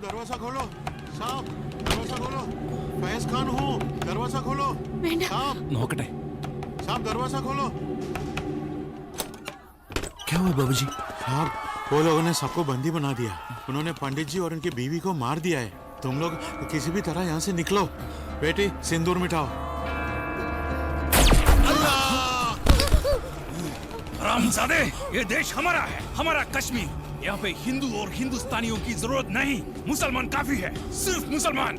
दरवाजा खोलो साहब, दरवाजा खोलो। फैज खान हूँ, दरवाजा खोलो साहब। नोकटे साहब दरवाजा खोलो। क्या हुआ बाबूजी? साहब वो लोगों ने सबको बंदी बना दिया। उन्होंने पंडित जी और उनकी बीवी को मार दिया है। तुम लोग किसी भी तरह यहाँ से निकलो। बेटी सिंदूर मिटाओ। हरामजादे, ये देश हमारा है, हमारा कश्मीर। यहाँ पे हिंदू और हिंदुस्तानियों की जरूरत नहीं, मुसलमान काफी है, सिर्फ मुसलमान।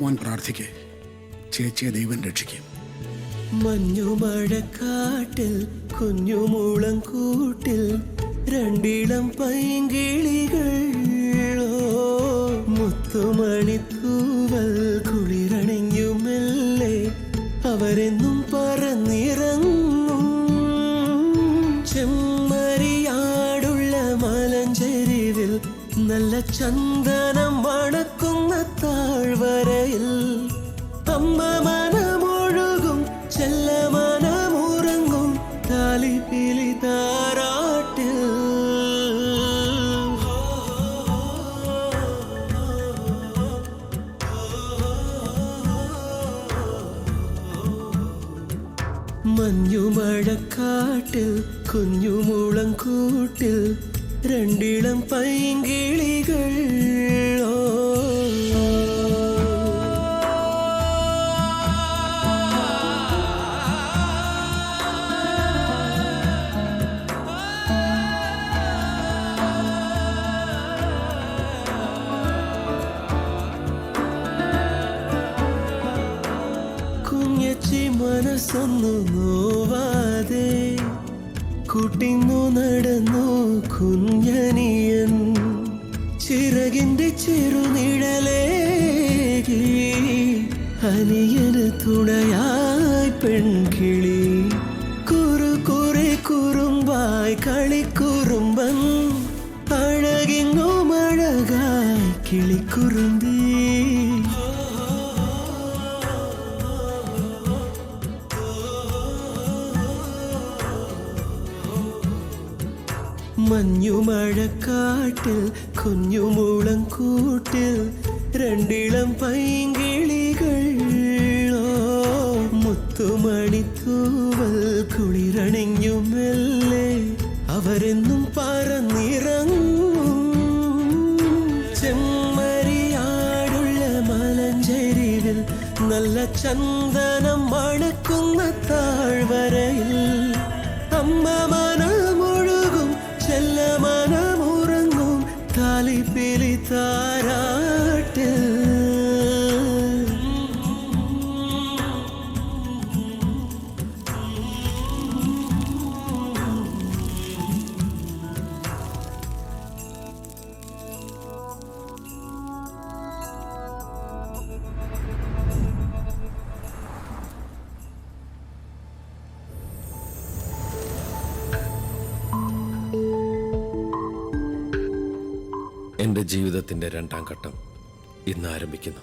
മോൻ പ്രാർത്ഥിക്കേ, ചേച്ചിയെ ദൈവം രക്ഷിക്കും. മഞ്ഞുമഴക്കാട്ടിൽ കുഞ്ഞുമൂളം കൂട്ടിൽ രണ്ടിളം പൈങ്കിളികൾ, മുത്തുമണിത്തൂവൽ കുളിരണിഞ്ഞു മെല്ലെ അവരെന്നും പറന്നിറങ്ങും. ചെമ്മരിയാടുള്ള മലഞ്ചെരിവിൽ നല്ല ചന്ദനം മണക്കുന്ന താഴ്വരയിൽ അമ്മ മനമൊഴുകും, ചെല്ലമനമുറങ്ങും താലിപ്പിലി താരാട്ടിൽ. മഞ്ഞുമഴക്കാട്ടിൽ കുഞ്ഞുമൂളം കൂട്ടിൽ രണ്ടിളം പൈങ്കിളികൾ. കുഞ്ഞച്ചി മനസ്സൊന്നു നോവാതെ കൂട്ടിന്നു നടന്നു കുഞ്ഞനിയൻ ചിറകിന്റെ ചെറുനിഴലേകി അനിയന് തുണയായി പെൺകിളി കുറെ കുറുമ്പായി കളിക്കുറുമ്പൻ അഴകിങ്ങും അഴകായി കിളിക്കുറുമ്പി മഞ്ഞുമഴക്കാട്ടിൽ കുഞ്ഞുമൂളം കൂട്ടിൽ രണ്ടിളം പൈങ്കിളികൾ മുത്തുമണിത്തൂവൽ കുളിരണിഞ്ഞു മെല്ലെ അവരെന്നും പറന്നിറങ്ങും ചെമ്മരിയാടുള്ള മലഞ്ചെരിവിൽ നല്ല ചന്ദനം മണക്കുന്ന താഴ്വരയിൽ അമ്മ മനമൊഴുകും ചെല്ല മനമുറങ്ങും താലിപ്പിലി താരാട്ട് എൻ്റെ ജീവിതത്തിൻ്റെ രണ്ടാം ഘട്ടം ഇന്ന് ആരംഭിക്കുന്നു.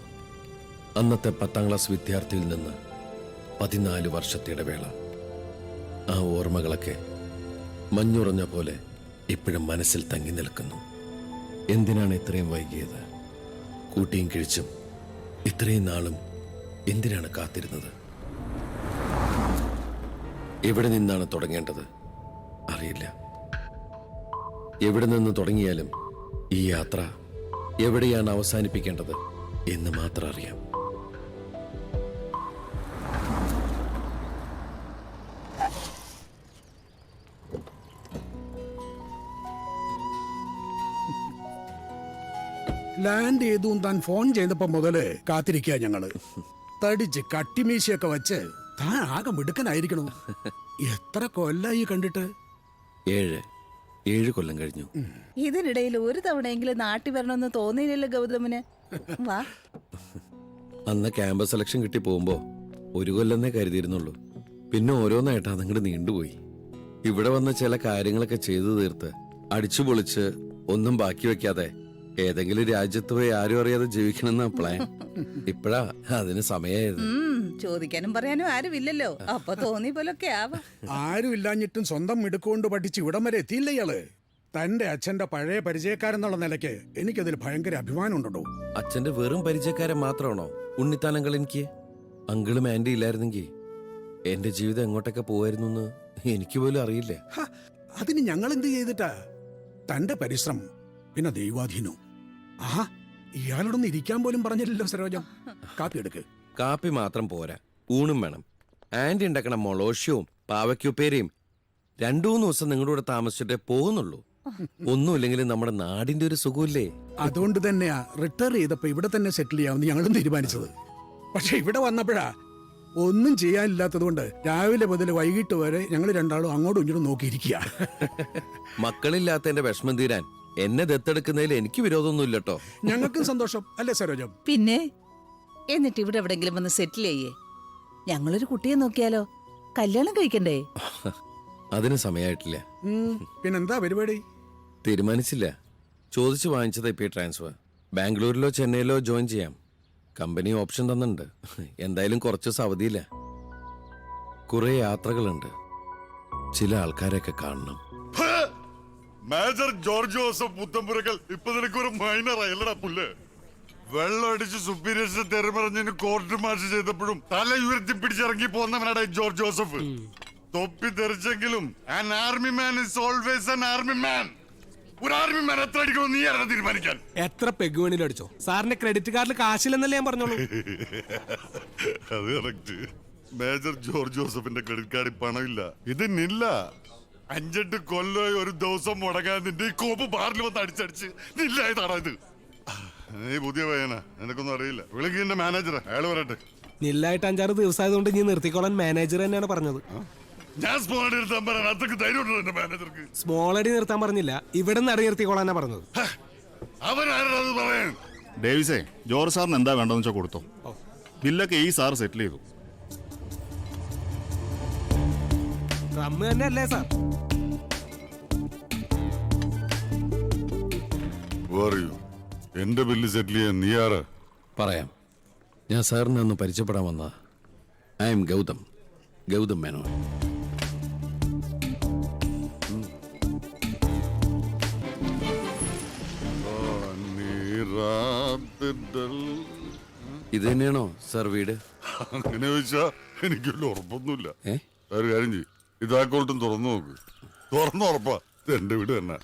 അന്നത്തെ 10ാം ക്ലാസ് വിദ്യാർത്ഥിയിൽ നിന്ന് 14 വർഷത്തെ ഇടവേള. ആ ഓർമ്മകളൊക്കെ മഞ്ഞുറഞ്ഞ പോലെ ഇപ്പോഴും മനസ്സിൽ തങ്ങി നിൽക്കുന്നു. എന്തിനാണ് ഇത്രയും വൈകിയത്? കൂട്ടിയും കിഴിച്ചും ഇത്രയും നാളും എന്തിനാണ് കാത്തിരുന്നത്? എവിടെ നിന്നാണ് തുടങ്ങേണ്ടത് അറിയില്ല. എവിടെ നിന്ന് തുടങ്ങിയാലും ഈ യാത്ര എവിടെയാണ് അവസാനിപ്പിക്കേണ്ടത് എന്ന് മാത്രം അറിയാം. ലാൻഡ് ചെയ്തു താൻ ഫോൺ ചെയ്തപ്പോ മുതല് കാത്തിരിക്കുക ഞങ്ങള്. തടിച്ച് കട്ടിമീശയൊക്കെ വെച്ച് താൻ ആകെ മിടുക്കനായിരിക്കണു. എത്ര കൊല്ലായി കണ്ടിട്ട്? 7 കൊല്ലം കഴിഞ്ഞു. ഇതിനിടയിൽ ഒരു തവണയെങ്കിലും നാട്ടിൽ വരണമെന്ന് തോന്നിയില്ലല്ലോ ഗൗതമിന്. വാ. അന്ന് ക്യാമ്പസ് സെലക്ഷൻ കിട്ടി പോകുമ്പോ 1 കൊല്ലെന്നേ കരുതിയിരുന്നുള്ളൂ. പിന്നെ ഓരോന്നായിട്ട് അതങ്ങോട്ട് നീണ്ടുപോയി. ഇവിടെ വന്ന ചില കാര്യങ്ങളൊക്കെ ചെയ്തു തീർത്ത് അടിച്ചു പൊളിച്ച് ഒന്നും ബാക്കി വെക്കാതെ ഏതെങ്കിലും രാജ്യത്ത് പോയി ആരും അറിയാതെ ജീവിക്കണമെന്ന പ്ലാൻ. ഇപ്പഴാ അതിന് സമയായിരുന്നു. ചോദിക്കാനും പറയാനും ആരുമില്ലല്ലോ, അപ്പൊ തോന്നി പോലൊക്കെ ആവാം. ആരും ഇല്ലാഞ്ഞിട്ടും സ്വന്തം മിടുക്കൊണ്ട് പഠിച്ച് ഇവിടം വരെ എത്തിയില്ല ഇയാള്. തന്റെ അച്ഛന്റെ പഴയ പരിചയക്കാരെന്നുള്ള നിലയ്ക്ക് എനിക്കതിൽ ഭയങ്കര അഭിമാനം ഉണ്ടോ. അച്ഛന്റെ വെറും പരിചയക്കാരൻ മാത്രമാണോ ഉണ്ണിത്താനങ്ങൾ? എനിക്ക് അങ്കിളും ആന്റി ഇല്ലായിരുന്നെങ്കിൽ എന്റെ ജീവിതം എങ്ങോട്ടൊക്കെ പോവായിരുന്നു എന്ന് എനിക്ക് പോലും അറിയില്ല. അതിന് ഞങ്ങൾ എന്ത് ചെയ്തിട്ടാ? തന്റെ പരിശ്രമം പിന്നെ ദൈവാധീനവും. ആഹാ, ഇയാളോടൊന്ന് ഇരിക്കാൻ പോലും പറഞ്ഞില്ലല്ലോ സരോജം. കാപ്പി എടുക്ക്. കാപ്പി മാത്രം പോരാ, ഊണും വേണം. ആന്റി ഉണ്ടാക്കണ മൊളോഷ്യവും പാവയ്ക്കുപ്പേരിയും 2-3 ദിവസം നിങ്ങളുടെ കൂടെ താമസിച്ചിട്ടേ പോകുന്നുള്ളൂ. ഒന്നുമില്ലെങ്കിലും നമ്മുടെ നാടിന്റെ ഒരു സുഖമില്ലേ. അതുകൊണ്ട് തന്നെയാ റിട്ടയർ ചെയ്തപ്പോ ഇവിടെ തന്നെ സെറ്റിൽ ചെയ്യാമെന്ന് ഞങ്ങളും തീരുമാനിച്ചത്. പക്ഷെ ഇവിടെ വന്നപ്പോഴാ ഒന്നും ചെയ്യാനില്ലാത്തത് കൊണ്ട് രാവിലെ മുതൽ വൈകിട്ട് വരെ ഞങ്ങൾ രണ്ടാളും അങ്ങോട്ടും ഇങ്ങോട്ടും നോക്കിയിരിക്കുക. മക്കളില്ലാത്തതിന്റെ വിഷമം തീരാൻ എന്നെ ദത്തെടുക്കുന്നതിൽ എനിക്ക് വിരോധമൊന്നുമില്ല കേട്ടോ. ഞങ്ങൾക്കും സന്തോഷം അല്ലേ സരോജം? പിന്നെ എന്നിട്ട് ഇവിടെ എവിടെങ്കിലും വന്ന് സെറ്റിൽ ചെയ്യേ. ഞങ്ങളൊരു കുട്ടിയെ നോക്കിയാലോ? കല്യാണം കഴിക്കണ്ടേ? അതിന് സമയമായിട്ടില്ല. പിന്നെന്താ പരിപാടി? തീരുമാനിച്ചില്ല. ചോദിച്ചു വാങ്ങിച്ചതാ ഇപ്പൊ ട്രാൻസ്ഫർ. ബാംഗ്ലൂരിലോ ചെന്നൈയിലോ ജോയിൻ ചെയ്യാം. കമ്പനി ഓപ്ഷൻ തന്നിട്ടുണ്ട്. എന്തായാലും കുറച്ച് അവധിയില്ല. കുറെ യാത്രകളുണ്ട്. ചില ആൾക്കാരെയൊക്കെ കാണണം. മേജർ ജോർജ് ജോസഫ് പുത്തമ്പുരക്കൽ ഇപ്പൊ നിനക്കൊരു മൈനർ ആയല്ലടാ പുല്ല്. വെള്ളം അടിച്ച് സുപ്പീരിയേഴ്സിനെ തെരമറിഞ്ഞതിന് കോർട്ട് മാർച്ച് ചെയ്തപ്പോഴും തല ഉയർത്തി പിടിച്ചിറങ്ങി പോന്നവനാടാ ജോർജ് ജോസഫ്. തൊപ്പി തെറിച്ചെങ്കിലും an army man is always an army man. ഒരു ആർമി മാൻ എത്ര അടിക്കണം നീ ആരാ തീരുമാനിക്കാൻ? എത്ര പെഗ് വേണേലും അടിച്ചോ, സാറിന്റെ ക്രെഡിറ്റ് കാർഡിൽ കാശില്ലെന്നല്ലേ ഞാൻ പറഞ്ഞോളൂ. അത് കറക്റ്റ്. മേജർ ജോർജ് ജോസഫിന്റെ ക്രെഡിറ്റ് കാർഡിൽ പണമില്ല. ഇതിനില്ല. 5-8 കൊല്ലമായി ഒരു ദിവസം മുടങ്ങാൻ നിന്റെ ഈ കോപ്പ് ബാറിൽ വന്ന് അടിച്ചടിച്ച് നില്ലായതാണോ ഇത്? നീ പുതിയ പയ്യനാ, നിനക്കൊന്നും അറിയില്ല. വിളിക്ക് എന്റെ മാനേജറെ, അയാൾ വരട്ടെ. നില്ലായിട്ട് 5-6 ദിവസമായതുകൊണ്ട് ഇനി നിർത്തിക്കോളാൻ മാനേജർ തന്നെയാണ് പറഞ്ഞത്. ഞാൻ സ്പോട്ട് എടുത്താൻ പറയാൻ അത്രക്ക് ധൈര്യമുണ്ടോ എന്റെ മാനേജർക്ക്? സ്മോൾ അടി നിർത്താൻ പറഞ്ഞില്ല, ഇവിടെ നിന്ന് അടി നിർത്തിക്കോളാനാ പറഞ്ഞത്. അവനാരത് പറയാൻ? ഡേവിസേ, ജോർജ് സാറിന് എന്താ വേണ്ടതെന്ന് വെച്ചാൽ കൊടുത്തോ. ബില്ലൊക്കെ ഈ സാർ സെറ്റിൽ ചെയ്തു. റമ്മ് തന്നെ അല്ലേ സാർ? പറയൂ, എന്റെ ബില്ല് സെറ്റിൽ ചെയ്യാൻ നീ ആരാ? പറയാം. ഞാൻ സാറിനെ ഒന്ന് പരിചയപ്പെടാൻ വന്നതാ. I am Gautham Menon. ഇത് തന്നെയാണോ സാർ വീട്? അങ്ങനെ ചോദിച്ചാ എനിക്കുള്ള ഉറപ്പൊന്നുമില്ല. ഏ? ഒരു കാര്യം ചെയ്യും, ഇതാക്കോട്ടും തുറന്നു നോക്ക്. തുറന്നു ഉറപ്പാ എന്റെ വീട് തന്നെ.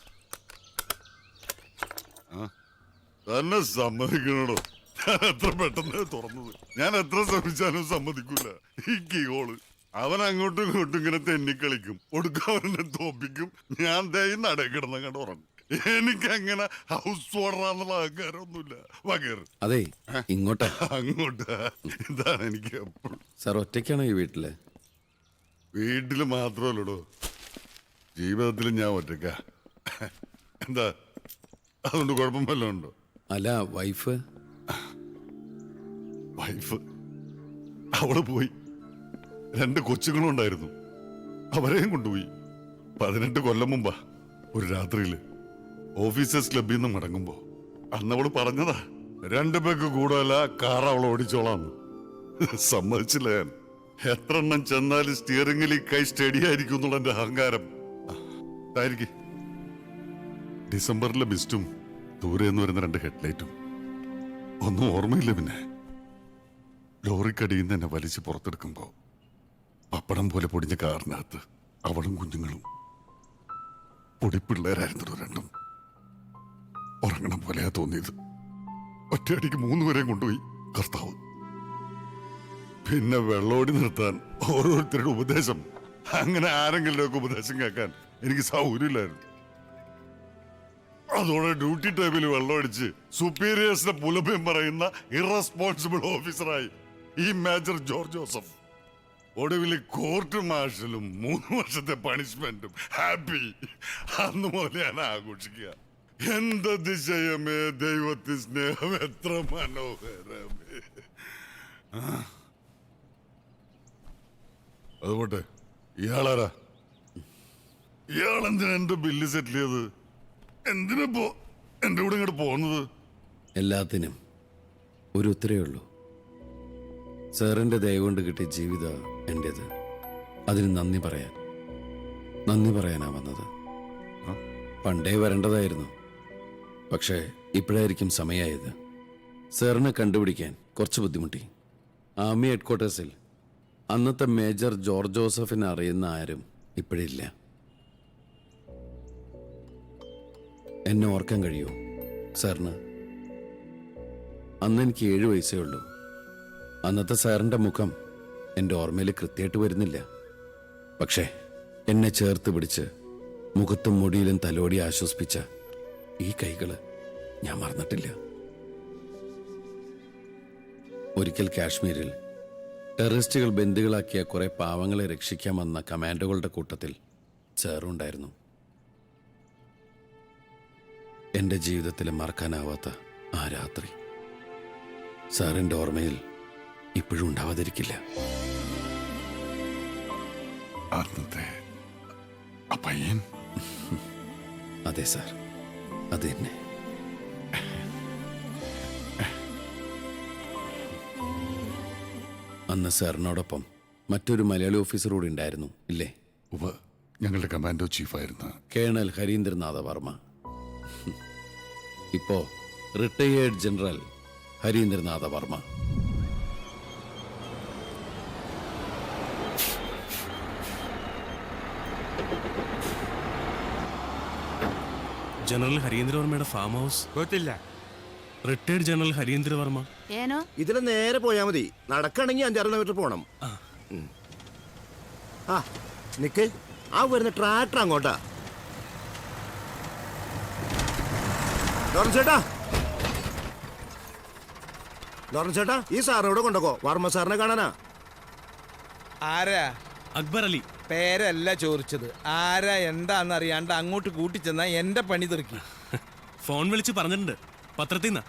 തന്നെ സമ്മതിക്കണോ? ഞാൻ എത്ര പെട്ടെന്ന് തുറന്നത്. ഞാൻ എത്ര ശ്രമിച്ചാലും സമ്മതിക്കൂല. ഈ കീഹോള് അവൻ അങ്ങോട്ടും ഇങ്ങോട്ടും ഇങ്ങനെ തെന്നിക്കളിക്കും. ഒടുക്കം അവനെ തോപ്പിക്കും. ഞാൻ ദേ നട കിടന്ന കണ്ട് ഉറങ്ങും. എനിക്കങ്ങനെ ഹൗസ് ഓർഡറാന്നുള്ള അഹങ്കാരമൊന്നുമില്ല. വകേറ് അതെ, ഇങ്ങോട്ടാ. അങ്ങോട്ട്. ഇതാണ് എനിക്ക് എപ്പോഴും. സാർ ഒറ്റയ്ക്കാണോ ഈ വീട്ടില്? വീട്ടില് മാത്രമല്ലടോ, ജീവിതത്തിൽ ഞാൻ ഒറ്റക്ക. എന്താ അതുകൊണ്ട് കുഴപ്പം വല്ലതും ഉണ്ടോ? അല്ല, വൈഫ് അവള് പോയി. 2 കൊച്ചുങ്ങളും ഉണ്ടായിരുന്നു, അവരെയും കൊണ്ടുപോയി. 18 കൊല്ലം മുമ്പാ ഒരു രാത്രിയില് ഓഫീസേഴ്സ് ക്ലബിൽ നിന്ന് മടങ്ങുമ്പോ അന്നവള് പറഞ്ഞതാ 2 പേർക്ക് കൂടുതല കാർ അവൾ ഓടിച്ചോളാന്ന്. സമ്മതിച്ചില്ല ഞാൻ. എത്ര എണ്ണം ചെന്നാലും സ്റ്റിയറിംഗിൽ ഈ കൈ സ്റ്റഡി ആയിരിക്കും എന്നുള്ള എന്റെ അഹങ്കാരം. ഡിസംബറിലെ ബിസ്റ്റും ദൂരെ നിന്ന് വരുന്ന 2 ഹെഡ്ലൈറ്റും ഒന്നും ഓർമ്മയില്ല. പിന്നെ ലോറിക്കടിയിൽ നിന്ന് എന്നെ വലിച്ച് പുറത്തെടുക്കുമ്പോ പപ്പടം പോലെ പൊടിഞ്ഞ കാറിനകത്ത് അവളും കുഞ്ഞുങ്ങളും പൊടിപ്പിള്ളേരായിരുന്നു. 2 ഉറങ്ങണം പോലെയാ തോന്നിയത്. ഒറ്റയടിക്ക് 3 പേരെയും കൊണ്ടുപോയി കർത്താവ്. പിന്നെ വെള്ളോടി നിർത്താൻ ഓരോരുത്തരുടെ ഉപദേശം. അങ്ങനെ ആരെങ്കിലുമൊക്കെ ഉപദേശം കേൾക്കാൻ എനിക്ക് സൗകര്യമില്ലായിരുന്നു. അതോടെ ഡ്യൂട്ടി ടൈമിൽ വെള്ളമടിച്ച് സുപ്പീരിയേഴ്സിന്റെ പുലഭ്യം പറയുന്ന ഇറസ്പോൺസിബിൾ ഓഫീസറായി ഈ മേജർ ജോർജ് ജോസഫ്. ഒടുവിൽ കോർട്ട് മാർഷലും 3 വർഷത്തെ പണിഷ്മെന്റും. ഹാപ്പി. അന്ന് മുതൽ ഞാൻ ആഘോഷിക്കുക. എന്ത് അതിശയമേ, ദൈവത്തിന്റെ സ്നേഹം എത്ര മനോഹരമേ. അതുപോട്ടെ, ഇയാളാരാ? ഇയാളെന്തിനാ എന്റെ ബില്ല് സെറ്റിൽ ചെയ്ത്? എന്തിനപ്പോ എന്റെ കൂടെ ഇങ്ങോട്ട് പോകുന്നത്? എല്ലാത്തിനും ഒരു ഉത്തരേ ഉള്ളൂ. സാറിന്റെ ദയ കൊണ്ട് കിട്ടിയ ജീവിതം എൻ്റെത്. അതിന് നന്ദി പറയാനാ വന്നത്. പണ്ടേ വരേണ്ടതായിരുന്നു, പക്ഷേ ഇപ്പോഴായിരിക്കും സമയമായത്. സാറിനെ കണ്ടുപിടിക്കാൻ കുറച്ച് ബുദ്ധിമുട്ടി. ആർമി ഹെഡ്ക്വാർട്ടേഴ്സിൽ അന്നത്തെ മേജർ ജോർജ് ജോസഫിനെ അറിയുന്ന ആരും ഇപ്പോഴില്ല. എന്നെ ഓർക്കാൻ കഴിയുമോ സാറിന്? അന്ന് എനിക്ക് 7 വയസ്സേ ഉള്ളൂ. അന്നത്തെ സാറിൻ്റെ മുഖം എൻ്റെ ഓർമ്മയിൽ കൃത്യമായിട്ട് വരുന്നില്ല. പക്ഷേ എന്നെ ചേർത്ത് പിടിച്ച് മുഖത്തും മുടിയിലും തലോടി ആശ്വസിപ്പിച്ച ഈ കൈകള് ഞാൻ മറന്നിട്ടില്ല. ഒരിക്കൽ കാശ്മീരിൽ ടെററിസ്റ്റുകൾ ബന്ദികളാക്കിയ കുറെ പാവങ്ങളെ രക്ഷിക്കാൻ വന്ന കമാൻഡോകളുടെ കൂട്ടത്തിൽ സാറുണ്ടായിരുന്നു. എൻ്റെ ജീവിതത്തിൽ മറക്കാനാവാത്ത ആ രാത്രി സാറിൻ്റെ ഓർമ്മയിൽ ഇപ്പോഴും ഉണ്ടാവാതിരിക്കില്ല. അതെ സാർ, അത് തന്നെ. അന്ന് സാറിനോടൊപ്പം മറ്റൊരു മലയാളി ഓഫീസർ കൂടി ഉണ്ടായിരുന്നു, ഇല്ലേ? ഞങ്ങളുടെ കമാൻഡോ ചീഫായിരുന്നു കേണൽ ഹരീന്ദ്രനാഥ വർമ്മ. ഇപ്പോ retired general Harindranatha Varma. General ഹരീന്ദ്രവർമ്മയുടെ ഫാം ഹൗസ് ಗೊತ್ತಿಲ್ಲ. Retired general Harindravarma. ഏനോ ഇതിലെ നേരെ പോയാ മതി. നടക്കണമെങ്കിൽ 5-6 മീറ്റർ പോണം. ആ നിക്ക്, ആ വരുന്ന ട്രാക്ടർ അങ്ങോട്ടാ. ചേട്ടാ, ലോറൻസ് ചേട്ടാ ഈ സാറിനോട് കൊണ്ടോക്കോ വർമ്മ സാറിനെ കാണാനാ. ആരാ? അക്ബർ അലി. പേരല്ല ചോദിച്ചത്, ആരാ എന്താന്ന് അറിയാണ്ട് അങ്ങോട്ട് കൂട്ടിച്ചെന്നാ എന്റെ പണി തെറുക്കി. ഫോൺ വിളിച്ച് പറഞ്ഞിട്ടുണ്ട്, പത്രത്തിൽ നിന്നാ.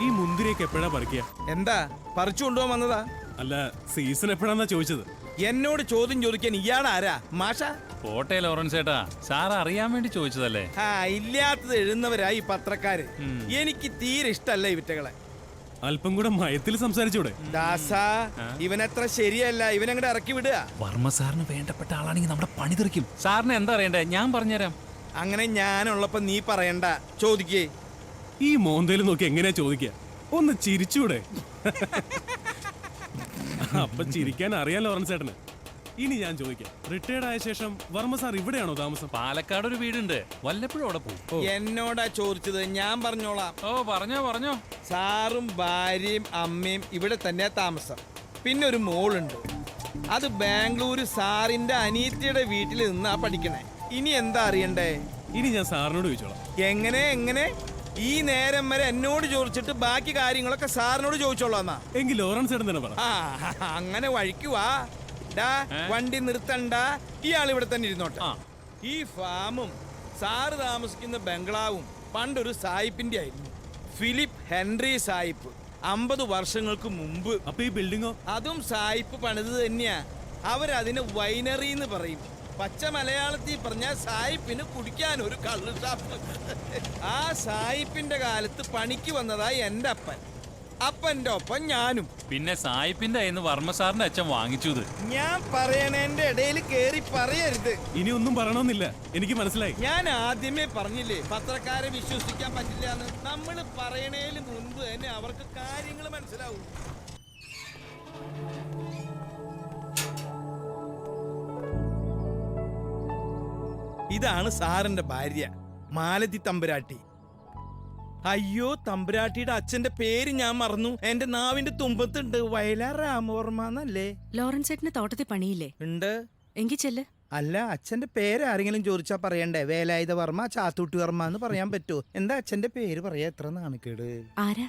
ഈ മുന്തിരിയൊക്കെ എപ്പോഴാ പറിക്കുക? എന്താ പറിച്ചു കൊണ്ടുപോകാൻ വന്നതാ? അല്ല, സീസൺ എപ്പോഴാന്നാ ചോദിച്ചത്. എന്നോട് ചോദ്യം ചോദിക്കാൻ ഇയാളാരാ? മാഷ? പോട്ടെ ലോറൻസ് ചേട്ടാ, സാർ അറിയാൻ വേണ്ടി ചോദിച്ചതല്ലേ. ആ, ഇല്ലാത്തത് എഴുതുന്നവരായി ഈ പത്രക്കാര്. എനിക്ക് തീരെ ഇഷ്ടല്ല ഇവറ്റകളെ. അല്പം കൂടെ മയത്തിൽ സംസാരിച്ചൂടെ? ദാസാ, ഇവനത്ര ശരിയല്ല, ഇവനങ്ങടെ ഇറക്കി വിടുക. വർമ്മ സാറിന് വേണ്ടപ്പെട്ട ആളാണെങ്കിൽ നമ്മുടെ പണി തെറിക്കും. സാറിന് എന്താ അറിയണ്ടേ, ഞാൻ പറഞ്ഞുതരാം. അങ്ങനെ ഞാനുള്ളപ്പോ നീ പറയണ്ട, ചോദിക്കേ. ഈ മോന്തയിൽ നോക്കി എങ്ങനെയാ ചോദിക്കുക? ഒന്ന് ചിരിച്ചൂടെ? അപ്പൊ ചിരിക്കാൻ അറിയാൻ ലോറൻസ് ചേട്ടന്. ഇനി ഞാൻ ചോദിക്കാം, റിട്ടയർഡ് ആയ ശേഷം വർമ്മ സാർ ഇവിടെയാണോ താമസം? പാലക്കാട് ഒരു വീടുണ്ട്, വല്ലപ്പോഴും അവിടെ പോകും. എന്നോടാ ചോദിച്ചത്, ഞാൻ പറഞ്ഞോളാം. ഓ പറഞ്ഞോ. സാറും ഭാര്യയും അമ്മയും ഇവിടെ തന്നെയാ താമസം. പിന്നെ ഒരു മോളുണ്ട്, അത് ബാംഗ്ലൂര് സാറിന്റെ അനിയത്തിയുടെ വീട്ടിൽ നിന്നാ പഠിക്കണേ. ഇനി എന്താ അറിയണ്ടേ? ഇനി ഞാൻ സാറിനോട് ചോദിച്ചോളാം. എങ്ങനെ ഈ നേരം വരെ എന്നോട് ചോദിച്ചിട്ട് ബാക്കി കാര്യങ്ങളൊക്കെ സാറിനോട് ചോദിച്ചോളാം. എങ്കിൽ ലോറൻസ് ചേട്ടൻ തന്നെ പറ. അങ്ങനെ വഴിക്കുവാ. വണ്ടി നിർത്തണ്ട, ഇയാൾ ഇവിടെ തന്നെ ഇരുന്നോട്ടെ. ഈ ഫാമും സാറ് താമസിക്കുന്ന ബംഗ്ലാവും പണ്ടൊരു സായിപ്പിന്റെ ആയിരുന്നു, ഫിലിപ്പ് ഹെൻറി സായിപ്പ്. 50 വർഷങ്ങൾക്ക് മുമ്പ്. അപ്പൊ ഈ ബിൽഡിങ്ങോ? അതും സായിപ്പ് പണിത് തന്നെയാ. അവരതിന് വൈനറി എന്ന് പറയും. പച്ച മലയാളത്തിൽ പറഞ്ഞ സായിപ്പിന് കുടിക്കാൻ ഒരു കള്ള് ഷാപ്പ്. ആ സായിപ്പിന്റെ കാലത്ത് പണിക്ക് വന്നതായി എന്റെ അപ്പൻ, അപ്പന്റെ ഒപ്പം ഞാനും. പിന്നെ സായിപ്പിന്റെ കയ്യിന്ന് വർമ്മ സാറിന്റെ അച്ഛൻ വാങ്ങിച്ചത്. ഞാൻ പറയണേന്റെ ഇടയിൽ കേറി പറയരുത്. ഇനി ഒന്നും പറയണമെന്നില്ല, എനിക്ക് മനസ്സിലായി. ഞാൻ ആദ്യമേ പറഞ്ഞില്ലേ പത്രക്കാരെ വിശ്വസിക്കാൻ പറ്റില്ല എന്ന്. നമ്മൾ പറയണേല് മുൻപ് തന്നെ അവർക്ക് കാര്യങ്ങൾ മനസ്സിലാവും. ഇതാണ് സാറിന്റെ ഭാര്യ, മാലതി തമ്പുരാട്ടി. അയ്യോ, തമ്പുരാട്ടിയുടെ അച്ഛന്റെ പേര് ഞാൻ മറന്നു, എന്റെ നാവിന്റെ തുമ്പത്തുണ്ട്. വയലാർ രാമവർമ്മ എന്നല്ലേ? ലോറൻസ് ചേട്ടന് തോട്ടത്തിൽ പണിയില്ലേ? ഉണ്ട്. എങ്കിൽ ചെല്ല്. അല്ല, അച്ഛന്റെ പേര് ആരെങ്കിലും ചോദിച്ചാ പറയണ്ടേ? വേലായുധ വർമ്മ, ചാത്തൂട്ടി വർമ്മ എന്ന് പറയാൻ പറ്റുമോ? എന്താ അച്ഛന്റെ പേര് പറയാ? എത്ര നാണക്കേട്. ആരാ?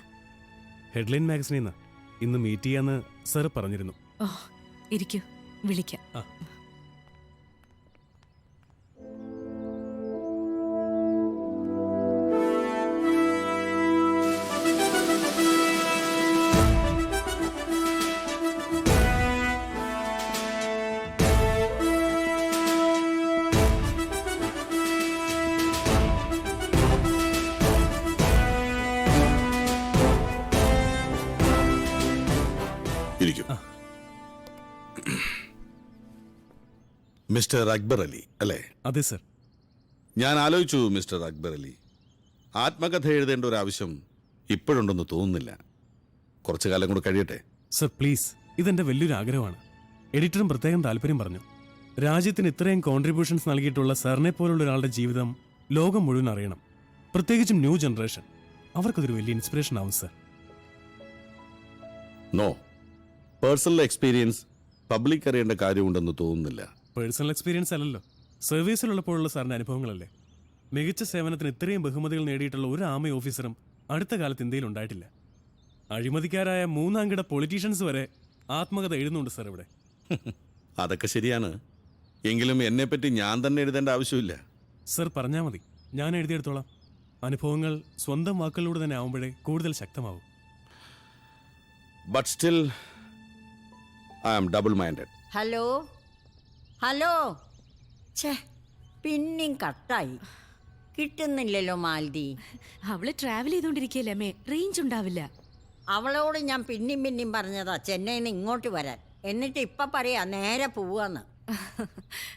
ഹെഡ്ലൈൻ മാഗസിനിൽ നിന്ന് ഇന്ന് മീറ്റ് ചെയ്യാന്ന് സർ പറഞ്ഞിരുന്നു. ഓ, ഇരിക്കൂ, വിളിക്കാം. മിസ്റ്റർ അക്ബർ അലി അല്ലേ? അതെ സർ. ഞാൻ ആലോചിച്ചു മിസ്റ്റർ അക്ബർ അലി, ആത്മകഥ എഴുതേണ്ട ഒരു ആവശ്യം ഇപ്പോഴുണ്ടെന്ന് തോന്നുന്നില്ല. കുറച്ചു കാലം കൂടെ കഴിയട്ടെ. സർ പ്ലീസ്, ഇതെന്റെ വലിയൊരു ആഗ്രഹമാണ്. എഡിറ്ററും പ്രത്യേകം താല്പര്യം പറഞ്ഞു. രാജ്യത്തിന് ഇത്രയും കോൺട്രിബ്യൂഷൻസ് നൽകിയിട്ടുള്ള സാറിനെ പോലുള്ള ഒരാളുടെ ജീവിതം ലോകം മുഴുവൻ അറിയണം, പ്രത്യേകിച്ചും ന്യൂ ജനറേഷൻ. അവർക്കതൊരു വലിയ ഇൻസ്പിറേഷൻ ആവും sir. No, personal experience public അറിയേണ്ട കാര്യമുണ്ടെന്ന് തോന്നുന്നില്ല. പേഴ്സണൽ എക്സ്പീരിയൻസ് അല്ലല്ലോ, സർവീസിലുള്ളപ്പോഴുള്ള സാറിന്റെ അനുഭവങ്ങളല്ലേ. മികച്ച സേവനത്തിന് ഇത്രയും ബഹുമതികൾ നേടിയിട്ടുള്ള ഒരു ആർമി ഓഫീസറും അടുത്ത കാലത്ത് ഇന്ത്യയിൽ ഉണ്ടായിട്ടില്ല. അഴിമതിക്കാരായ മൂന്നാംകിട പൊളിറ്റീഷ്യൻസ് വരെ ആത്മകഥ എഴുതുന്നുണ്ട് സാർ ഇവിടെ. അതൊക്കെ ശരിയാണ്, എങ്കിലും എന്നെപ്പറ്റി ഞാൻ തന്നെ എഴുതേണ്ട ആവശ്യമില്ല. സർ പറഞ്ഞാൽ മതി, ഞാൻ എഴുതിയെടുത്തോളാം. അനുഭവങ്ങൾ സ്വന്തം വാക്കുകളിലൂടെ തന്നെ ആവുമ്പോഴേ കൂടുതൽ ശക്തമാവും. But still I am double minded. Hello ഛേ, പിന്നെയും കട്ടായി. കിട്ടുന്നില്ലല്ലോ മാലതി. അവള് ട്രാവൽ ചെയ്തോണ്ടിരിക്കല്ലേ അമ്മേ, റേഞ്ച് ഉണ്ടാവില്ല. അവളോട് ഞാൻ പിന്നെയും പറഞ്ഞതാ ചെന്നൈയിൽ നിന്ന് ഇങ്ങോട്ട് വരാൻ. എന്നിട്ട് ഇപ്പൊ പറയാ നേരെ പോവാന്ന്.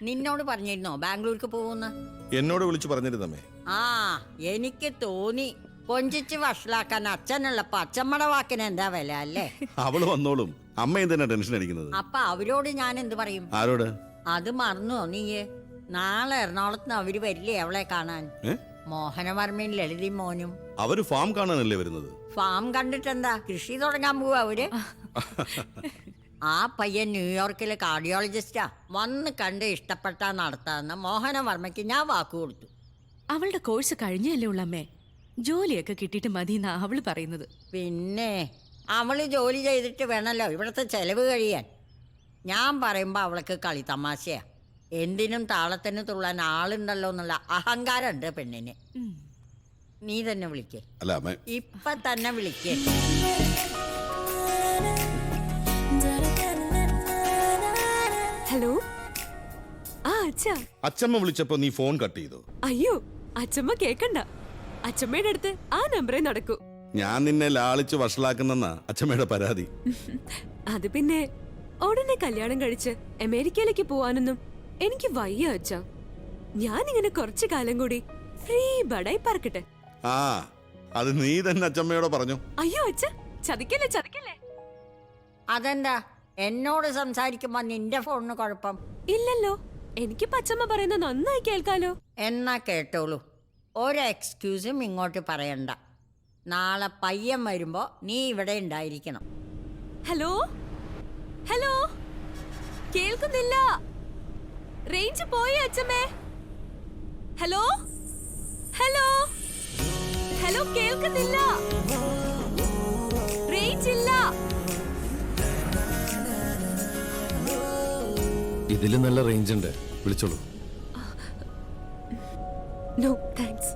നിന്നോട് പറഞ്ഞിരുന്നോ ബാംഗ്ലൂർക്ക് പോകുന്ന? എന്നോട് വിളിച്ചു പറഞ്ഞിരുന്നമ്മേ. ആ, എനിക്ക് തോന്നി. കൊഞ്ചിച്ച് വഷളാക്കാൻ അച്ഛനുള്ളപ്പോ അച്ഛമ്മയുടെ വാക്കിന് എന്താ വില അല്ലേ? അവള് വന്നോളും, അമ്മ എന്തിനാ ടെൻഷൻ അടിക്കുന്നത്? അപ്പൊ അവരോട് ഞാൻ എന്ത് പറയും? ആരോട്? അത് മറന്നോ നീയ്? നാളെ എറണാകുളത്ത് അവര് വരില്ലേ അവളെ കാണാൻ? മോഹനവർമ്മയും ലളിതി മോനും. അവര് ഫാം കാണാനല്ലേ വരുന്നത്? ഫാം കണ്ടിട്ടെന്താ, കൃഷി തുടങ്ങാൻ പോവാ അവര്. ആ പയ്യൻ ന്യൂയോർക്കിലെ കാർഡിയോളജിസ്റ്റാ. വന്ന് കണ്ട് ഇഷ്ടപ്പെട്ടാ നടത്താന്ന് മോഹനവർമ്മയ്ക്ക് ഞാൻ വാക്കു കൊടുത്തു. അവളുടെ കോഴ്സ് കഴിഞ്ഞല്ലേ ഉള്ളമ്മേ, ജോലിയൊക്കെ കിട്ടിയിട്ട് മതി എന്നാ അവള് പറയുന്നത്. പിന്നെ അവള് ജോലി ചെയ്തിട്ട് വേണമല്ലോ ഇവിടുത്തെ ചെലവ് കഴിയാൻ. ഞാൻ പറയുമ്പോൾ അവൾക്ക് കളിത്തമാശയാ. എന്തിനും താളത്തിന് തുള്ളാൻ ആളുണ്ടല്ലോ എന്നുള്ള അഹങ്കാരമുണ്ട് പെണ്ണിന്. നീ തന്നെ വിളിക്കേ, ഇപ്പൊ തന്നെ വിളിക്കേ. ഹലോ. ആ അച്ഛാ. അച്ഛമ്മ വിളിച്ചപ്പോ നീ ഫോൺ കട്ട് ചെയ്തു. അയ്യോ, അച്ഛമ്മ കേക്കണ്ട. അച്ഛമ്മയുടെ അടുത്ത് ആ നമ്പറേ നടക്കൂ. ഞാൻ നിന്നെ ലാളിച്ച് വഷളാക്കുന്നെന്നാ അച്ഛമ്മയുടെ പരാതി. അത് പിന്നെ ഉടനെ കല്യാണം കഴിച്ച് അമേരിക്കയിലേക്ക് പോവാനൊന്നും എനിക്ക് വയ്യ അച്ഛാ. ഞാനിങ്ങനെ കുറച്ചു കാലം കൂടി ഫ്രീ ബഡായി പറക്കട്ടെ. ആ, അത് നീ തന്നെ അച്ഛമ്മയോട് പറഞ്ഞു. അയ്യോ അച്ഛ, ചതിക്കല്ലേ ചതിക്കല്ലേ. അതെന്താ എന്നോട് സംസാരിക്കുമ്പോ നിന്റെ ഫോണിന് കുഴപ്പം? ഇല്ലല്ലോ, എനിക്ക് പച്ചമ്മ പറയുന്നത് നന്നായി കേൾക്കാലോ. എന്നാ കേട്ടോളൂ, ഒരു എക്സ്ക്യൂസും ഇങ്ങോട്ട് പറയണ്ട. നാളെ പയ്യൻ വരുമ്പോ നീ ഇവിടെ ഉണ്ടായിരിക്കണം. ഹലോ ഹലോ, കേൾക്കുന്നില്ല. റേഞ്ച് പോയി അച്ഛമ്മേ. ഹലോ ഹലോ ഹലോ, കേൾക്കുന്നില്ല. റേഞ്ച് ഇല്ല. ഇതില് നല്ല റേഞ്ച് ഉണ്ട്, വിളിച്ചോളൂ. No thanks.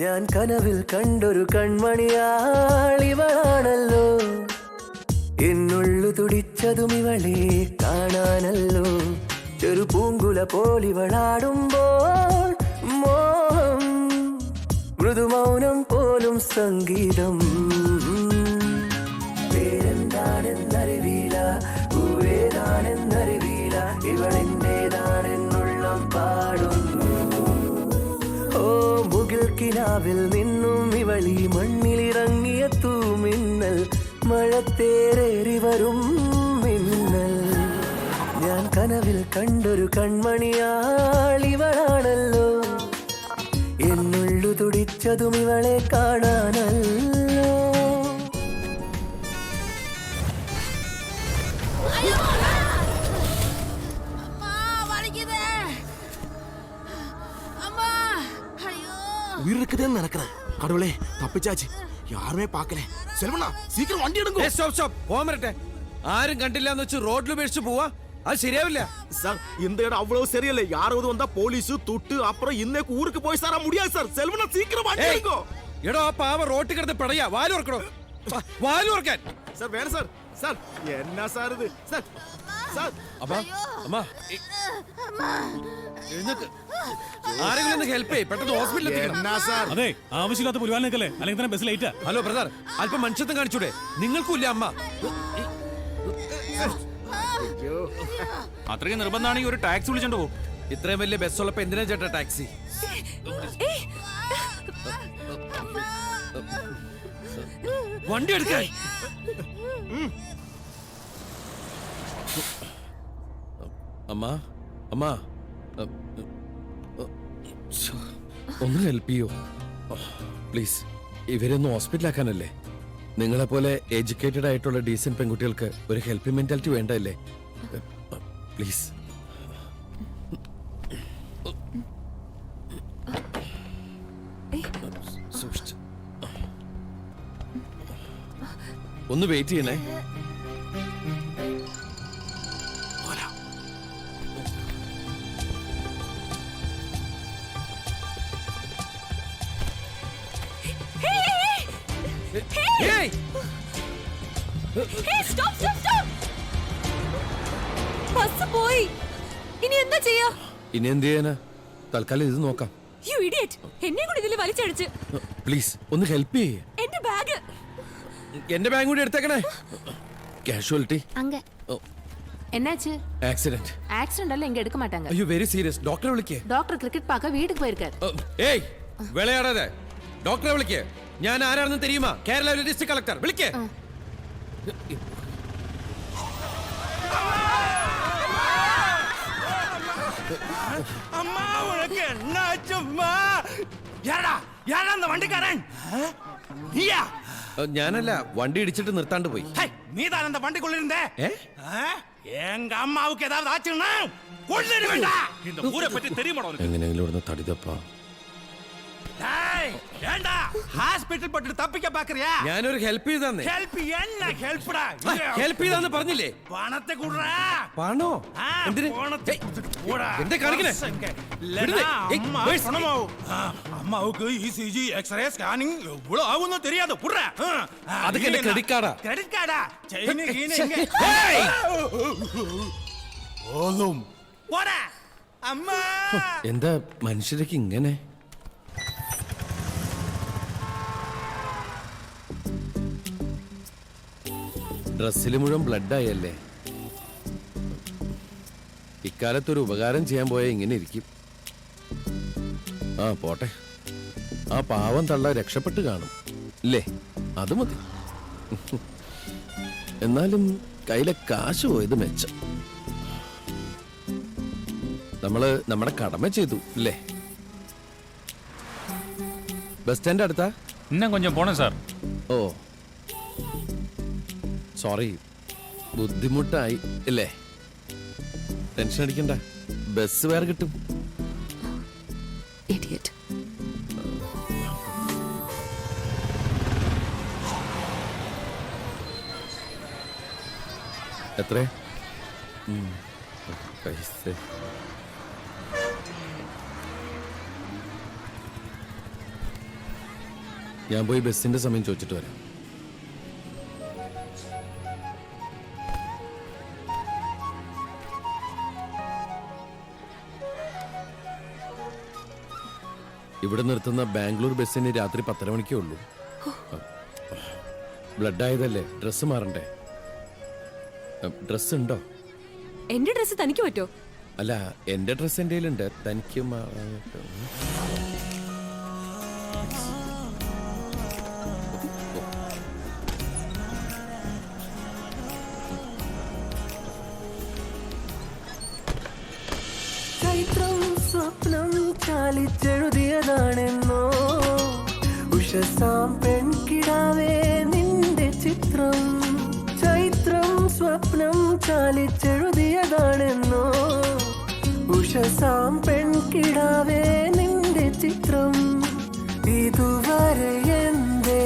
ഞാൻ കനവിൽ കണ്ടൊരു കൺമണിയാളിവളാണല്ലോ, എന്നുള്ളു തുടിച്ചതും ഇവളെ കാണാനല്ലോ. ചെറു പൂങ്കുല പോലിവളാടുമ്പോൾ മോഹം, മൃദുമൗനം പോലും സംഗീതം. പേരെന്താണെന്നറിവീല, പൂവേതാണെന്നറിവീല, ഇവളെന്റേതാണെന്നുള്ളം പാടുന്നു. കിനാവിൽ നിന്നും ഇവളി മണ്ണിലിറങ്ങിയ തൂമിന്നൽ, മഴത്തേറേറി വരും മിന്നൽ. ഞാൻ കനവിൽ കണ്ടൊരു കൺമണിയാളിവളാണല്ലോ, എന്നുള്ളു തുടിച്ചതും ഇവളെ കാണാനല്ലോ. உயிர் இருக்குதுன்னு நினைக்கிறேன். கடவுளே தப்பிச்சாச்சு, யாருமே பார்க்கல. செல்வண்ணா சீக்கிரம் வண்டி எடுங்க. പോകാൻ വരട്ടെ. ആരും കണ്ടില്ല എന്ന് വെച്ച് റോഡിൽ ഉപേക്ഷിച്ച് പോവാ, അത് ശരിയാവില്ല சார். இந்த இடம் அவ்வளவு சரியில்லை. யாராவது வந்தா போலீஸ் துட்டு அப்புறம் இன்னைக்கு ஊருக்கு போய் சாரா முடியாது சார். செல்வண்ணா சீக்கிரம் வண்டி எடுங்க. എടോ ആ പാവ റോട്ടിൽ കിടന്ന് പടയാ, വാലുറക്കണോ, വാലുറക്കാൻ. சார் வேணும் சார். சார் என்ன சார் இது? சார் சார் അമ്മാ അമ്മാ ആരെങ്കിലും ഹെൽപ്പ് ചെയ്യ്, പെട്ടെന്ന് ഹോസ്പിറ്റലിൽ എത്തിക്കണം. അതെ, ആവശ്യമില്ലാത്ത പുലിവാലിനൊക്കെ അല്ലെങ്കിൽ തന്നെ ബസ് ലേറ്റാ. ഹലോ ബ്രദർ, അല്പം മനുഷ്യത്വം കാണിച്ചൂടെ? നിങ്ങൾക്കും ഇല്ല അമ്മ? അത്രയും നിർബന്ധമാണെങ്കിൽ ഒരു ടാക്സി വിളിച്ചോണ്ട് പോകും. ഇത്രയും വലിയ ബസ് ഉള്ളപ്പോ എന്തിനാ ചേട്ടാ ടാക്സി? വണ്ടി എടുക്കാൻ. അമ്മ അമ്മ, ഒന്ന് ഹെൽപ്പ് ചെയ്യോ പ്ലീസ്? ഇവരൊന്ന് ഹോസ്പിറ്റലാക്കാനല്ലേ? നിങ്ങളെപ്പോലെ എഡ്യൂക്കേറ്റഡ് ആയിട്ടുള്ള ഡീസന്റ് പെൺകുട്ടികൾക്ക് ഒരു ഹെൽപ്പിംഗ് മെന്റാലിറ്റി വേണ്ടല്ലേ? പ്ലീസ്. ഒന്ന് വെയിറ്റ് ചെയ്യണേ. ബസ് പോയി, ഇനി എന്താ ചെയ്യാ? ഇനി എന്ത് ചെയ്യാനാ? തൽക്കാലം ഇത് നോക്കാം. യു ഇഡിയറ്റ്, എന്നെ കൂടി ഇതിൽ വലിച്ചടിച്ച്. പ്ലീസ് ഒന്ന് ഹെൽപ്പ് ചെയ്യേ. എന്റെ ബാഗ്, എന്റെ ബാഗ് കൂടി എടുത്തേക്കണേ. കാഷ്വാലിറ്റി. என்னாச்சு? ആക്സിഡന്റ്. ஆக்சிடென்ட் எல்லாம் இங்க எடுக்க மாட்டாங்க. അയ്യോ വെരി സീരിയസ്. ഡോക്ടറെ വിളിക്കേ. டாக்டர் கிரிக்கெட் பார்க்க வீட்டுக்கு போயிருக்காரு. ഏയ് വിളയാടാതെ ഡോക്ടറെ വിളിക്കേ. ഞാൻ ആരാണെന്ന് തെരിയുമാ? കേരള ഡിസ്ട്രിക്ട് കളക്ടർ വിളിക്കേ. அம்மா உனக்கு என்னாச்சும்மா? யாரா யாரா அந்த வண்டிக்காரன்? நீயா? ഞാനല്ല, വണ്ടി ഇടിച്ചിട്ട് നിർത്താണ്ട് പോയി. நீதான் அந்த வண்டிக்குள்ள இருந்த? எங்க அம்மாவுக்கு ஏதாவது ஆச்சுன்னா கொல்லிடுவேண்டா. இந்த ஊரை பத்தி தெரியுமாடா உனக்கு? എങ്ങനെയെങ്കിലും ഇവിടുന്ന് തടിതപ്പാ. டேய் ஏண்டா ஹாஸ்பிடல் போட்டு தப்பிக்க பாக்குறியா? ഞാനൊരു ഹെൽപ്പ് ചെയ്താന്നേ. ஹெல்ப் என்ன ஹெல்ப்டா? ഹെൽപ്പ് ചെയ്താന്ന് പറഞ്ഞില്ലേ? പണത്തെ കുടുറാ. പണോ? എന്തിന്? എന്താ കാണിക്കണേ? அம்மாவுக்கு இசிஜி எக்ஸ்ரே ஸ்கேனிங் எவ்வளவு ஆகும்னு தெரியாது. புடுறா. அதுக்கு என்ன கிரெடிட் கார்டா? கிரெடிட் கார்டா? செயின் கீனிங்க. ஓலும். போடா. அம்மா. എന്താ മനുഷ്യരൊക്കെ ഇങ്ങനെ? ഡ്രസ്സിൽ മുഴുവൻ ബ്ലഡായല്ലേ. ഇക്കാലത്തൊരു ഉപകാരം ചെയ്യാൻ പോയാൽ ഇങ്ങനെ ഇരിക്കും. ആ പോട്ടെ, ആ പാവം തള്ള രക്ഷപ്പെട്ട് കാണും ഇല്ലേ? അത് മതി. എന്നാലും കയ്യിലെ കാശ് പോയത് മെച്ചം. നമ്മള് നമ്മുടെ കടമ ചെയ്തു അല്ലേ? ബസ് സ്റ്റാൻഡ് അടുത്താ? இன்னும் கொஞ்சம் போனேன் சார். ഓ സോറി, ബുദ്ധിമുട്ടായി അല്ലേ? ടെൻഷൻ അടിക്കണ്ട, ബസ് വേറെ കിട്ടും. Idiot. എത്ര പൈസ? ഞാൻ പോയി ബസ്സിന്റെ സമയം ചോദിച്ചിട്ട് വരാം. ഇവിടെ നിർത്തുന്ന ബാംഗ്ലൂർ ബസ്സിന് രാത്രി 10:30 മണിക്കേ ഉള്ളൂ. ബ്ലഡ് ആയതല്ലേ, ഡ്രസ്സ് മാറണ്ടേ? ഡ്രസ് ഉണ്ടോ? എന്റെ ഡ്രസ് തനിക്ക് പറ്റോ? അല്ല, എന്റെ ഡ്രസ് എന്റെ കയ്യിലുണ്ട്. തനിക്ക് ചൈത്രം സ്വപ്നം ചാലിച്ചെഴുതിയതാണെന്നോ ഉഷസാം പെൺകിടാവേ നിന്റെ ചിത്രം. ചൈത്രം സ്വപ്നം ചാലിച്ചെഴുതിയതാണെന്നോ ഉഷസാം പെൺകിടാവേ നിന്റെ ചിത്രം. ഇതുവരെ എന്തേ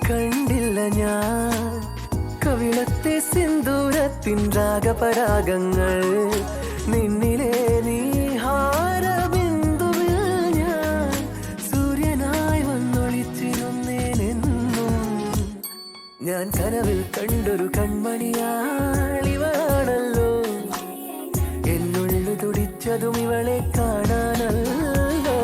കണ്ടില്ല ഞാൻ കവിളത്തെ സിന്ദൂരത്തിൻ രാഗപരാഗങ്ങൾ. നിന്നിലെ നീഹാരബിന്ദുവിൽ ഞാൻ സൂര്യനായി വന്നൊളിച്ചിരുന്നേനെന്നും. ഞാൻ കനവിൽ കണ്ടൊരു കൺമണിയാളിവളാണല്ലോ. എന്നുള്ളു തുടിച്ചതും ഇവളെ കാണാനല്ലോ.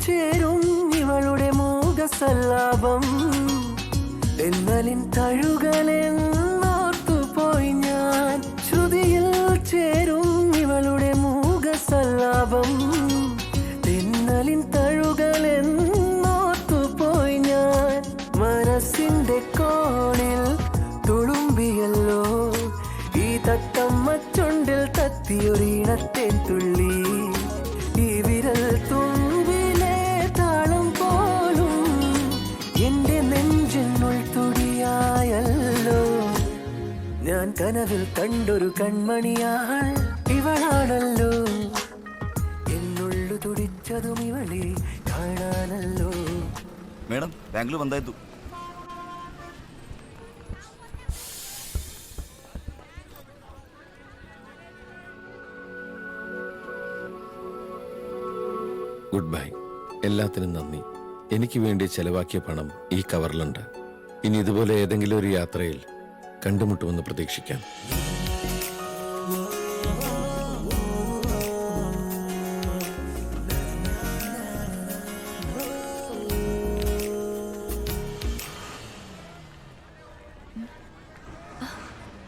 ചേരും ഇവളുടെ മൂകസല്ലാപം. എന്നലിൻ തഴുകലെന്നോർത്തുപോയി ഞാൻ. ശ്രുതിയിൽ ചേരും ഇവളുടെ മൂകസല്ലാപം. എന്നലിൻ തഴുകലെന്നോർത്തുപോയി ഞാൻ. മനസ്സിന്റെ കോണിൽ തുളുമ്പിയല്ലോ ഈ തത്തമ്മ ചുണ്ടിൽ തത്തിയൊരീണത്തേൻ തുള്ളി. ഈ വിരൽ തുമ്പിലെ താളം പോലും എന്റെ നെഞ്ചിനുൾ തുടിയായല്ലോ. ഞാൻ കനവിൽ കണ്ടൊരു കൺമണിയാൾ ഇവളാണല്ലോ. എന്നുള്ളു തുടിച്ചതും ഇവളെ കാണാനല്ലോ. മേഡം, ബാംഗ്ലൂർ വന്നായിരുന്നു. Good bye. എല്ലാത്തിനും നന്ദി. എനിക്ക് വേണ്ടി ചെലവാക്കിയ പണം ഈ കവറിലുണ്ട്. ഇനി ഇതുപോലെ ഏതെങ്കിലും ഒരു യാത്രയിൽ കണ്ടുമുട്ടുമെന്ന് പ്രതീക്ഷിക്കാം.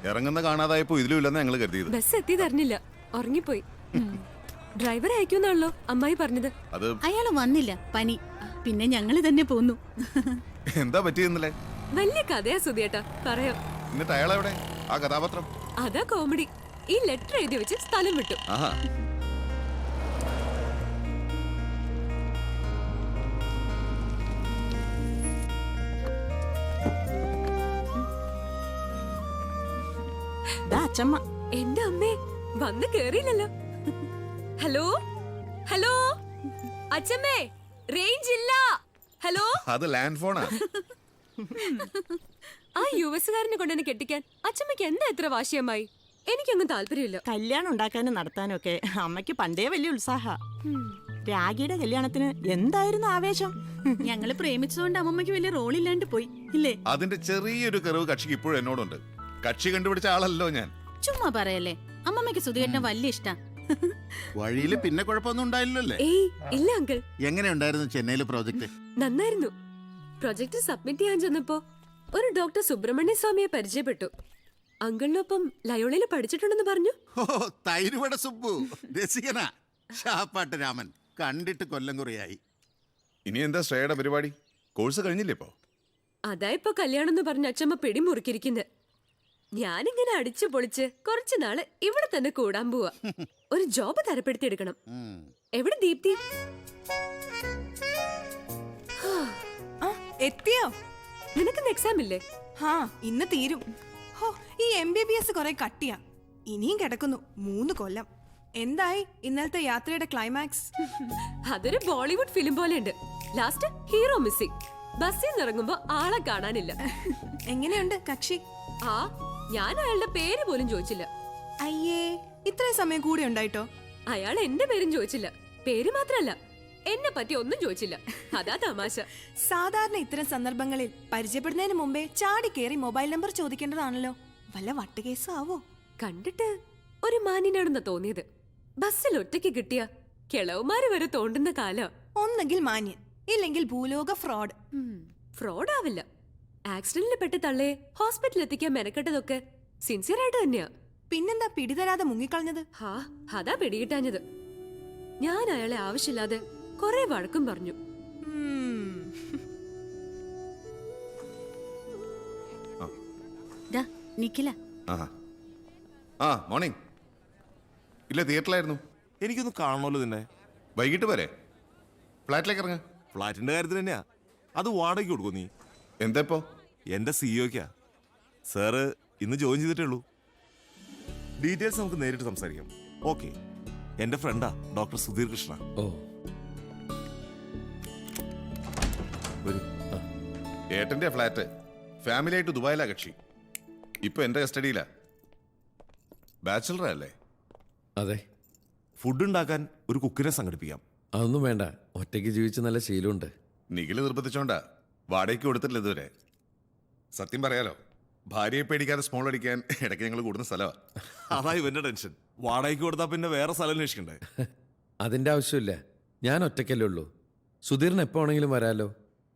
ഇറങ്ങുന്ന കാണാതായപ്പോ ഇതിലും ഇല്ലെന്ന് ഞങ്ങൾ കരുതിയത്. ബസ് എത്തിയതറിഞ്ഞില്ല, ഉറങ്ങിപ്പോയി. ഡ്രൈവർ അയക്കുന്നാണല്ലോ അമ്മായി പറഞ്ഞത്. അത് അയാള് വന്നില്ല, പനി. പിന്നെ ഞങ്ങള് തന്നെ പോന്നു. എന്താ പറ്റിയെന്നല്ലേ? വലിയ കഥയാ സുധിയേട്ടാ, പറയാം. എന്നിട്ട് അയാളെവിടെ? ആ കഥാപാത്രം അതാ കോമഡി. ഈ ലെറ്റർ എഴുതി വെച്ച് സ്ഥലം വിട്ടു. ആഹാ. അച്ഛമ്മ. എന്റെ അമ്മേ, വന്ന് കേറിയില്ലല്ലോ. ഹലോ ഹലോ അച്ഛമ്മേ, റേഞ്ച് ഇല്ല. ഹലോ, അത് ലാൻഡ് ഫോണാ. ആ യുഎസുകാരനെ കൊണ്ടെന്നെ കെട്ടിക്കാൻ അച്ഛമ്മയ്ക്ക് എന്താ എത്ര വാശിയമ്മായി? എനിക്കൊന്നും താല്പര്യമില്ല. കല്യാണം ഉണ്ടാക്കാനും നടത്താനും ഒക്കെ അമ്മയ്ക്ക് പണ്ടേ വലിയ ഉത്സാഹ. രാഗിയുടെ കല്യാണത്തിന് എന്തായിരുന്നു ആവേശം. ഞങ്ങള് പ്രേമിച്ചതുകൊണ്ട് അമ്മമ്മയ്ക്ക് വലിയ റോളില്ലാണ്ട് പോയി ഇല്ലേ? അതിന്റെ ചെറിയൊരു കറിവ് കക്ഷിക്ക് ഇപ്പോഴും എന്നോടുണ്ട്. കക്ഷി കണ്ടുപിടിച്ച ആളല്ലോ ഞാൻ. ചുമ്മാ പറയല്ലേ, അമ്മമ്മയ്ക്ക് സുധിയേട്ടനെ വലിയ ഇഷ്ടം. വഴിയില് പിന്നെ കുഴപ്പമൊന്നും ഉണ്ടായില്ലല്ലേ? ഏയ് ഇല്ല അങ്കിൾ. എങ്ങനെയുണ്ടായിരുന്നു ചെന്നൈയിലെ പ്രോജക്റ്റ്? നന്നായിരുന്നു. പ്രൊജക്ട് സബ്മിറ്റ് ചെയ്യാൻ ചെന്നപ്പോ ഒരു ഡോക്ടർ സുബ്രഹ്മണ്യ സ്വാമിയെ പരിചയപ്പെട്ടു. അങ്കിളിനൊപ്പം ലയോളയിൽ പഠിച്ചിട്ടുണ്ടെന്ന് പറഞ്ഞു. ഓ, തൈരുവട സുബ്ബു രസികനാ. ഷാപ്പാട്ട് രാമൻ കണ്ടിട്ട് കൊല്ലം കുറയായി. ഇനി എന്താ ശ്രേയുടെ പരിപാടി? കോഴ്സ് കഴിഞ്ഞില്ലേ ഇപ്പോ? അതാ ഇപ്പൊ കല്യാണം എന്ന് പറഞ്ഞ അച്ഛമ്മ പിടിമുറുക്കിരിക്കുന്നത്. ഞാനിങ്ങനെ അടിച്ചു പൊളിച്ച് കുറച്ചു നാള് ഇവിടെ തന്നെ കൂടാൻ പോവാ. ഒരു ജോബ് തരപ്പെടുത്തിയെടുക്കണം. എവിടെ ദീപ്തി? എത്തിയോ? നിനക്ക് എക്സാം ഇല്ലേ? ഹാ, ഇന്ന് തീരും. ഹോ, ഈ MBBS കുറെ കട്ടിയാ. ഇനിയും കിടക്കുന്നു 3 കൊല്ലം. എന്തായി ഇന്നലത്തെ യാത്രയുടെ ക്ലൈമാക്സ്? അതൊരു ബോളിവുഡ് ഫിലിം പോലെ ഉണ്ട്. Last hero missing. ബസ്സിൽ നിന്ന് ഇറങ്ങുമ്പോ ആളെ കാണാനില്ല. എങ്ങനെയുണ്ട് കക്ഷി? ആ, ഞാൻ അയാളുടെ പേര് പോലും ചോദിച്ചില്ല. അയ്യേ, ഇത്രയും സമയം കൂടെ ഉണ്ടായിട്ടോ? അയാൾ എന്റെ പേരും ചോദിച്ചില്ല. പേര് മാത്രല്ല, എന്നെ പറ്റി ഒന്നും ചോദിച്ചില്ല. അതാ തമാശ. സാധാരണ ഇത്തരം സന്ദർഭങ്ങളിൽ പരിചയപ്പെടുന്നതിന് മുമ്പേ ചാടി കേറി മൊബൈൽ നമ്പർ ചോദിക്കേണ്ടതാണല്ലോ. വല്ല വട്ടുകേസും ആവോ? കണ്ടിട്ട് ഒരു മാന്യനാണെന്നാ തോന്നിയത്. ബസ്സിൽ ഒറ്റയ്ക്ക് കിട്ടിയ കിളവുമാര് വരെ തോണ്ടുന്ന കാലം. ഒന്നെങ്കിൽ മാന്യൻ, ഇല്ലെങ്കിൽ ഭൂലോക ഫ്രോഡ്. ഫ്രോഡ് ആവില്ല. ആക്സിഡന്റിൽ പെട്ട് തള്ളയെ ഹോസ്പിറ്റലിൽ എത്തിക്കാൻ മെനക്കെട്ടതൊക്കെ സിൻസിയർ ആയിട്ട് തന്നെയാ. പിന്നെന്താ പിടിതരാതെ മുങ്ങിക്കളഞ്ഞത്? ഹാ, അതാ പിടികിട്ടാഞ്ഞത്. ഞാൻ അയാളെ ആവശ്യമില്ലാതെ കൊറേ വഴക്കും പറഞ്ഞു. മോർണിംഗ്. ഇല്ല, തിയേറ്ററിലായിരുന്നു. എനിക്കൊന്ന് കാണണമല്ലോ നിന്നെ. വൈകിട്ട് വരെ ഫ്ലാറ്റിലേക്ക് ഇറങ്ങ. ഫ്ലാറ്റിന്റെ കാര്യത്തിൽ തന്നെയാ. അത് വാടകയ്ക്ക് കൊടുക്കും നീ? എന്താ ഇപ്പോ? എന്റെ സിഇഒക്കാ. സാറ് ഇന്ന് ജോയിൻ ചെയ്തിട്ടേ ഉള്ളൂ. ഡീറ്റെയിൽസ് നമുക്ക് നേരിട്ട് സംസാരിക്കാം. ഓക്കെ. എന്റെ ഫ്രണ്ടാ ഡോക്ടർ സുധീർ കൃഷ്ണ. ഓ, ഏട്ടന്റെ ഫ്ലാറ്റ്. ഫാമിലി ആയിട്ട് ദുബായിലാ കക്ഷി. ഇപ്പൊ എന്റെ കസ്റ്റഡിയിലാ. ബാച്ചിലർ അല്ലേ? അതെ. ഫുഡ് ഉണ്ടാക്കാൻ ഒരു കുക്കിനെ സംഘടിപ്പിക്കാം. അതൊന്നും വേണ്ട, ഒറ്റയ്ക്ക് ജീവിച്ച് നല്ല ശീലമുണ്ട്. നിഖില് നിർബന്ധിച്ചോണ്ടാ വാടകയ്ക്ക് കൊടുത്തിട്ടില്ല ഇതുവരെ. സത്യം പറയാലോ, ഭാര്യയെ പേടിക്കാതെ സ്മോൾ അടിക്കാൻ ഇടയ്ക്ക് ഞങ്ങൾ കൂടുന്ന സ്ഥലമാണ്. അതാ ഇവന്റെ ടെൻഷൻ. വാടകയ്ക്ക് കൊടുത്താൽ പിന്നെ വേറെ സ്ഥലം അന്വേഷിക്കണ്ടേ? അതിന്റെ ആവശ്യമില്ല, ഞാൻ ഒറ്റയ്ക്കല്ലേ ഉള്ളൂ. സുധീറിന് എപ്പോ ആണെങ്കിലും വരാലോ.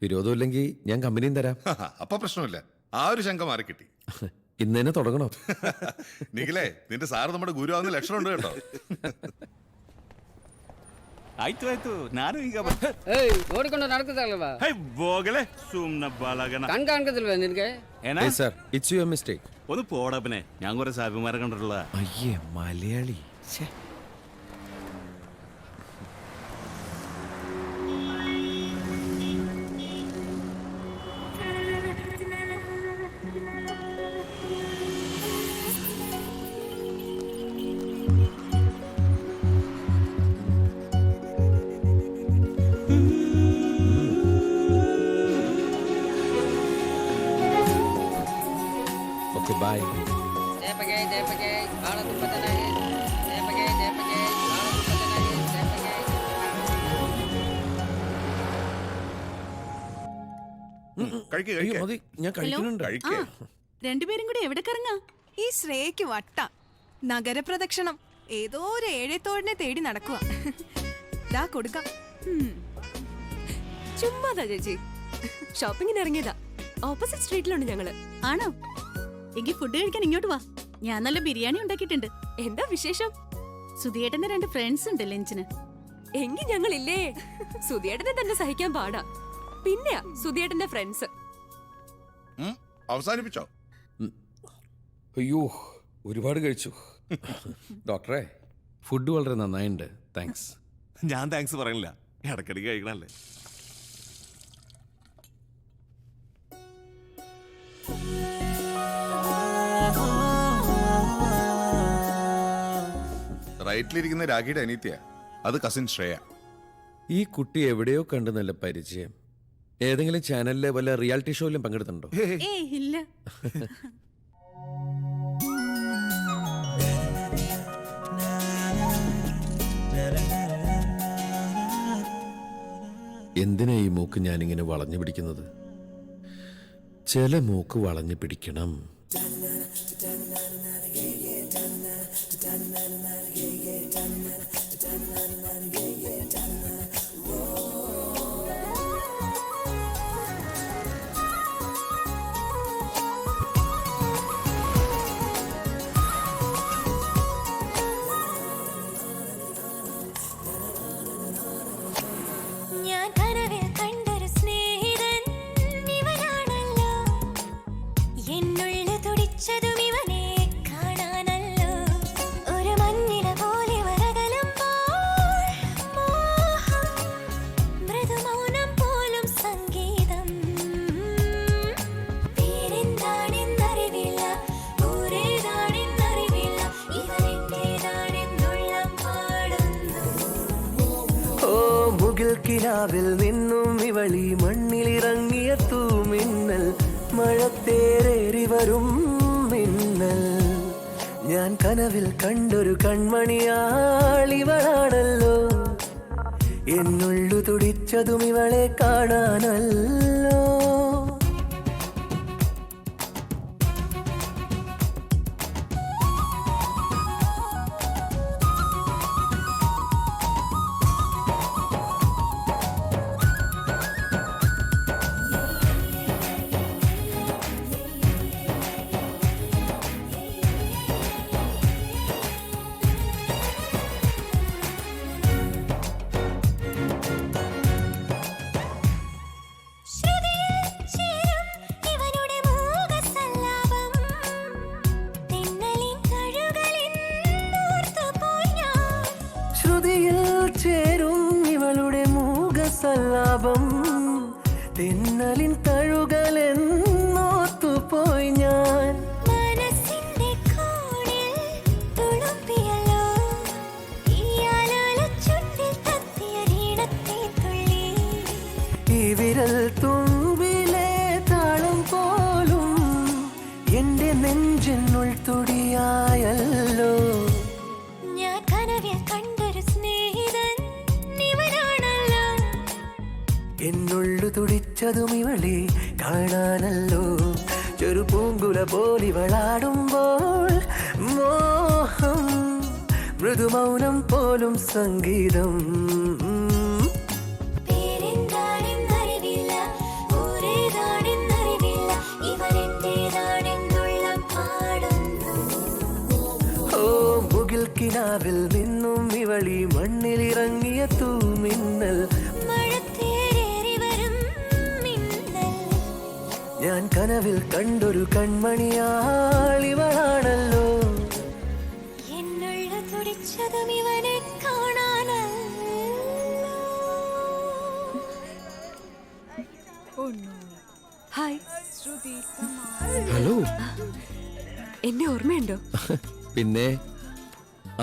വിരോധമില്ലെങ്കിൽ ഞാൻ കമ്പനിയും തരാം. അപ്പൊ പ്രശ്നമില്ല. ആ ഒരു ശങ്ക മാറി കിട്ടി. ഇന്ന് തന്നെ തുടങ്ങണോ? നിഖിലേ, നിന്റെ സാറ് നമ്മുടെ ഗുരുവാകുന്ന ലക്ഷണം ഉണ്ട് കേട്ടോ. ಆಯ್ತು ಆಯ್ತು, ನಾನು ಈಗ ನೋಡಿಕೊಂಡು ನಡ್ಕದಲ್ವಾ? ಹೋಗಲೇ ಸುಮ್ನ ಬಾಲಾಗನ ಕಣ್ ಕಾಣ್ಕದಿಲ್ವಾ ನಿನ್ಗೆ? ಏನ സർ, ഇറ്റ്സ് യുവർ മിസ്റ്റേക്ക്. ഒന്ന് പോടപ്പനെ, ഞാൻ കുറെ സാബിമാരെ കണ്ടിട്ടുള്ള. അയ്യേ, മലയാളി. Okay, bye. അയ്യോ, മതി, ഞാൻ കഴിക്കുന്നുണ്ട്. ആ, രണ്ടുപേരും കൂടി എവിടെ കറങ്ങാ? ഈ ശ്രേയക്ക് വട്ട നഗരപ്രദക്ഷിണം ഏതോ ഒരു ഏഴത്തോടിനെ തേടി നടക്കുക. ദാ കൊടുക്കാം. ചുമ്മാതാ ചേച്ചി, ഷോപ്പിങ്ങിന് ഇറങ്ങിയതാ. ഓപ്പോസിറ്റ് സ്ട്രീറ്റിലുണ്ട് ഞങ്ങള്. ആണോ? എങ്കിൽ ഫുഡ് കഴിക്കാൻ ഇങ്ങോട്ട് വാ. ഞാൻ നല്ല ബിരിയാണി ഉണ്ടാക്കിയിട്ടുണ്ട്. എന്താ വിശേഷം? സുധിയേട്ടന്റെ 2 ഫ്രണ്ട്സ് ഉണ്ട് ലഞ്ചിന്. എങ്കിൽ ഞങ്ങളില്ലേ. സുധിയേട്ടനെ തന്നെ സഹിക്കാൻ പാടാ. പിന്നെയാ സുധിയേട്ടന്റെ ഫ്രണ്ട്സ്. അവസാനിപ്പിച്ചോ? അയ്യോ, ഒരുപാട് കഴിച്ചു. ഡോക്ടറെ, ഫുഡ് വളരെ നന്നായിട്ടുണ്ട്. താങ്ക്സ്. ഞാൻ താങ്ക്സ് പറയില്ല, ഇടയ്ക്കിടയ്ക്ക് കഴിക്കണല്ലേ. റൈറ്റിലിരിക്കുന്ന രാഖിയുടെ അനീത്യ, അത് കസിൻ ശ്രേയ. ഈ കുട്ടി എവിടെയോ കണ്ട് നല്ല പരിചയം. ഏതെങ്കിലും ചാനലിലെ വല്ല റിയാലിറ്റി ഷോയിലും പങ്കെടുത്തിട്ടുണ്ടോ? ഏയ് ഇല്ല. എന്തിനാ ഈ മൂക്ക് ഞാനിങ്ങനെ വളഞ്ഞു പിടിക്കുന്നത്? ചില മൂക്ക് വളഞ്ഞു പിടിക്കണം. ഞാൻ കനവിൽ കണ്ടൊരു സ്നേഹിതൻ ഇവനാണല്ലോ, എന്നുള്ളിൽ തുടിച്ചതും ഇവനെ കാണാനല്ലോ. ഒരു മഞ്ഞില പോലെ വരകലുമ്പോൾ മോഹം, മൃദുമൗനം പോലും സംഗീതം. പേരെന്താണെന്നറിവില്ല, ഊരേതാണെന്നറിവില്ല, ഇവനെന്റേതാണെന്നുള്ളം പാടുന്നു. ഓ മുകിൽ കിനാവിൽ നിന്നും ഇവളി മണ്ണിലിറങ്ങിയ തൂമിന്നൽ, മഴത്തേറേറി വരും മിന്നൽ. ഞാൻ കനവിൽ കണ്ടൊരു കൺമണിയാളിവളാണല്ലോ, എന്നുള്ളു തുടിച്ചതും ഇവളെ കാണാനല്ലോ. ശ്രുതിയിൽ ചേരും ഇവളുടെ മൂകസല്ലാപം, തെന്നലിൻ തഴുകലെന്നോത്തുപോയി ഞാൻ. മനസ്സിന്റെ കോണിൽ തുളുമ്പിയല്ലോ, ഈ ആലോലച്ചുണ്ടിൽ തത്തിയ ഈണത്തെ തുള്ളി. ഈ വിരൽ തുമ്പിലെ താളം പോലും എന്റെ നെഞ്ചിനുൾ തുടിയായല്ലോ. ഞാൻ കനവിൽ കണ്ടൊരു സ്നേഹിതൻ ഇവനാണല്ലോ, എന്നുള്ളു തുടിച്ചതും ഇവളെ കാണാനല്ലോ. ചെറു പൂങ്കുല പോലിവളാടുമ്പോൾ മോഹം, മൃദുമൗനം പോലും സംഗീതം. പേരെന്താണെന്നറിവില്ല, ഊരേതാണെന്നറിവില്ല, ഇവനെന്റേതാണെന്നുള്ളം പാടുന്നു. ഓ മുകിൽ കിനാവിൽ നിന്നും ഇവളി മണ്ണിലിറങ്ങിയ തൂമിന്നൽ, മഴത്തേറേറി വരും മിന്നൽ. ഞാൻ കനവിൽ കണ്ടൊരു കൺമണിയാളിവളാണല്ലോ, എന്നുള്ളു തുടിച്ചതും ഇവനെ കാണാനല്ലോ. ഹായ്. ഹലോ. എന്നെ ഓർമ്മയുണ്ടോ? പിന്നെ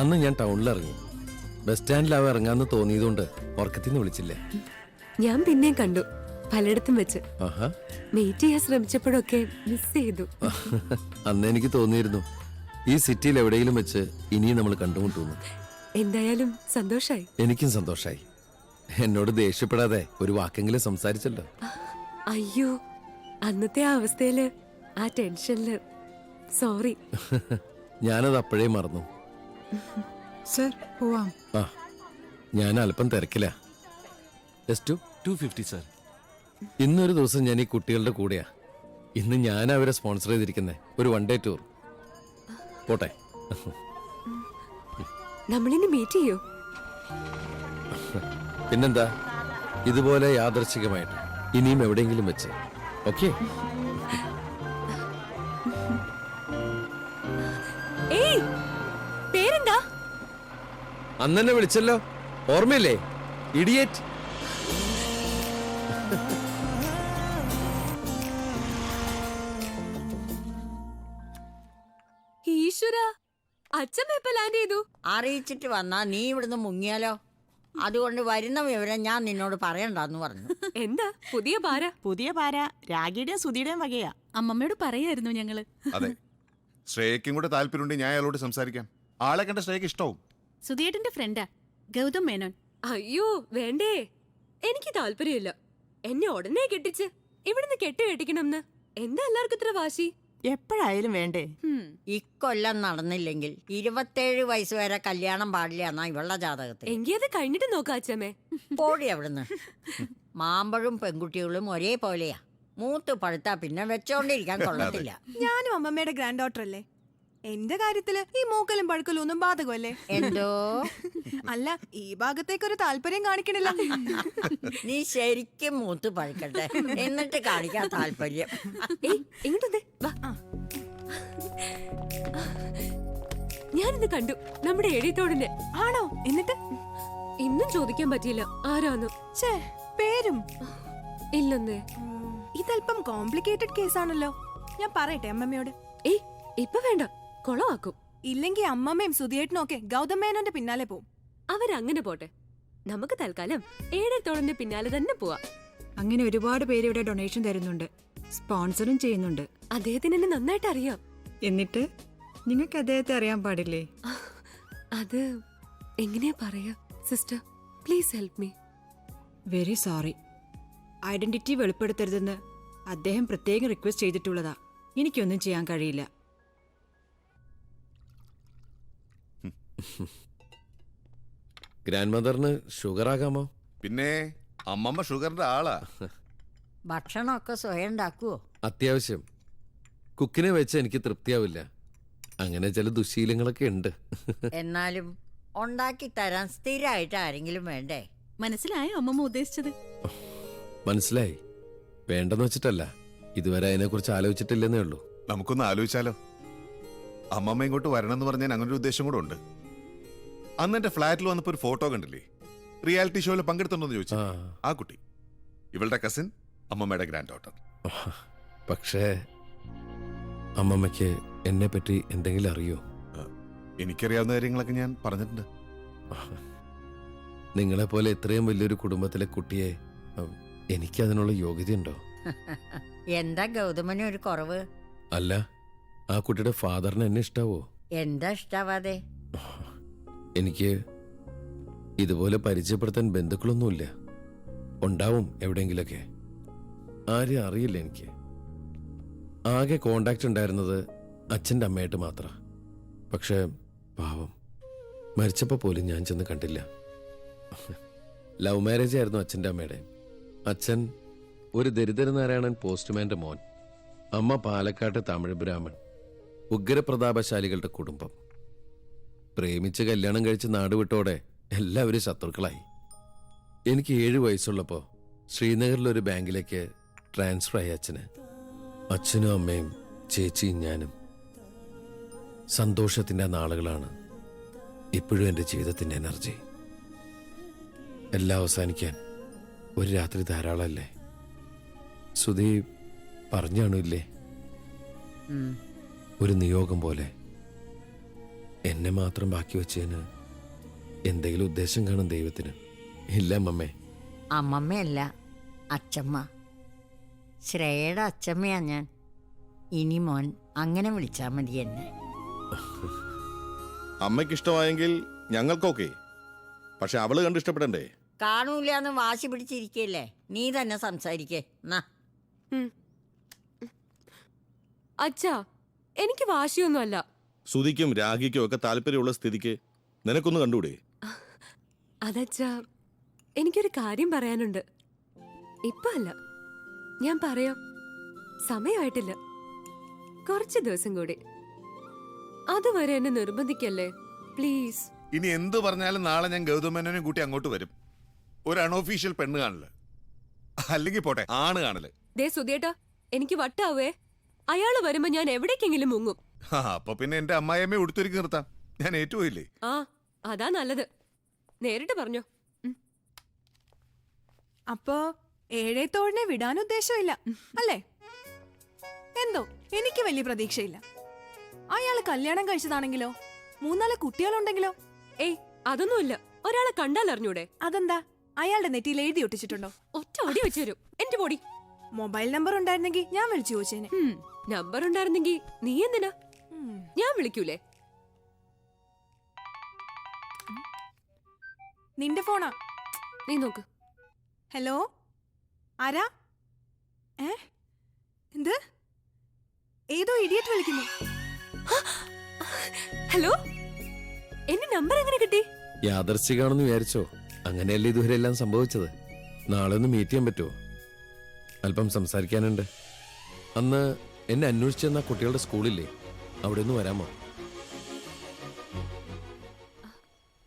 അന്ന് ഞാൻ ടൗണിൽ ഇറങ്ങി. ബസ് സ്റ്റാൻഡിലാവും ഇറങ്ങാന്ന് തോന്നിയതുകൊണ്ട് ഉറക്കത്തിന്ന് വിളിച്ചില്ലേ. ഞാൻ പിന്നെയും കണ്ടു, പലയിടത്തും വെച്ച്. ആഹാ. മീറ്റ് ചെയ്യാൻ ശ്രമിച്ചപ്പോഴൊക്കെ മിസ് ചെയ്തു. അന്ന് എനിക്ക് തോന്നിയിരുന്നു ഈ സിറ്റിയിൽ എവിടെയെങ്കിലും വെച്ച് ഇനിയും നമ്മൾ കണ്ടുമുട്ടുന്നു. എന്തായാലും സന്തോഷായി. എനിക്കും സന്തോഷായി. എന്നോട് ദേഷ്യപ്പെടാതെ ഒരു വാക്കെങ്കിലും സംസാരിച്ചല്ലോ. അയ്യോ, അന്നത്തെ ആ അവസ്ഥയില് ആ ടെൻഷനില് സോറി. ഞാനത് അപ്പോഴേ മറന്നു. സർ പോവാം. ആ ഞാൻ അല്പം തിരക്കില്ല. Just 250 sir. ഇന്നൊരു ദിവസം ഞാൻ ഈ കുട്ടികളുടെ കൂടെയാ. ഇന്ന് ഞാൻ അവരെ സ്പോൺസർ ചെയ്തിരിക്കുന്നത് ഒരു 1 ഡേ ടൂർ. പോട്ടെ. നമ്മളിനി മീറ്റ് ചെയ്യോ? പിന്നെന്താ, ഇതുപോലെ യാദർച്ഛികമായിട്ട് ഇനിയും എവിടെയെങ്കിലും വെച്ച്. ഓക്കെ. ഏയ്, പേരെന്താ? അന്നെന്നെ വിളിച്ചല്ലോ, ഓർമ്മയില്ലേ? ഇഡിയറ്റ്. ഈശ്വര, അച്ഛമ്മ എപ്പോ ലാൻഡ് ചെയ്തു? അറിയിച്ചിട്ട് വന്നാ നീ ഇവിടുന്ന് മുങ്ങിയാലോ? അതുകൊണ്ട് വരുന്ന വിവരം ഞാൻ നിന്നോട് പറയണ്ടെന്ന് പറഞ്ഞു. എന്താ പുതിയ പാര? പുതിയ പാര രാഗിയുടെയും സുധിയുടെയും വകയാ. അമ്മമ്മയോട് പറയായിരുന്നു ഞങ്ങള്. അതെ, ശ്രേയക്കും കൂടെ താല്പര്യമുണ്ട്. ഞാൻ അയാളോട് സംസാരിക്കാം. ആളെ കണ്ട ശ്രേയക്ക് ഇഷ്ടവും. സുധിയേട്ടന്റെ ഫ്രണ്ടാ ഗൗതം മേനോൻ. അയ്യോ വേണ്ടേ, എനിക്ക് താല്പര്യമില്ല. എന്നെ ഉടനെ കെട്ടിച്ച് ഇവിടുന്ന് കെട്ടിക്കണമെന്ന് എന്താ എല്ലാവർക്കും ഇത്ര വാശി? എപ്പോഴായാലും വേണ്ടേ? ഇക്കൊല്ലം നടന്നില്ലെങ്കിൽ 27 വയസ്സ് വരെ കല്യാണം പാടില്ല എന്നാ ഇവളുടെ ജാതകത്തിൽ. എങ്കിൽ അത് കഴിഞ്ഞിട്ട് നോക്കാം അച്ഛമ്മേ. പോടി അവിടുന്ന്. മാമ്പഴും പെൺകുട്ടികളും ഒരേപോലെയാ. മൂത്ത് പഴുത്താ പിന്നെ വെച്ചോണ്ടിരിക്കാൻ കൊള്ളത്തില്ല. ഞാനും അമ്മമ്മയുടെ ഗ്രാൻഡ് ഡോട്ടർ അല്ലേ. എന്റെ കാര്യത്തില് ഈ മൂക്കലും പഴുക്കലും ഒന്നും ബാധകമല്ലേ? എന്തോ അല്ല, ഈ ഭാഗത്തേക്ക് ഒരു താല്പര്യം കാണിക്കണില്ല. നീ ശരിക്കും മൂത്ത് പഴുക്കട്ടെ, എന്നിട്ട് കാണിക്കാൻ താല്പര്യം. ഞാനിത് കണ്ടു, നമ്മുടെ എഴുത്തോടിന്റെ. ആണോ? എന്നിട്ട് ഇന്നും ചോദിക്കാൻ പറ്റിയില്ല ആരാന്നു. പേരും ഇല്ലെന്നേ. ഇതല്പം കോംപ്ലിക്കേറ്റഡ് കേസാണല്ലോ. ഞാൻ പറയട്ടെ അമ്മമ്മയോട്? ഏയ് ഇപ്പൊ വേണ്ട, കൊളവാക്കും. ഇല്ലെങ്കിൽ അമ്മമ്മയും സുധിയേട്ടനും ഒക്കെ ഗൗതം മേനോന്റെ പിന്നാലെ പോവും. അവരങ്ങനെ പോട്ടെ, നമുക്ക് തൽക്കാലം ഏഴത്തോളന്റെ പിന്നാലെ തന്നെ പോവാ. അങ്ങനെ ഒരുപാട് പേര് ഇവിടെ ഡൊണേഷൻ തരുന്നുണ്ട്, സ്പോൺസറും ചെയ്യുന്നുണ്ട്. അദ്ദേഹത്തിന് എന്നെ നന്നായിട്ട് അറിയാം. എന്നിട്ട് നിങ്ങൾക്ക് അദ്ദേഹത്തെ അറിയാൻ പാടില്ലേ? അത് എങ്ങനെയാ പറയാ? Sister please help me. Very sorry. Identity വെളിപ്പെടുത്തരുതെന്ന് അദ്ദേഹം പ്രത്യേകം റിക്വസ്റ്റ് ചെയ്തിട്ടുള്ളതാ. എനിക്കൊന്നും ചെയ്യാൻ കഴിയില്ല. ഗ്രാൻഡ് മദറിന് ഷുഗർ ആകാമോ? പിന്നെ അമ്മമ്മ ഷുഗറിന്റെ ആളാ. ഭക്ഷണമൊക്കെ സ്വയം ഉണ്ടാക്കുവോ? അത്യാവശ്യം. കുക്കിനെ വെച്ച് എനിക്ക് തൃപ്തിയാവില്ല. അങ്ങനെ ചില ദുശീലങ്ങളൊക്കെ ഉണ്ട്. എന്നാലും ഉണ്ടാക്കി തരാൻ സ്ഥിരമായിട്ട് ആരെങ്കിലും വേണ്ടേ? മനസ്സിലായോ അമ്മമ്മ ഉദ്ദേശിച്ചത്? മനസ്സിലായി. വേണ്ടെന്ന് വെച്ചിട്ടല്ല, ഇതുവരെ അതിനെക്കുറിച്ച് ആലോചിച്ചിട്ടില്ലെന്നേ ഉള്ളൂ. നമുക്കൊന്ന് ആലോചിച്ചാലോ? അമ്മമ്മ ഇങ്ങോട്ട് വരണമെന്ന് പറഞ്ഞാൽ അങ്ങനെ ഒരു ഉദ്ദേശം കൂടെ ഉണ്ട്. അന്ന് എന്റെ ഫ്ലാറ്റിൽ വന്നപ്പോ ഒരു ഫോട്ടോ കണ്ടില്ലേ? റിയാലിറ്റി ഷോയിൽ പങ്കെടുത്തുണ്ടോന്ന് ചോദിച്ചു. ആ കുട്ടി ഇവളുടെ കസിൻ, അമ്മമ്മയുടെ ഗ്രാൻഡ് ഡോട്ടർ. പക്ഷേ അമ്മമ്മയ്ക്ക് എന്നെ പറ്റി എന്തെങ്കിലും അറിയോ? എനിക്കറിയാവുന്ന കാര്യങ്ങളൊക്കെ ഞാൻ പറഞ്ഞിട്ടുണ്ട്. നിങ്ങളെപ്പോലെ ഇത്രയും വലിയൊരു കുടുംബത്തിലെ കുട്ടിയെ എനിക്കതിനുള്ള യോഗ്യതയുണ്ടോ? എന്താ ഗൗതമന് ഒരു കുറവ്? അല്ല, ആ കുട്ടിയുടെ ഫാദറിന് എന്നെ ഇഷ്ടാവോ? എന്താ ഇഷ്ടാവാതെ? എനിക്ക് ഇതുപോലെ പരിചയപ്പെടുത്താൻ ബന്ധുക്കളൊന്നുമില്ല. ഉണ്ടാവും എവിടെയെങ്കിലൊക്കെ, ആരെയും അറിയില്ല എനിക്ക്. ആകെ കോണ്ടാക്ട് ഉണ്ടായിരുന്നത് അച്ഛൻ്റെ അമ്മയായിട്ട് മാത്രം. പക്ഷേ പാവം, മരിച്ചപ്പോൾ പോലും ഞാൻ ചെന്ന് കണ്ടില്ല. ലവ് മാരേജ് ആയിരുന്നു അച്ഛൻ്റെ അമ്മയുടെ. അച്ഛൻ ഒരു ദരിദ്രനാരായണൻ പോസ്റ്റ്മാൻ്റെ മോൻ, അമ്മ പാലക്കാട്ട് തമിഴ് ബ്രാഹ്മൺ. ഉഗ്രപ്രതാപശാലികളുടെ കുടുംബം. പ്രേമിച്ച് കല്യാണം കഴിച്ച് നാട് വിട്ടോടെ എല്ലാവരും ശത്രുക്കളായി. എനിക്ക് 7 വയസ്സുള്ളപ്പോൾ ശ്രീനഗറിലൊരു ബാങ്കിലേക്ക് ട്രാൻസ്ഫർ ആയി അച്ഛന്. അച്ഛനും അമ്മയും ചേച്ചിയും ഞാനും. സന്തോഷത്തിൻ്റെ നാളുകളാണ് ഇപ്പോഴും എൻ്റെ ജീവിതത്തിൻ്റെ എനർജി. എല്ലാം അവസാനിക്കാൻ ഒരു രാത്രി ധാരാളമല്ലേ? സുധി പറഞ്ഞാണില്ലേ, ഒരു നിയോഗം പോലെ. എന്നെ മാത്രം ബാക്കി വെച്ചതിന് എന്തെങ്കിലും ഉദ്ദേശം കാണും ദൈവത്തിന്. ഇല്ല അമ്മമ്മേ. അമ്മമ്മയല്ല, അച്ചമ്മ. ശ്രേയയുടെ അച്ചമ്മയാ ഞാൻ. ഇനി മോൻ അങ്ങനെ വിളിച്ചാ മതി എന്നെ. അമ്മയ്ക്ക് ഇഷ്ടമായെങ്കിൽ ഞങ്ങൾക്കൊക്കെ. പക്ഷെ അവള് കണ്ട് ഇഷ്ടപ്പെടണ്ടേ? കാണൂലെന്ന് വാശി പിടിച്ചിരിക്കല്ലേ? നീ തന്നെ സംസാരിക്കേ. അച്ഛാ എനിക്ക് വാശിയൊന്നുമല്ല. സുധിക്കും രാഗിക്കും ഒക്കെ താല്പര്യമുള്ള സ്ഥിതിക്ക് നിനക്കൊന്ന് കണ്ടുകൂടെ? അതച്ഛാ എനിക്കൊരു കാര്യം പറയാനുണ്ട്. ഇപ്പൊ അല്ല, ഞാൻ പറയാം. സമയമായിട്ടില്ല, കുറച്ച് ദിവസം കൂടി. അതുവരെ എന്നെ നിർബന്ധിക്കല്ലേ പ്ലീസ്. ഇനി എന്ത് പറഞ്ഞാലും നാളെ ഞാൻ ഗൗതമേനോനെ കൂട്ടി അങ്ങോട്ട് വരും. ഒരു അൺഒഫീഷ്യൽ പെണ്ണ് കാണല്, അല്ലെങ്കിൽ പോട്ടെ ആണ് കാണല്. ദേ സുധിയേട്ടാ, എനിക്ക് വട്ടാവേ. അയാള് വരുമ്പോ ഞാൻ എവിടേക്കെങ്കിലും മുങ്ങും. അപ്പൊ പിന്നെ എന്റെ അമ്മായിയമ്മയെ ഉടുത്തൊരുക്കി നിർത്താം. ഞാൻ ഏറ്റുപോയില്ലേ? ആ അതാ നല്ലത്. നേരിട്ട് പറഞ്ഞോ. അപ്പോ ഏഴേത്തോടിനെ വിടാൻ ഉദ്ദേശമില്ല അല്ലേ? എന്തോ എനിക്ക് വലിയ പ്രതീക്ഷയില്ല. അയാള് കല്യാണം കഴിച്ചതാണെങ്കിലോ, 3-4 കുട്ടികളുണ്ടെങ്കിലോ? ഏയ് അതൊന്നുമില്ല. ഒരാളെ കണ്ടാൽ അറിഞ്ഞൂടെ? അതെന്താ? അയാളുടെ നെറ്റിയിൽ എഴുതി ഒട്ടിച്ചിട്ടുണ്ടോ? ഒറ്റ ഓടി വെച്ചുതരും എന്റെ പൊടി. മൊബൈൽ നമ്പർ ഉണ്ടായിരുന്നെങ്കിൽ ഞാൻ വിളിച്ചു ചോദിച്ചേനെ. നമ്പർ ഉണ്ടായിരുന്നെങ്കിൽ നീ എന്തിനാ? ഞാൻ വിളിക്കൂലേ? നിന്റെ ഫോണാ. നീ നോക്ക്. ഹലോ, ആരാ? എന്ത്? ഏതോ ഇഡിയറ്റ് വിളിക്കുന്നു. ഹലോ, എന്റെ നമ്പർ എങ്ങനെ കിട്ടി? യാദർശികാണെന്ന് വിചാരിച്ചോ? അങ്ങനെയല്ലേ ഇതുവരെ എല്ലാം സംഭവിച്ചത്. നാളെ ഒന്ന് മീറ്റ് ചെയ്യാൻ പറ്റുമോ? അല്പം സംസാരിക്കാനുണ്ട്. അന്ന് എന്നെ അന്വേഷിച്ചെന്ന കുട്ടികളുടെ സ്കൂളില്ലേ, അവിടെ ഒന്ന് വരാമോ?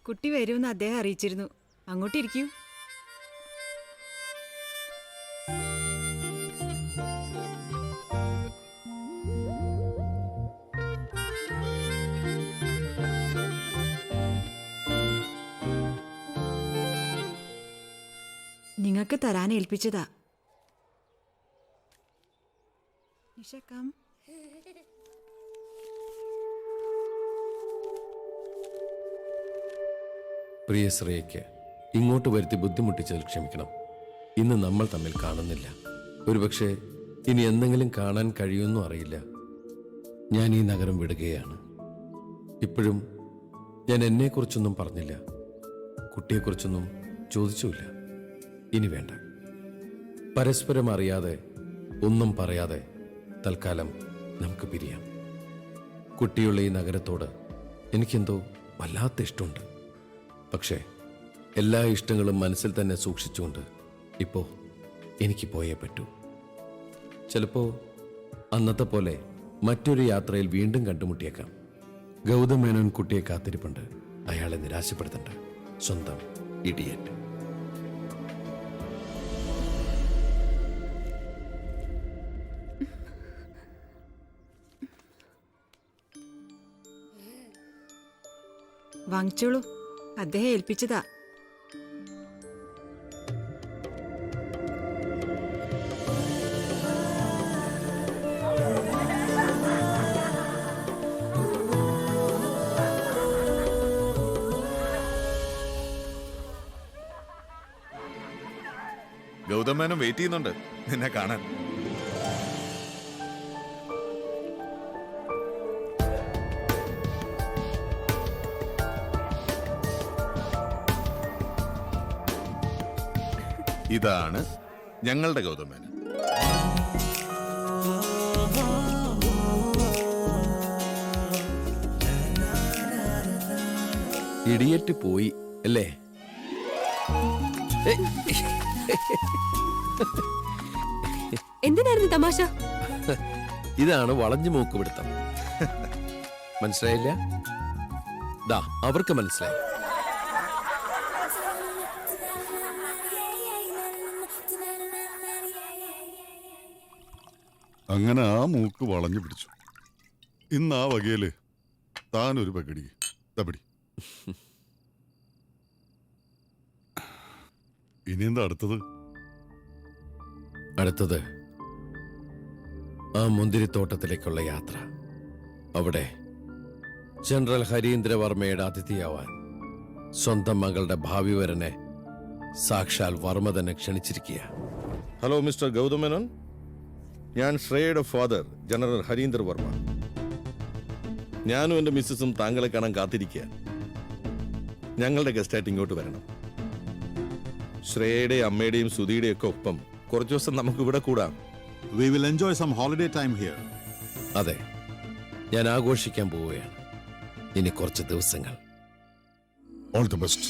കുട്ടി വരുമെന്ന് അദ്ദേഹം അറിയിച്ചിരുന്നു. അങ്ങോട്ടിരിക്കൂ. നിങ്ങൾക്ക് തരാൻ ഏൽപ്പിച്ചതാ. നിഷക്കാം. പ്രിയ ശ്രേയയ്ക്ക് ഇങ്ങോട്ട് വരുത്തി ബുദ്ധിമുട്ടിച്ചതിൽ ക്ഷമിക്കണം. ഇന്ന് നമ്മൾ തമ്മിൽ കാണുന്നില്ല. ഒരുപക്ഷെ ഇനി എന്തെങ്കിലും കാണാൻ കഴിയുമെന്നും അറിയില്ല. ഞാൻ ഈ നഗരം വിടുകയാണ്. ഇപ്പോഴും ഞാൻ എന്നെക്കുറിച്ചൊന്നും പറഞ്ഞില്ല, കുട്ടിയെക്കുറിച്ചൊന്നും ചോദിച്ചുമില്ല. ഇനി വേണ്ട. പരസ്പരം അറിയാതെ ഒന്നും പറയാതെ തൽക്കാലം നമുക്ക് പിരിയാം. കുട്ടിയുള്ള ഈ നഗരത്തോട് എനിക്കെന്തോ വല്ലാത്ത ഇഷ്ടമുണ്ട്. പക്ഷേ എല്ലാ ഇഷ്ടങ്ങളും മനസ്സിൽ തന്നെ സൂക്ഷിച്ചുകൊണ്ട് ഇപ്പോ എനിക്ക് പോയേ പറ്റൂ. ചിലപ്പോ അന്നത്തെ പോലെ മറ്റൊരു യാത്രയിൽ വീണ്ടും കണ്ടുമുട്ടിയേക്കാം. ഗൗതം മേനോൻ കുട്ടിയെ കാത്തിരിപ്പുണ്ട്. അയാളെ നിരാശപ്പെടുത്തണ്ട. സ്വന്തം ഇഡിയറ്റ്. വാങ്ങിച്ചോളൂ, അദ്ദേഹം ഏൽപ്പിച്ചതാ. ഗൗതമേനോൻ വെയിറ്റ് ചെയ്യുന്നുണ്ട് നിന്നെ കാണാൻ. ഇതാണ് ഞങ്ങളുടെ ഗൗതമേനോൻ. ഇഡിയറ്റ് പോയി അല്ലേ? എന്തിനായിരുന്നു തമാശ? ഇതാണ് വളഞ്ഞു മൂക്ക് പിടുത്തം. മനസ്സിലായില്ല? ദാ അവർക്ക് മനസ്സിലായി. അങ്ങനെ ആ മൂക്ക് വളഞ്ഞു പിടിച്ചു. ഇന്ന് ആ വകയില് താനൊരു പകടി തപടി. ഇനി എന്താ അടുത്തത്? അടുത്തത് ആ മുന്തിരിത്തോട്ടത്തിലേക്കുള്ള യാത്ര. അവിടെ ജനറൽ ഹരീന്ദ്രവർമ്മയുടെ അതിഥിയാവാൻ സ്വന്തം മകളുടെ ഭാവി വരനെ സാക്ഷാൽ വർമ്മ തന്നെ ക്ഷണിച്ചിരിക്കുക. ഹലോ മിസ്റ്റർ ഗൗതം മേനോൻ, ഞാൻ ശ്രേയയുടെ ഫാദർ ജനറൽ ഹരീന്ദർ വർമ്മ. ഞാനും എൻ്റെ മിസ്സസും താങ്കളെ കാണാൻ കാത്തിരിക്കുക. ഞങ്ങളുടെ ഗസ്റ്റായിട്ട് ഇങ്ങോട്ട് വരണം. ശ്രേയയുടെയും അമ്മയുടെയും സുധിയുടെയും ഒക്കെ ഒപ്പം കുറച്ചു ദിവസം നമുക്ക് ഇവിടെ കൂടാം. We will enjoy some holiday time here. അതെ, ഞാൻ ആഘോഷിക്കാൻ പോവുകയാണ് ഇനി കുറച്ച് ദിവസങ്ങൾ. All the best.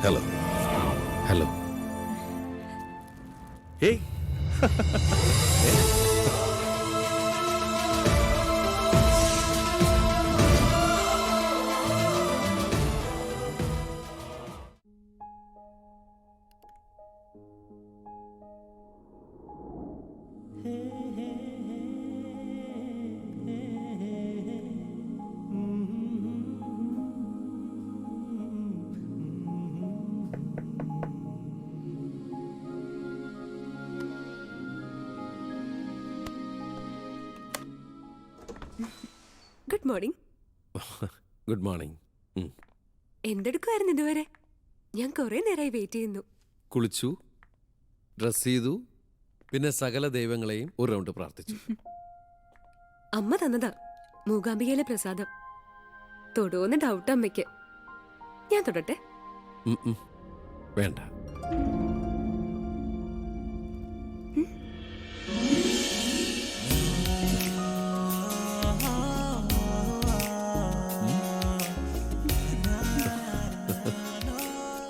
Hello. Hello. ഏയ് ഗുഡ് മോർണിംഗ്. Good morning. എന്തെടുക്കുമായിരുന്നു ഇതുവരെ? ഞാൻ കുറെ നേരമായി വെയിറ്റ് ചെയ്യുന്നു. കുളിച്ചു, ഡ്രസ് ചെയ്തു, പിന്നെ സകല ദൈവങ്ങളെയും ഒരു റൗണ്ട് പ്രാർത്ഥിച്ചു. അമ്മ തന്നതാ മൂകാംബികയിലെ പ്രസാദം. തൊടുവോന്ന് ഡൗട്ട് അമ്മയ്ക്ക്. ഞാൻ തൊടട്ടെ? വേണ്ട.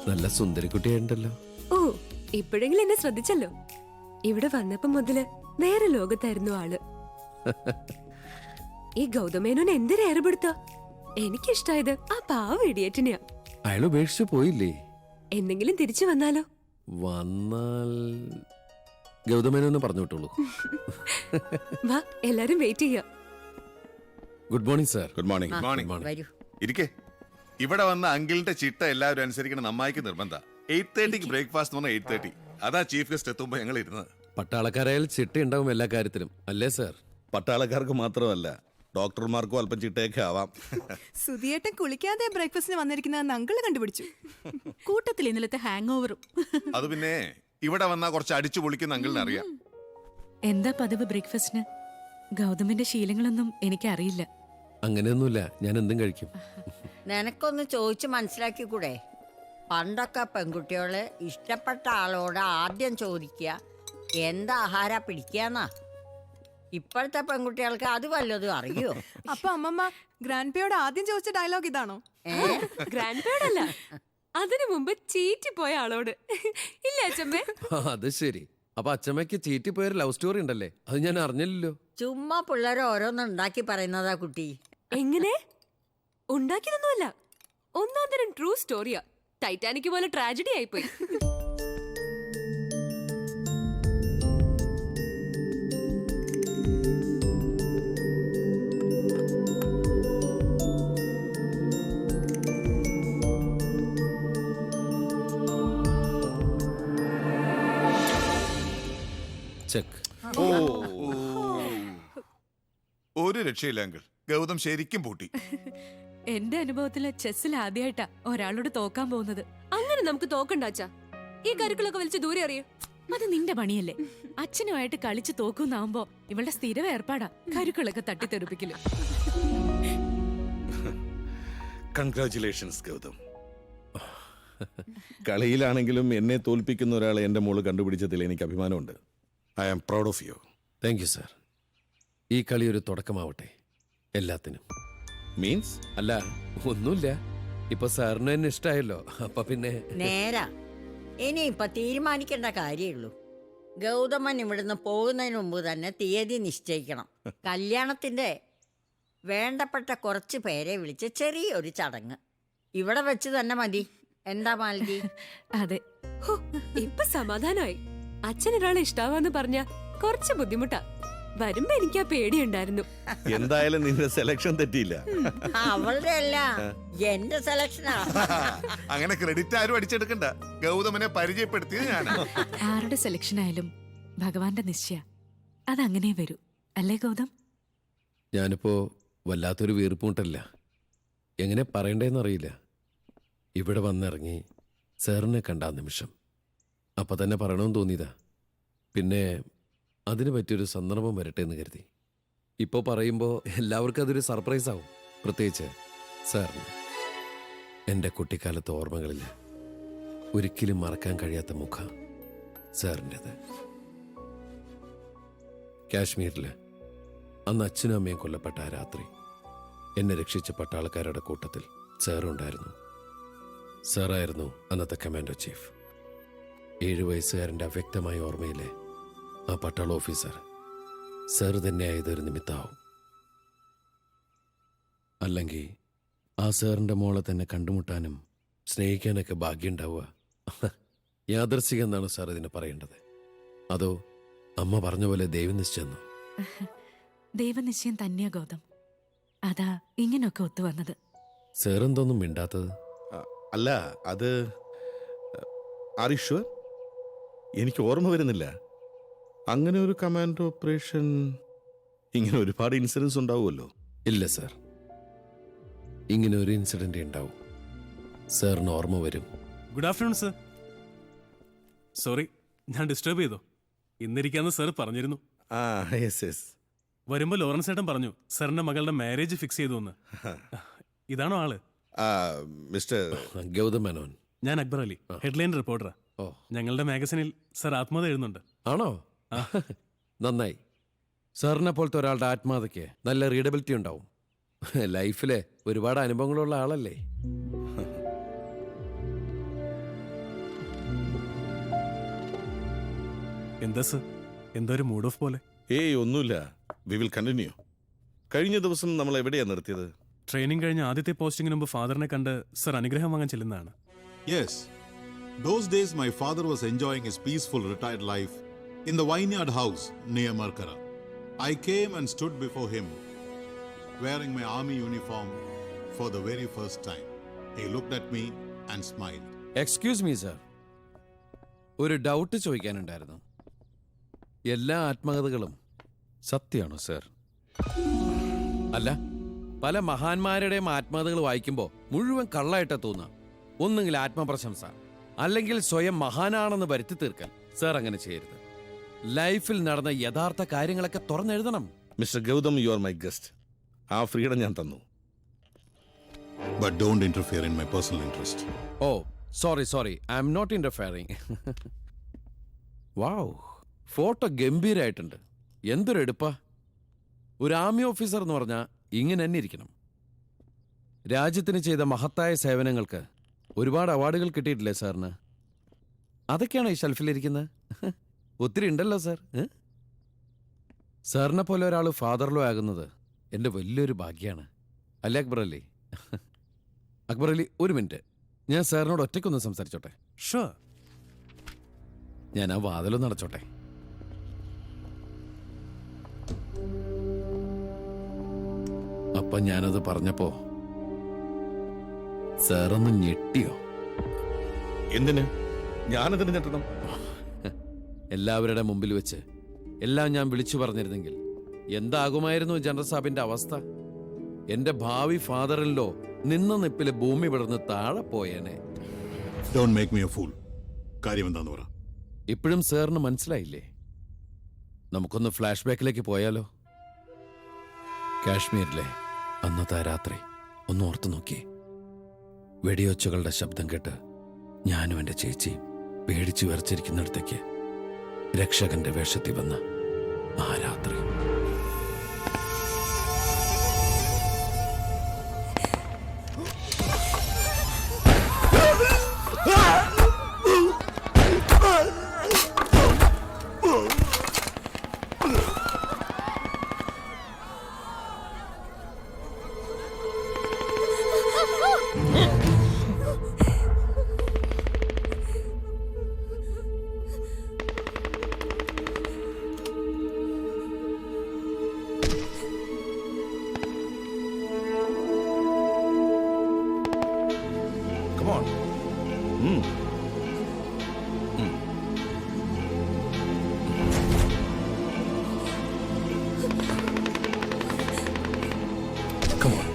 നല്ല സുന്ദരിക്കുട്ടിയുണ്ടല്ലോ. ഓ, ഇപ്പോഴെങ്കിലും എന്നെ ശ്രദ്ധിച്ചല്ലോ. ഇവിടെ വന്നപ്പോ മുതല് വേറെ ലോകത്തായിരുന്നു ആള്. ഈ ഗൗതമേനോൻ എന്തൊരു ഏർപ്പെടുത്തോ. എനിക്കിഷ്ടായത് ആ പാവ ഇടിയറ്റിനെയാ. അയാൾ ഉപേക്ഷിച്ചു പോയില്ലേ? എന്തെങ്കിലും തിരിച്ചു വന്നാലോ? വന്നാൽ ഗൗതമേനോന്ന് പറഞ്ഞു വിട്ടോളൂ. വാ, എല്ലാരും വെയിറ്റ് ചെയ്യാ. Good morning sir. Good morning. Morning. ഇരിക്കേ. ഇവിടെ വന്ന അങ്കിളിന്റെ ചിട്ട എല്ലാവരും അനുസരിക്കണം. നന്നായിക്ക് നിർബന്ധ. 8:30 ബ്രേക്ക്ഫാസ്റ്റ് എന്ന് പറഞ്ഞാൽ 8:30. അതാ ചീഫ് ഗസ്റ്റ് എത്തുമ്പോ ഞങ്ങൾ ഇരുന്നത്. പട്ടാളക്കാരായാൽ ചിട്ട ഉണ്ടാവും എല്ലാ കാര്യത്തിലും, അല്ലേ സാർ? പട്ടാളക്കാർക്ക് മാത്രമല്ല, ഡോക്ടർമാർക്കും അല്പം ചിട്ടയൊക്കെ ആവാം. സുധിയേട്ടൻ കുളിക്കാതെ ബ്രേക്ക്ഫാസ്റ്റിന് വന്നിരിക്കുന്ന അങ്കിള് കണ്ടുപിടിച്ചു. കൂട്ടത്തിൽ ഇന്നലത്തെ ഹാങ് ഓവറും. അത് പിന്നെ ഇവിടെ വന്നാ കുറച്ച് അടിച്ചു പൊളിക്കുന്ന അങ്കിളിനെ അറിയാം. എന്താ പതിവ് ബ്രേക്ക്ഫാസ്റ്റിന്? ഗൗതമിന്റെ ശീലങ്ങളൊന്നും എനിക്കറിയില്ല. അങ്ങനെയൊന്നുമില്ല, ഞാൻ എന്തും കഴിക്കും. നിനക്കൊന്ന് ചോദിച്ച് മനസ്സിലാക്കി കൂടെ? പണ്ടൊക്കെ പെൺകുട്ടികള് ഇഷ്ടപ്പെട്ട ആളോട് ആദ്യം ചോദിക്കുക എന്താ ആഹാര പിടിക്കാന്നാ. ഇപ്പോഴത്തെ പെൺകുട്ടികൾക്ക് അത് വല്ലതും അറിയോ? അപ്പൊ അമ്മമ്മ ഗ്രാൻഡ് പേയോട് ആദ്യം ചോദിച്ച ഡയലോഗ് ഇതാണോ? ഗ്രാൻഡ് പേയോടല്ല, അതിനു മുമ്പ് ചീറ്റി പോയ ആളോട്. ഇല്ല അച്ഛമ്മേ? അത് ശരി. അപ്പൊ അച്ഛമ്മയ്ക്ക് ചീറ്റി പോയൊരു ലവ് സ്റ്റോറി ഉണ്ടല്ലേ? അത് ഞാൻ അറിഞ്ഞില്ലല്ലോ. ചുമ്മാ പിള്ളേർ ഓരോന്നും ഉണ്ടാക്കി പറയുന്നതാ കുട്ടി. എങ്ങനെ? ഉണ്ടാക്കിയതൊന്നുമല്ല, ഒന്നാം തരം ട്രൂ സ്റ്റോറിയാ. ടൈറ്റാനിക് പോലെ ട്രാജഡി ആയിപ്പോയി. ചെക്ക്. ഒരു രക്ഷയില്ല അങ്കിൾ, ഗൗതം ശരിക്കും പൂട്ടി. എന്റെ അനുഭവത്തില് ചെസ്സിൽ ആദ്യമായിട്ടാ ഒരാളോട് തോക്കാൻ പോകുന്നത്. അങ്ങനെ നമുക്ക് തോക്കണ്ടാച്ചാ. ഈ കരുക്കളൊക്കെ വലിച്ച് ദൂരെ അറിയോ? അത് നിന്റെ പണിയല്ലേ. അച്ഛനുമായിട്ട് കളിച്ച് തോക്കുന്നാവുമ്പോ ഇവളുടെ സ്ഥിരം ഏർപ്പാടാ കരുക്കളൊക്കെ തട്ടിത്തെറിപ്പിക്കല്. കൺഗ്രാറ്റുലേഷൻസ് ഗൗതം. കളിയിലാണെങ്കിലും എന്നെ തോൽപ്പിക്കുന്ന ഒരാളെ എന്റെ മോള് കണ്ടുപിടിച്ചതിൽ എനിക്ക് അഭിമാനമുണ്ട്. I am proud of you. Thank you sir. ഈ കളി ഒരു തുടക്കമാവട്ടെ എല്ലാത്തിനും. മീൻസ് അല്ല, ഒന്നുമില്ല. ഇപ്പൊ സാറിന് എന്നെ ഇഷ്ടായല്ലോ, അപ്പൊ പിന്നെ നേരാ. ഇനി ഇപ്പൊ തീരുമാനിക്കേണ്ട കാര്യമുള്ളൂ. ഗൗതമൻ ഇവിടുന്ന് പോകുന്നതിന് മുമ്പ് തന്നെ തീയതി നിശ്ചയിക്കണം. കല്യാണത്തിന്റെ വേണ്ടപ്പെട്ട കുറച്ച് പേരെ വിളിച്ച് ചെറിയൊരു ചടങ്ങ് ഇവിടെ വെച്ച് തന്നെ മതി. എന്താ മാലതി? അതെ. ഇപ്പൊ സമാധാനമായി. അച്ഛനൊരാളെ ഇഷ്ടാവാന്ന് പറഞ്ഞ കുറച്ച് ബുദ്ധിമുട്ടാ. വരുമ്പോ എനിക്ക് ആ പേടിയുണ്ടായിരുന്നു. എന്തായാലും നിന്റെ സെലക്ഷൻ തെറ്റിയില്ല. അവളുടെ അല്ല, എന്റെ സെലക്ഷനാ. അങ്ങനെ ക്രെഡിറ്റ് ആരും അടിച്ചെടുക്കണ്ട. ഗൗതമനെ പരിചയപ്പെടുത്തിയത് ഞാൻ. ആരുടെ സെലക്ഷൻ ആയാലും ഭഗവാന്റെ നിശ്ചയ അതങ്ങനെ വരൂ, അല്ലേ ഗൗതം? ഞാനിപ്പോ വല്ലാത്തൊരു വീർപ്പൂട്ടല്ല. എങ്ങനെ പറയണ്ടേന്നറിയില്ല. ഇവിടെ വന്നിറങ്ങി സാറിനെ കണ്ട നിമിഷം അപ്പൊ തന്നെ പറയണമെന്ന് തോന്നിയതാ. പിന്നെ അതിന് പറ്റിയൊരു സന്ദർഭം വരട്ടെ എന്ന് കരുതി. ഇപ്പോൾ പറയുമ്പോൾ എല്ലാവർക്കും അതൊരു സർപ്രൈസ് ആവും, പ്രത്യേകിച്ച് സാറിന്. എൻ്റെ കുട്ടിക്കാലത്തെ ഓർമ്മകളിൽ ഒരിക്കലും മറക്കാൻ കഴിയാത്ത മുഖം സാറിൻ്റെത്. കാശ്മീരിൽ അന്ന് അച്ഛനും അമ്മയും കൊല്ലപ്പെട്ട ആ രാത്രി എന്നെ രക്ഷിച്ച പട്ടാളക്കാരുടെ കൂട്ടത്തിൽ സാറുണ്ടായിരുന്നു. സാറായിരുന്നു അന്നത്തെ കമാൻഡോ ചീഫ്. 7 വയസ്സുകാരൻ്റെ അവ്യക്തമായ ഓർമ്മയിലെ ആ പട്ടാള ഓഫീസർ സാർ തന്നെയായതൊരു നിമിത്താവും. അല്ലെങ്കിൽ ആ സാറിൻ്റെ മോളെ തന്നെ കണ്ടുമുട്ടാനും സ്നേഹിക്കാനൊക്കെ ഭാഗ്യമുണ്ടാവുക യാദർശികം എന്നാണ് സാർ ഇതിനെ പറയേണ്ടത്, അതോ അമ്മ പറഞ്ഞ പോലെ ദൈവനിശ്ചയെന്നോ? ദൈവനിശ്ചയം തന്നെയാ ഗൗതം. അതാ ഇങ്ങനെയൊക്കെ ഒത്തുവന്നത്. സാർ എന്തോന്നും മിണ്ടാത്തത്? അല്ല, അത് ആരിഷ് എനിക്ക് ഓർമ്മ വരുന്നില്ല. അങ്ങനെ ഒരു കമാൻഡോ ഓപ്പറേഷൻ, ഇങ്ങനെ ഒരുപാട് ഇൻസിഡൻസ് ഉണ്ടാവുമല്ലോ. ഇല്ല സാർ, ഇങ്ങനെ ഒരു ഇൻസിഡന്റ് ഉണ്ടാവും. സാറിന് ഓർമ്മ വരും. Good afternoon sir. സോറി, ഞാൻ ഡിസ്റ്റർബ് ചെയ്തോ? ഇന്നിരിക്കാന്ന് സാർ പറഞ്ഞിരുന്നു. വരുമ്പോ ലോറൻസ് ഏട്ടൻ പറഞ്ഞു സാറിന്റെ മകളുടെ മാരേജ് ഫിക്സ് ചെയ്തു എന്ന്. ഇതാണോ ആള്? മിസ്റ്റർ ഗൗതം മേനോൻ. ഞാൻ അക്ബർ അലി, ഹെഡ്ലൈൻ റിപ്പോർട്ടറാ. ഞങ്ങളുടെ മാഗസിനിൽ സാർ ആത്മകഥ എഴുതുന്നുണ്ട്. ആണോ? നന്നായി. സാറിനെ പോലത്തെ ഒരാളുടെ ആത്മകഥയ്ക്ക് നല്ല റീഡബിലിറ്റി ഉണ്ടാവും. ലൈഫിലെ ഒരുപാട് അനുഭവങ്ങളുള്ള ആളല്ലേ. എന്താ സർ, എന്തോ ഒരു മൂഡ് ഓഫ് പോലെ? ഏയ് ഒന്നുമില്ല, വി വിൽ കണ്ടിന്യൂ. കഴിഞ്ഞ ദിവസം നമ്മൾ എവിടെയാ നിർത്തിയത്? ട്രെയിനിങ് കഴിഞ്ഞ ആദ്യത്തെ പോസ്റ്റിംഗിന് മുമ്പ് ഫാദറിനെ കണ്ട് സർ അനുഗ്രഹം വാങ്ങാൻ ചെല്ലുന്നതാണ്. Yes. Those days my father was enjoying his peaceful retired life in the vineyard house near Markara. I came and stood before him wearing my army uniform for the very first time. He looked at me and smiled. Excuse me sir, ഒരു doubt ചോദിക്കാനുണ്ടായിരുന്നു. എല്ലാ ആത്മകഥകളും സത്യമാണോ sir? അല്ല, പല മഹാന്മാരുടെയും ആത്മകഥകൾ വായിക്കുമ്പോൾ മുഴുവൻ കള്ളായിട്ടാ തോന്നുക. ഒന്നുകിൽ ആത്മപ്രശംസ, അല്ലെങ്കിൽ സ്വയം മഹാനാണെന്ന് വരുത്തി തീർക്കാൻ. സർ അങ്ങനെ ചെയ്യരുത്. ലൈഫിൽ നടന്ന യഥാർത്ഥ കാര്യങ്ങളൊക്കെ തുറന്നെഴുതണം. Mister Gautam, you are my guest. ആ ഫ്രീഡം ഞാൻ തന്നു. But don't interfere in my personal interest. Oh sorry, I am not interfering. Wow, photo ഗംഭീരായിട്ടുണ്ട്. എന്തൊരു എടുപ്പാ. ഒരു ആർമി ഓഫീസർ എന്ന് പറഞ്ഞാൽ ഇങ്ങനെ തന്നെ ഇരിക്കണം. രാജ്യത്തിന് ചെയ്ത മഹത്തായ സേവനങ്ങൾക്ക് ഒരുപാട് അവാർഡുകൾ കിട്ടിയിട്ടില്ലേ സാറിന്? അതൊക്കെയാണോ ഈ ഷെൽഫിലിരിക്കുന്നത്? ഒത്തിരി ഉണ്ടല്ലോ സാർ. സാറിനെ പോലെ ഒരാൾ ഫാദറിലോ ആകുന്നത് എൻ്റെ വലിയൊരു ഭാഗ്യമാണ്. അല്ലേ അക്ബർ അല്ലേ? അക്ബർ അലി, ഒരു മിനിറ്റ്. ഞാൻ സാറിനോട് ഒറ്റയ്ക്കൊന്ന് സംസാരിച്ചോട്ടെ? ഷുവർ. ഞാൻ ആ വാതിലൊന്ന് അടച്ചോട്ടെ? അപ്പൊ ഞാനത് പറഞ്ഞപ്പോ സാറൊന്ന് ഞെട്ടിയോ? എന്തിന്? ഞാനതിന് ഞെട്ടണം? എല്ലാവരുടെ മുമ്പിൽ വെച്ച് എല്ലാം ഞാൻ വിളിച്ചു പറഞ്ഞിരുന്നെങ്കിൽ എന്താകുമായിരുന്നു ജനറൽ സാബിന്റെ അവസ്ഥ? എന്റെ ഭാവി ഫാദറിലോ നിന്ന നിപ്പിലെ ഭൂമി വിടർന്ന് താഴെ പോയേനെ. Don't make me a fool. കാര്യം എന്താന്ന് പറ. ഇപ്പോഴും സാറിന് മനസ്സിലായില്ലേ? നമുക്കൊന്ന് ഫ്ലാഷ് ബാക്കിലേക്ക് പോയാലോ? കാശ്മീരിലെ അന്നത്തെ രാത്രി ഒന്ന് ഓർത്തു നോക്കി. വെടിയൊച്ചകളുടെ ശബ്ദം കേട്ട് ഞാനും എന്റെ ചേച്ചിയും പേടിച്ചു വിറച്ചിരിക്കുന്നിടത്തേക്ക് രക്ഷകന്റെ വേഷത്തിൽ വന്ന ആ രാത്രി. Come on. Come on.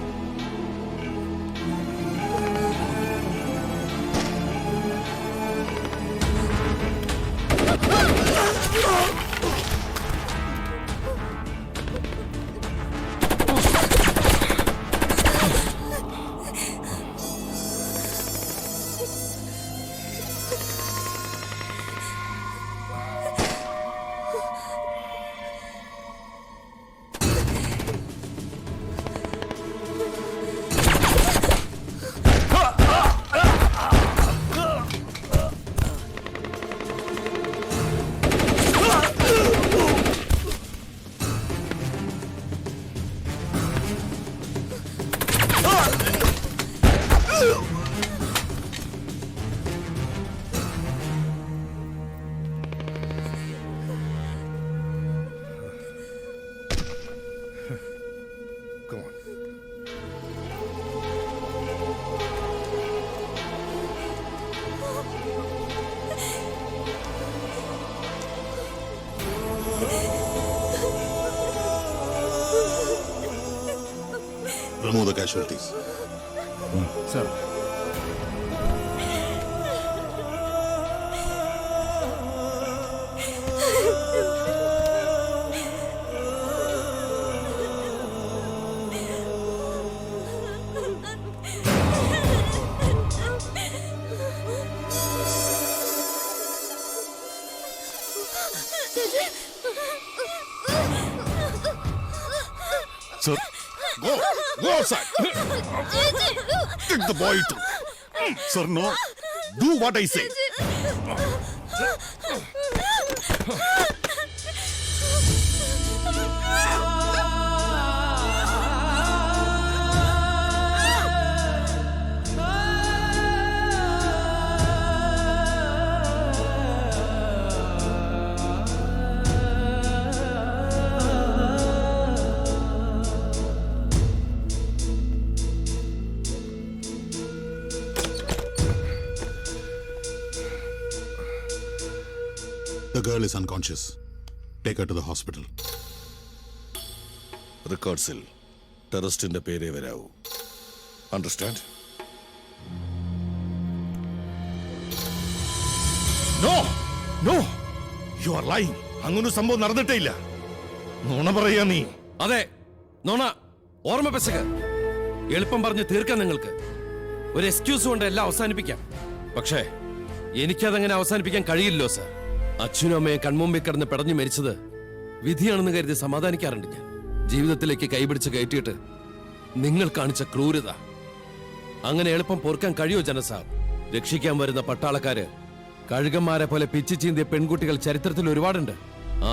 Come on. Remove the casualties. Sir. Sir, Go outside. Take the boy too. Sir, no. Do what I say. The girl is unconscious. Take her to the hospital. റെക്കോർഡ്സിൽ ടെററിസ്റ്റിന്റെ പേരേ വരാവൂ. Understand? No no, you are lying. അങ്ങനൊരു സംഭവം നടന്നിട്ടേ ഇല്ല. നുണ പറയാ നീ. അതെ, നോണ. ഓർമ്മ പെസക്. എളുപ്പം പറഞ്ഞ് തീർക്കാൻ നിങ്ങൾക്ക് ഒരു എക്സ്ക്യൂസ് കൊണ്ട് എല്ലാം അവസാനിപ്പിക്കാം. പക്ഷേ എനിക്കതങ്ങനെ അവസാനിപ്പിക്കാൻ കഴിയില്ലോ സർ. അച്ഛനും അമ്മയെ കൺമുമ്പിൽ കിടന്ന് പെടഞ്ഞു മരിച്ചത് വിധിയാണെന്ന് കരുതി സമാധാനിക്കാറുണ്ട് ഞാൻ. ജീവിതത്തിലേക്ക് കൈപിടിച്ച് കയറ്റിയിട്ട് നിങ്ങൾ കാണിച്ച ക്രൂരത അങ്ങനെ എളുപ്പം പൊറുക്കാൻ കഴിയോ ജനസാബ്? രക്ഷിക്കാൻ വരുന്ന പട്ടാളക്കാര് കഴുകന്മാരെ പോലെ പിച്ചു ചീന്തിയ പെൺകുട്ടികൾ ചരിത്രത്തിൽ ഒരുപാടുണ്ട്.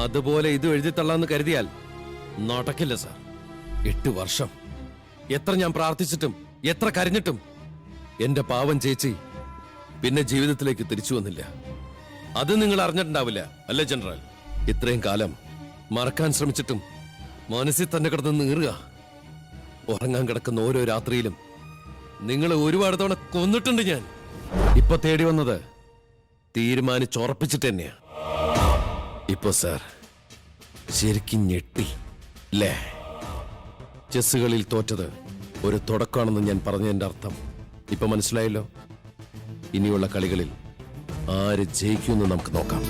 അതുപോലെ ഇത് എഴുതിത്തള്ളാന്ന് കരുതിയാൽ നടക്കില്ല സാർ. 8 വർഷം എത്ര ഞാൻ പ്രാർത്ഥിച്ചിട്ടും എത്ര കരഞ്ഞിട്ടും എന്റെ പാവം ചേച്ചി പിന്നെ ജീവിതത്തിലേക്ക് തിരിച്ചു വന്നില്ല. അത് നിങ്ങൾ അറിഞ്ഞിട്ടുണ്ടാവില്ല അല്ലേ ജനറൽ? ഇത്രയും കാലം മറക്കാൻ ശ്രമിച്ചിട്ടും മനസ്സിൽ തന്നെ കിടന്ന് നീറുക. ഉറങ്ങാൻ കിടക്കുന്ന ഓരോ രാത്രിയിലും നിങ്ങളെ ഒരുപാട് തവണ കൊന്നിട്ടുണ്ട് ഞാൻ. ഇപ്പൊ തേടി വന്നത് തീരുമാനിച്ചുറപ്പിച്ചിട്ട് തന്നെയാ. ഇപ്പൊ സാർ ശരിക്കും ഞെട്ടി അല്ലേ? ചെസ്സുകളിൽ തോറ്റത് ഒരു തുടക്കമാണെന്ന് ഞാൻ പറഞ്ഞതിന്റെ അർത്ഥം ഇപ്പൊ മനസ്സിലായല്ലോ. ഇനിയുള്ള കളികളിൽ ആര് ജയിക്കുമെന്ന് നമുക്ക് നോക്കാം.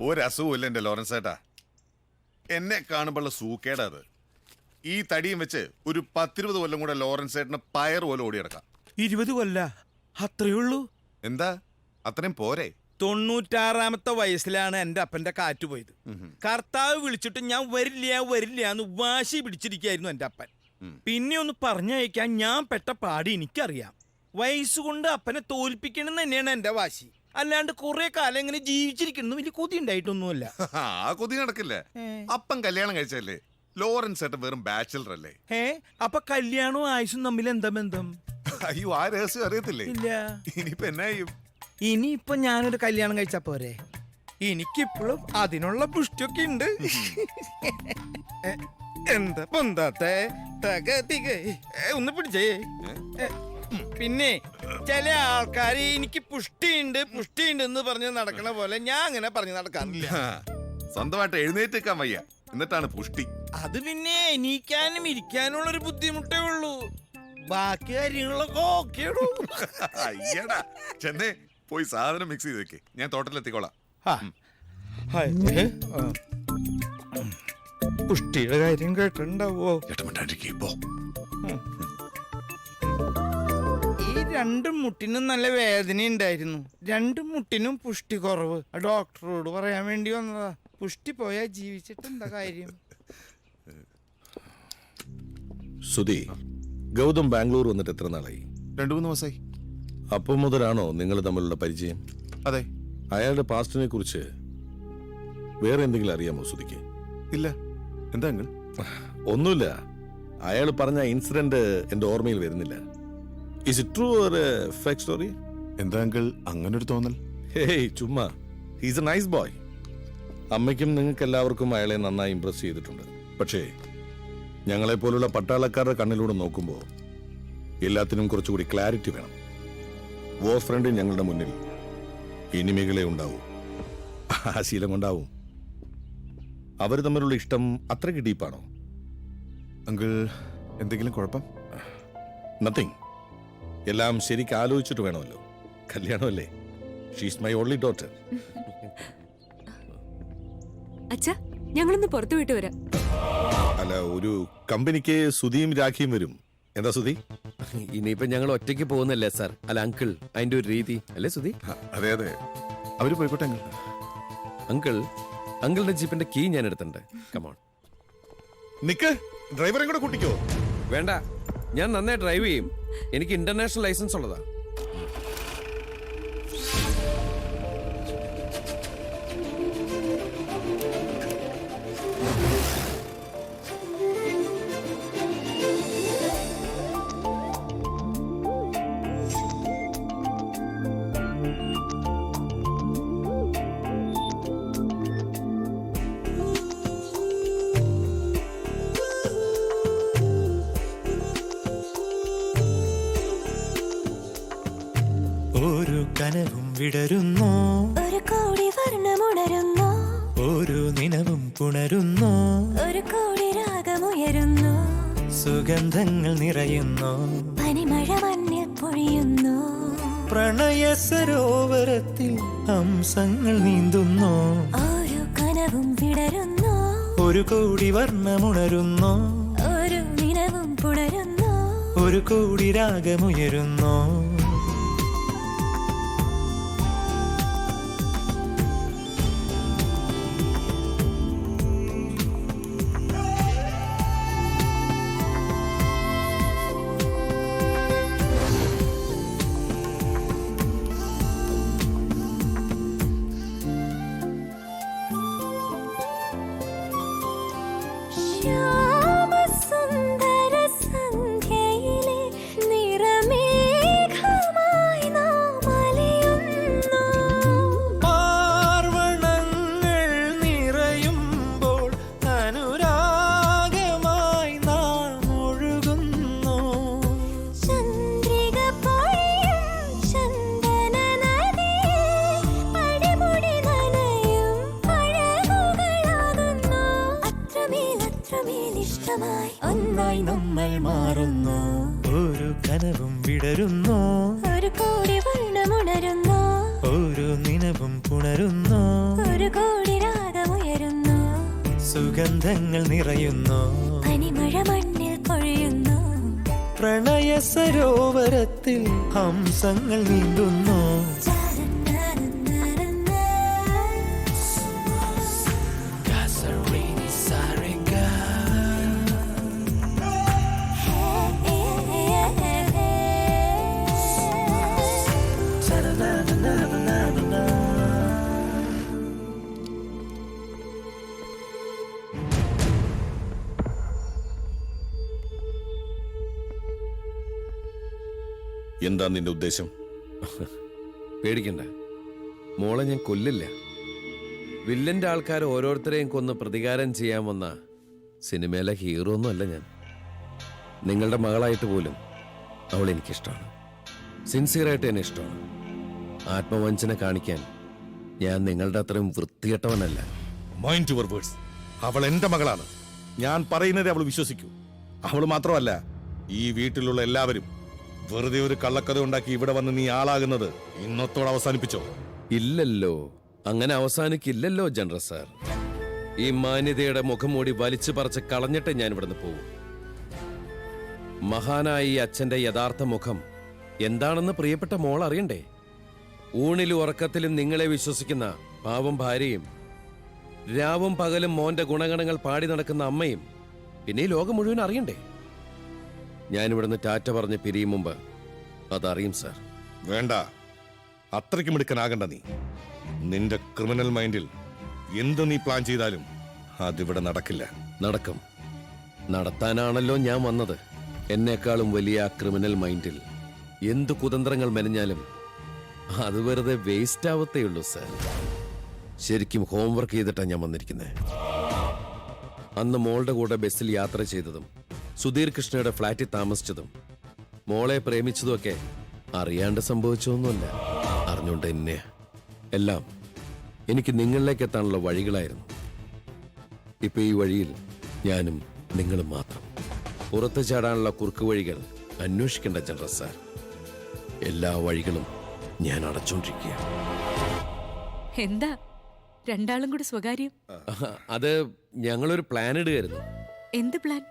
ഒരസുഖമില്ല എന്റെ ലോറൻസ് ഏട്ടാ. എന്നെ കാണുമ്പോഴുള്ള സൂക്കേടാ അത്. ഈ തടിയും വെച്ച് ഒരു 10-20 കൊല്ലം കൂടെ ലോറൻസ് ഏട്ടന് പയർ പോലെ ഓടിയെടുക്കാം. 20 കൊല്ല അത്രയുള്ളൂ? എന്താ അത്രയും പോരെ? 96-ാമത്തെ വയസ്സിലാണ് എൻ്റെ അപ്പൻ്റെ കാറ്റ് പോയത്. കർത്താവ് വിളിച്ചിട്ട് ഞാൻ വരില്ല എന്ന് വാശി പിടിച്ചിരിക്കുകയായിരുന്നു എൻ്റെ അപ്പൻ. പിന്നെ ഒന്ന് പറഞ്ഞയക്കാൻ ഞാൻ പെട്ട പാടി എനിക്കറിയാം. വയസ്സുകൊണ്ട് അപ്പനെ തോൽപ്പിക്കണം തന്നെയാണ് എൻ്റെ വാശി. അല്ലാണ്ട് കുറെ കാലം ഇങ്ങനെ ജീവിച്ചിരിക്കുന്നു വലിയ കൊതി ഉണ്ടായിട്ടൊന്നുമല്ല. ആ കൊതി നടക്കില്ല. അപ്പം കല്യാണം കഴിച്ചല്ലേ? ലോറൻസ് ഏട്ടൻ വെറും ബാച്ചിലർ അല്ലേ? അപ്പൊ കല്യാണവും ആയുസും തമ്മിൽ എന്താ ബന്ധം? അയ്യോ, ആ രഹസ്യം അറിയത്തില്ലേ? ഇല്ല. ഇനിയിപ്പോ എന്നായും? ഇനിയിപ്പൊ ഞാനൊരു കല്യാണം കഴിച്ചാ പോരെ? എനിക്കിപ്പോഴും അതിനുള്ള പുഷ്ടിയൊക്കെ ഉണ്ട്. എന്താ പൊന്താത്തെ? ഒന്ന് പിടിച്ചേ. പിന്നെ ചില ആൾക്കാർ എനിക്ക് പുഷ്ടിയുണ്ട് എന്ന് പറഞ്ഞ് നടക്കണ പോലെ ഞാൻ അങ്ങനെ പറഞ്ഞു നടക്കാറില്ല. സ്വന്തമായിട്ട് എഴുന്നേറ്റേക്കാൻ വയ്യ, എന്നിട്ടാണ് പുഷ്ടി. അത് പിന്നെ എണീക്കാനും ഇരിക്കാനുള്ള ഒരു ബുദ്ധിമുട്ടേ ഉള്ളൂ. ബാക്കി കാര്യങ്ങളൊക്കെ ഓക്കെയുള്ളൂ. അയ്യടാ, ചെന്നേ പോയി സാധനം മിക്സ് ചെയ്ത് വെക്കേ, ഞാൻ തോട്ടത്തിലെത്തിക്കോളാം. പുഷ്ടിയുടെ കാര്യം കേട്ടിട്ടുണ്ടാവോ? ഈ 2 മുട്ടിനും നല്ല വേദന ഉണ്ടായിരുന്നു. 2 മുട്ടിനും പുഷ്ടി കുറവ്. ഡോക്ടറോട് പറയാൻ വേണ്ടി വന്നതാ. പുഷ്ടി പോയാ ജീവിച്ചിട്ട് എന്താ കാര്യം? സുധി, ഗൗതം ബാംഗ്ലൂർ വന്നിട്ട് എത്ര നാളായി? 2-3 മാസമായി. അപ്പം മുതലാണോ നിങ്ങൾ തമ്മിലുള്ള പരിചയം? അതെ. അയാളുടെ പാസ്റ്റിനെ കുറിച്ച് വേറെ എന്തെങ്കിലും അറിയാമോ സുധിക്ക്? ഇല്ല. എന്താ അങ്കിൾ? ഒന്നുമില്ല. അയാൾ പറഞ്ഞ ഇൻസിഡന്റ് എന്റെ ഓർമ്മയിൽ വരുന്നില്ല. Is it true or a fake story? എന്താ അങ്കിൾ അങ്ങനെ ഒരു തോന്നൽ? ഹേയ്, ചുമ്മാ. He's A nice boy. അമ്മയ്ക്കും നിങ്ങൾക്ക് എല്ലാവർക്കും അയാളെ നന്നായി ഇംപ്രസ് ചെയ്തിട്ടുണ്ട്. പക്ഷേ ഞങ്ങളെപ്പോലുള്ള പട്ടാളക്കാരുടെ കണ്ണിലൂടെ നോക്കുമ്പോൾ എല്ലാത്തിനും കുറച്ചുകൂടി ക്ലാരിറ്റി വേണം. വോർ ഫ്രണ്ട് ഞങ്ങളുടെ മുന്നിൽ എനിമികളെ ഉണ്ടാവും. ആ ശീലം കൊണ്ടാവും. അവർ തമ്മിലുള്ള ഇഷ്ടം അത്രയ്ക്ക് ഡീപ്പാണോ? അങ്കിൾ, എന്തെങ്കിലും കുഴപ്പം? നത്തിങ്. എല്ലാം ശരിക്കും ആലോചിച്ചിട്ട് വേണമല്ലോ. കല്യാണമല്ലേ? She's my only daughter. അച്ഛാ, ഞങ്ങളൊന്ന് പുറത്തു വിട്ടു വരാം. അല്ല, ഒരു കമ്പനിക്ക് സുധിയും രാഖിയും വരും. എന്താ സുധി? ഇനിയിപ്പോ ഞങ്ങൾ ഒറ്റയ്ക്ക് പോകുന്നല്ലേ സാർ? അല്ല അങ്കിൾ, അതിന്റെ ഒരു രീതി അല്ലേ സുധി? അതെ അതെ, അവര് പോയിക്കോട്ടെ അങ്കിൾ. അങ്കിളുടെ ജീപ്പിന്റെ കീ ഞാൻ എടുത്തിട്ടുണ്ട്. കമോൺ. നിക്ക്, ഡ്രൈവറെ കൂടെ കൂട്ടിക്കോ. വേണ്ട, ഞാൻ നന്നായി ഡ്രൈവ് ചെയ്യും. എനിക്ക് ഇന്റർനാഷണൽ ലൈസൻസ് ഉള്ളതാ. ഒരു കനവും വിടരുന്നു, ഒരു കോടി വർണ്ണമുണരുന്നു, ഒരു നിലവും പുണരുന്നു, ഒരു കോടി രാഗമുയരുന്നു, സുഗന്ധങ്ങൾ നിറയുന്നു, പനിമഴ മഞ്ഞിൽ പൊഴിയുന്നു, പ്രണയ സരോവരത്തിൽ ഹംസങ്ങൾ നീന്തുന്നു, ഒരു കനവും വിടരുന്നു, ഒരു കോടി വർണ്ണമുണരുന്നു, ഒരു നിലവും പുണരുന്നു, ഒരു കോടി രാഗമുയരുന്നു. ശ്വാസമായി ഒന്നായി നമ്മൾ മാറുന്നു, ഒരു കനവും വിടരുന്നു, ഒരു കോടി വർണ്ണമുണരുന്നു, ഒരു നിലവും പുണരുന്നു, ഒരു കോടി രാഗമുയരുന്നു, സുഗന്ധങ്ങൾ നിറയുന്നു, പനിമഴ മണ്ണിൽ പൊഴിയുന്നു, പ്രണയ സരോവരത്തിൽ ഹംസങ്ങൾ നീന്തുന്നു. എന്താ നിന്റെ ഉദ്ദേശം? പേടിക്കണ്ട, മോളെ ഞാൻ കൊല്ലില്ല. വില്ലന്റെ ആൾക്കാർ ഓരോരുത്തരെയും കൊന്ന് പ്രതികാരം ചെയ്യാൻ വന്ന സിനിമയിലെ ഹീറോ ഒന്നും അല്ല ഞാൻ. നിങ്ങളുടെ മകളായിട്ട് പോലും അവൾ എനിക്കിഷ്ടമാണ്. സിൻസിയറായിട്ട് എന്നെ ഇഷ്ടമാണ്. ആത്മവഞ്ചന കാണിക്കാൻ ഞാൻ നിങ്ങളുടെ അത്രയും വൃത്തികെട്ടവനല്ല. Mind your words. അവൾ എന്റെ മകളാണ്. ഞാൻ പറയുന്നതേ അവൾ വിശ്വസിക്കൂ. അവൾ മാത്രമല്ല, ഈ വീട്ടിലുള്ള എല്ലാവരും. വെറുതെ ഒരു കള്ളക്കഥ ഉണ്ടാക്കി ഇവിടെ വന്ന് നീ ആളാകുന്നത് ഇന്നത്തോടെ അവസാനിപ്പിച്ചോ? ഇല്ലല്ലോ, അങ്ങനെ അവസാനിക്കില്ലല്ലോ ജനറൽ സാർ. ഈ മാന്യതയുടെ മുഖംമൂടി വലിച്ചു പറിച്ച് കളഞ്ഞിട്ട് ഞാൻ ഇവിടുന്ന് പോകും. മഹാനായ ഈ അച്ഛന്റെ യഥാർത്ഥ മുഖം എന്താണെന്ന് പ്രിയപ്പെട്ട മോൾ അറിയണ്ടേ? ഊണിലും ഉറക്കത്തിലും നിങ്ങളെ വിശ്വസിക്കുന്ന പാവം ഭാര്യയും, രാവും പകലും മോന്റെ ഗുണഗണങ്ങൾ പാടി നടക്കുന്ന അമ്മയും, പിന്നെ ഈ ലോകം മുഴുവൻ അറിയണ്ടേ? ഞാനിവിടുന്ന് ടാറ്റ പറഞ്ഞ് പിരിയും മുമ്പ് അതറിയും സാർ. വേണ്ട, അത്രയ്ക്ക് മിടുക്കനാകണ്ട നീ. നിന്റെ ക്രിമിനൽ മൈൻഡിൽ എന്ത് നീ പ്ലാൻ ചെയ്താലും അതിവിടെ നടക്കില്ല. നടക്കും. നടത്താനാണല്ലോ ഞാൻ വന്നത്. എന്നെക്കാളും വലിയ ആ ക്രിമിനൽ മൈൻഡിൽ എന്ത് കുതന്ത്രങ്ങൾ മെനഞ്ഞാലും അത് വെറുതെ വേസ്റ്റ് ആവത്തേയുള്ളൂ സാർ. ശരിക്കും ഹോംവർക്ക് ചെയ്തിട്ടാണ് ഞാൻ വന്നിരിക്കുന്നത്. അന്ന് മോളുടെ കൂടെ ബസ്സിൽ യാത്ര ചെയ്തതും, സുധീർ കൃഷ്ണയുടെ ഫ്ലാറ്റിൽ താമസിച്ചതും, മോളെ പ്രേമിച്ചതുമൊക്കെ അറിയാണ്ട് സംഭവിച്ചൊന്നുമല്ല, അറിഞ്ഞുകൊണ്ട് തന്നെ. എല്ലാം എനിക്ക് നിങ്ങളിലേക്ക് എത്താനുള്ള വഴികളായിരുന്നു. ഇപ്പൊ ഈ വഴിയിൽ ഞാനും നിങ്ങളും മാത്രം. പുറത്തു ചാടാനുള്ള കുറുക്ക് വഴികൾ അന്വേഷിക്കേണ്ട ജനറൽ സാർ. എല്ലാ വഴികളും ഞാൻ അടച്ചോണ്ടിരിക്കുക. എന്താ രണ്ടാളും കൂടി സ്വകാര്യം? അത് ഞങ്ങളൊരു പ്ലാൻ ഇടുകയായിരുന്നു. എന്ത് പ്ലാൻ?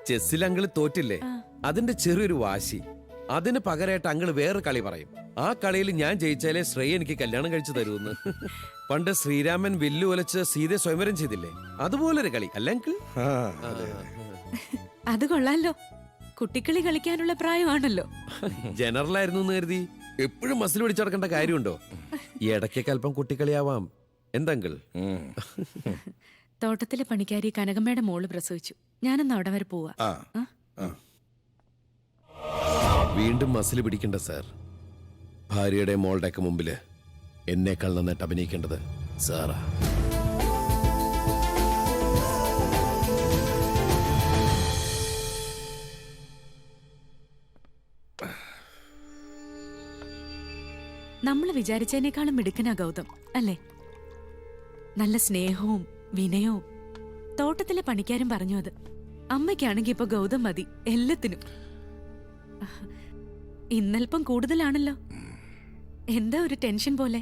ചെസ്സിൽ അങ്കിള് തോറ്റില്ലേ, അതിന്റെ ചെറിയൊരു വാശി. അതിന് പകരമായിട്ട് അങ്കിള് വേറെ കളി പറയും. ആ കളിയിൽ ഞാൻ ജയിച്ചാലേ ശ്രേയ എനിക്ക് കല്യാണം കഴിച്ചു തരുമെന്ന്. പണ്ട് ശ്രീരാമൻ വില്ലു ഒലച്ച് സീതയെ സ്വയംവരം ചെയ്തില്ലേ, അതുപോലൊരു കളി അല്ല അങ്കിൾ? അത് കൊള്ളാലോ. കുട്ടിക്കളി കളിക്കാനുള്ള പ്രായമാണല്ലോ. ജനറലായിരുന്നു എന്ന് കരുതി എപ്പോഴും മസിൽ പിടിച്ചു നടക്കേണ്ട കാര്യമുണ്ടോ? ഇടയ്ക്കൊക്കെ അല്പം കുട്ടിക്കളിയാവാം. എന്താങ്കിൾ? തോട്ടത്തിലെ പണിക്കാരി കനകമ്മയുടെ മോള് പ്രസവിച്ചു. ഞാനൊന്ന് അവിടെ വരെ പോവാ. വീണ്ടും മസിൽ പിടിക്കണ്ട സാർ. ഭാര്യയുടെ മോളുടെ ഒക്കെ മുമ്പില് എന്നേക്കാൾ നന്നായിട്ട് അഭിനയിക്കേണ്ടത് സാറാ. നമ്മൾ വിചാരിച്ചതിനേക്കാളും മിടുക്കനാ ഗൗതം അല്ലേ? നല്ല സ്നേഹവും വിനയവും. തോട്ടത്തിലെ പണിക്കാരും പറഞ്ഞു അത്. അമ്മയ്ക്കാണെങ്കി ഇപ്പൊ ഗൗതം മതി എല്ലാത്തിനും. ഇന്നൽപ്പം കൂടുതലാണല്ലോ. എന്താ ഒരു ടെൻഷൻ പോലെ?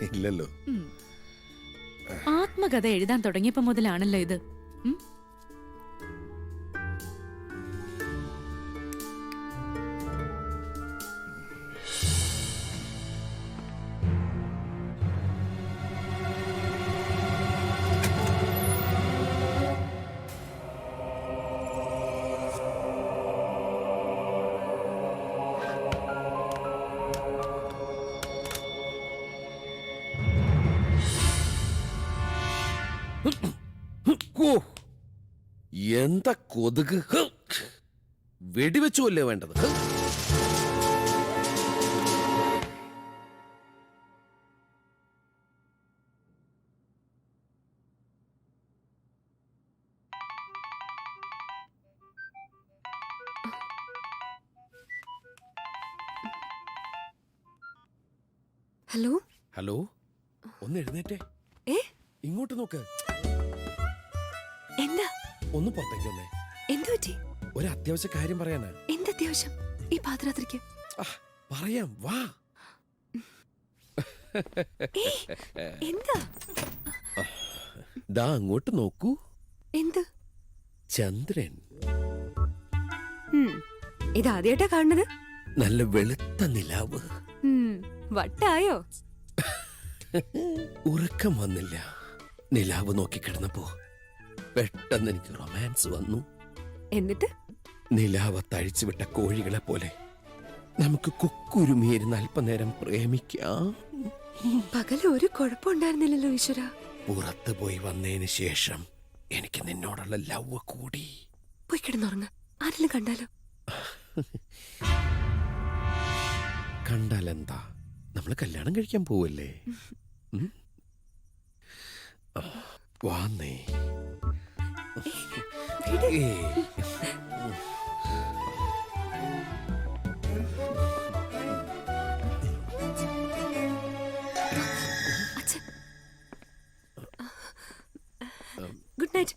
ഇല്ലല്ലോ. ആത്മകഥ എഴുതാൻ തുടങ്ങിയപ്പോ മുതലാണല്ലോ ഇത്. എന്താ കൊതുക്! വെടിവെച്ചുവല്ലേ വേണ്ടത്? ഹലോ ഹലോ, ഒന്ന് എഴുന്നേറ്റേ. ഇങ്ങോട്ട് നോക്ക്. എന്താ? ഒന്ന് പുറത്തേക്ക് വന്നേ. എന്തു പറ്റി? ഒരു അത്യാവശ്യ കാര്യം പറയാനാ. എന്തത്യാവശ്യം ഈ പാതിരാത്രിക്ക്? പറയാം, വാ. എന്താ? ദാ അങ്ങോട്ട് നോക്കൂ. എന്ത്? ചന്ദ്രൻ. ഇതാദ്യമായിട്ടാ കാണുന്നത്? നല്ല വെളുത്ത നിലാവ്. വട്ടായോ? ഉറക്കം വന്നില്ല. നിലാവ് നോക്കിക്കിടന്നപ്പോ പെട്ടെന്ന് എനിക്ക് റൊമാൻസ് വന്നു. എന്നിട്ട് നിലാവ് തഴിച്ചു വിട്ട കോഴികളെ പോലെ നമുക്ക് കുക്കുരുമിയിരുന്ന് അല്പനേരം പ്രേമിക്കാം. പകല് ഒരു കുഴപ്പമുണ്ടായിരുന്നില്ലല്ലോ ഈശ്വര. പുറത്തു പോയി വന്നതിന് ശേഷം എനിക്ക് നിന്നോടുള്ള ലവ് കൂടി. പോയി കിടന്നുറങ്ങ. ആരെങ്കിലും കണ്ടാലോ? കണ്ടാലെന്താ, നമ്മള് കല്യാണം കഴിക്കാൻ പോവല്ലേ? വാന്നേ. Good night.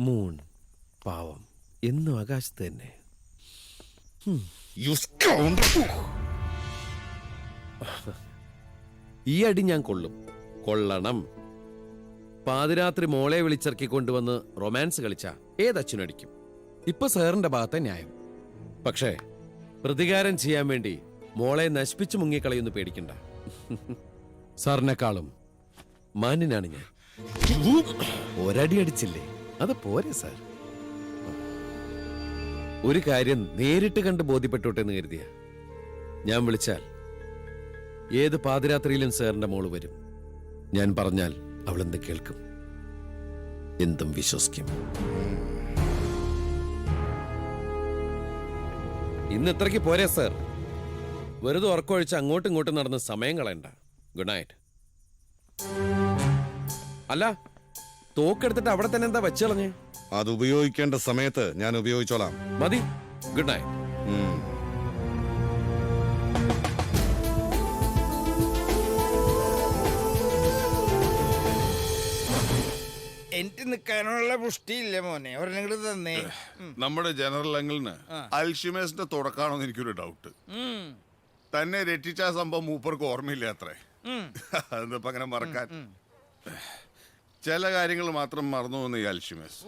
മൂൺ പാവം എന്നും ആകാശത്ത് തന്നെ. ഈ അടി ഞാൻ കൊള്ളണം. പാതിരാത്രി മോളെ വിളിച്ചിറക്കി കൊണ്ടുവന്ന് റൊമാൻസ് കളിച്ച ഏതച്ഛനും അടിക്കും. ഇപ്പൊ സാറിന്റെ ഭാഗത്തെ ന്യായം. പക്ഷേ പ്രതികാരം ചെയ്യാൻ വേണ്ടി മോളെ നശിപ്പിച്ചു മുങ്ങിക്കളയൊന്ന് പേടിക്കണ്ട. സാറിനെക്കാളും മാന്യനാണ് ഞാൻ. ഒരടി അടിച്ചില്ലേ, അത് പോരെ സാർ. ഒരു കാര്യം നേരിട്ട് കണ്ട് ബോധ്യപ്പെട്ടോട്ടെ എന്ന് കരുതിയ ഞാൻ വിളിച്ചാൽ ഏത് പാതിരാത്രിയിലും സാറിന്റെ മോള് വരും. ഞാൻ പറഞ്ഞാൽ അവളെന്ത് കേൾക്കും, എന്തും വിശ്വസിക്കും. ഇന്ന് ഇത്രയ്ക്ക് പോരെ സാർ. വെറുതെ ഉറക്കമൊഴിച്ച് അങ്ങോട്ടും ഇങ്ങോട്ടും നടന്ന് സമയം കളയണ്ട. Good night. അല്ല, തോക്കെടുത്തിട്ട് അവിടെ തന്നെ എന്താ വെച്ചളഞ്ഞേ? അത് ഉപയോഗിക്കേണ്ട സമയത്ത് ഞാൻ ഉപയോഗിച്ചോളാം. മതി. Good night. എനിക്ക് നിൽക്കാനുള്ള പുഷ്ടിയില്ല മോനെ. ഒരെണ്ണം തന്നേ. നമ്മുടെ ജനറൽ അങ്കിളിന് അൽഷിമേഴ്സിന്റെ തുടക്കാണോന്ന് എനിക്കൊരു ഡൗട്ട്. തന്നെ രക്ഷിച്ച സംഭവം മൂപ്പർക്ക് ഓർമ്മയില്ല അത്രേ. അതെന്തിപ്പോ അങ്ങനെ മറക്കാൻ? ചില കാര്യങ്ങൾ മാത്രം മറന്നു പോകുന്ന ഈ അൽഷിമേഴ്സ്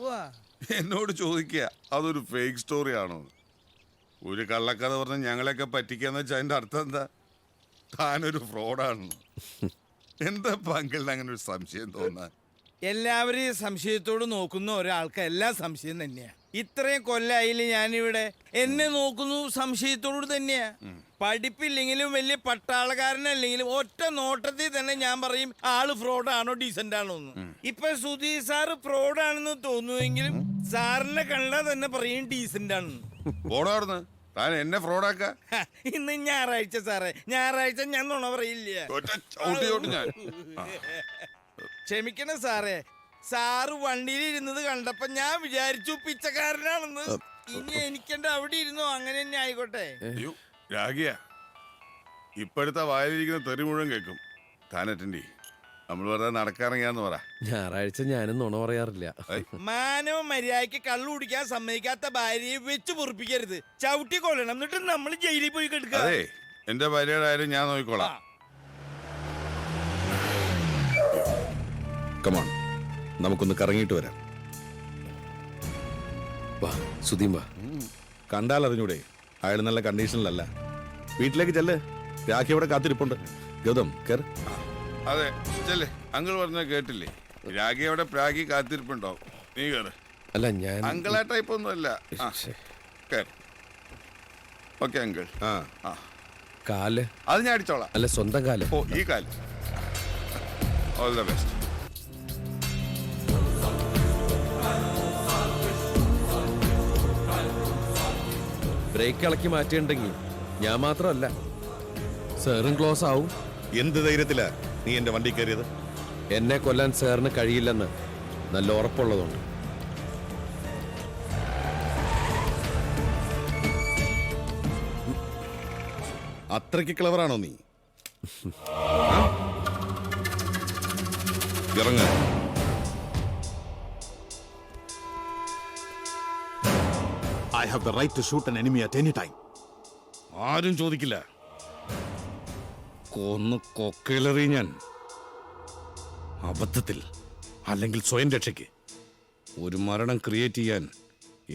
എന്നോട് ചോദിക്കുക അതൊരു ഫേക്ക് സ്റ്റോറി ആണോ. ഒരു കള്ളക്കഥ പറഞ്ഞ് ഞങ്ങളെയൊക്കെ പറ്റിക്കാന്ന് വെച്ചാൽ അതിന്റെ അർത്ഥം എന്താ? താനൊരു ഫ്രോഡാണെന്ന്. എന്താ അങ്കിളിന് അങ്ങനെ ഒരു സംശയം തോന്നാൻ? എല്ലാവരെയും സംശയത്തോട് നോക്കുന്ന ഒരാൾക്ക് എല്ലാം സംശയം തന്നെയാ. ഇത്രയും കൊല്ലായില്ലേ ഞാനിവിടെ. എന്നെ നോക്കുന്നു സംശയത്തോട് തന്നെയാ. പഠിപ്പില്ലെങ്കിലും വലിയ പട്ടാളക്കാരനല്ലെങ്കിലും ഒറ്റ നോട്ടത്തിൽ തന്നെ ഞാൻ പറയും ആള് ഫ്രോഡാണോ ഡീസന്റ് ആണോ എന്ന്. ഇപ്പൊ സുധീർ സാറ് ഫ്രോഡാണെന്ന് തോന്നുമെങ്കിലും സാറിനെ കണ്ടാൽ തന്നെ പറയും ഡീസന്റ് ആണെന്ന്. താൻ എന്നെ ഫ്രോഡാക്ക? ഇന്ന് ഞായറാഴ്ച സാറേ, ഞായറാഴ്ച ഞാൻ നുണ പറയില്ല. ക്ഷമിക്കണം സാറേ, സാറ് വണ്ടിയിൽ ഇരുന്നത് കണ്ടപ്പോ ഞാൻ വിചാരിച്ചു പിച്ചക്കാരനാണെന്ന്. ഇനി എനിക്കെന്റെ അവിടെ ഇരുന്നോ, അങ്ങനെ തന്നെ ആയിക്കോട്ടെ. രാഗിയ ഇപ്പോഴത്തെ വായിലിരിക്കുന്ന തെറി മുഴുവൻ കേൾക്കും. താനറ്റൻഡി നമ്മൾ വെറുതെ നടക്കാറിയാന്ന് പറ. ഞായറാഴ്ച ഞാനും നുണ പറയാറില്ല. മാനവ മര്യാദയ്ക്ക് കള്ളു കുടിക്കാൻ സമ്മതിക്കാത്ത ഭാര്യയെ വെച്ച് പൊറിപ്പിക്കരുത്. ചവിട്ടി കൊല്ലണം, എന്നിട്ട് നമ്മൾ ജയിലിൽ പോയി കിടക്കുക. അതെ, എന്റെ ഭാര്യയുടെ കാര്യം ഞാൻ നോക്കിക്കോളാം. കമോൺ, നമുക്കൊന്ന് കറങ്ങിയിട്ട് വരാം. വാ സുധീം വാ. കണ്ടാൽ അറിഞ്ഞൂടെ അയാൾ നല്ല കണ്ടീഷനിലല്ല. വീട്ടിലേക്ക് ചെല്ല്, രാഖി അവിടെ കാത്തിരിപ്പുണ്ട്. ഗൗതം കേറ്. അതെ ചെല്ലേ, അങ്കിൾ പറഞ്ഞ കേട്ടില്ലേ? രാഗി അവിടെ പ്രാഗി കാത്തിരിപ്പുണ്ടാവും. നീ കേറ്. അല്ല ഞാൻ അങ്കിളാ ടൈപ്പ് ഒന്നും അല്ല. Okay uncle. കാല് അത് ഞാൻ അടിച്ചോളാം. അല്ല സ്വന്തം കാല്. ഓ ഈ കാല്. All the best. ബ്രേക്ക് ഇളക്കി മാറ്റിയിട്ടുണ്ടെങ്കിൽ ഞാൻ മാത്രമല്ല സാറും ക്ലോസ് ആവും. എന്ത് ധൈര്യത്തിലാ നീ എന്റെ വണ്ടി കയറിയത്? എന്നെ കൊല്ലാൻ സാറിന് കഴിയില്ലെന്ന് നല്ല ഉറപ്പുള്ളതുകൊണ്ട്. അത്രയ്ക്ക് ക്ലവറാണോ നീ? ഇറങ്ങ. I have the right to shoot an enemy at any time. ആരും ചോദിക്കില്ല. കൊന്ന് കൊക്കയിലെറി ഞാൻ. അബദ്ധത്തിൽ അല്ലെങ്കിൽ സ്വയം രക്ഷയ്ക്ക് ഒരു മരണം ക്രിയേറ്റ് ചെയ്യാൻ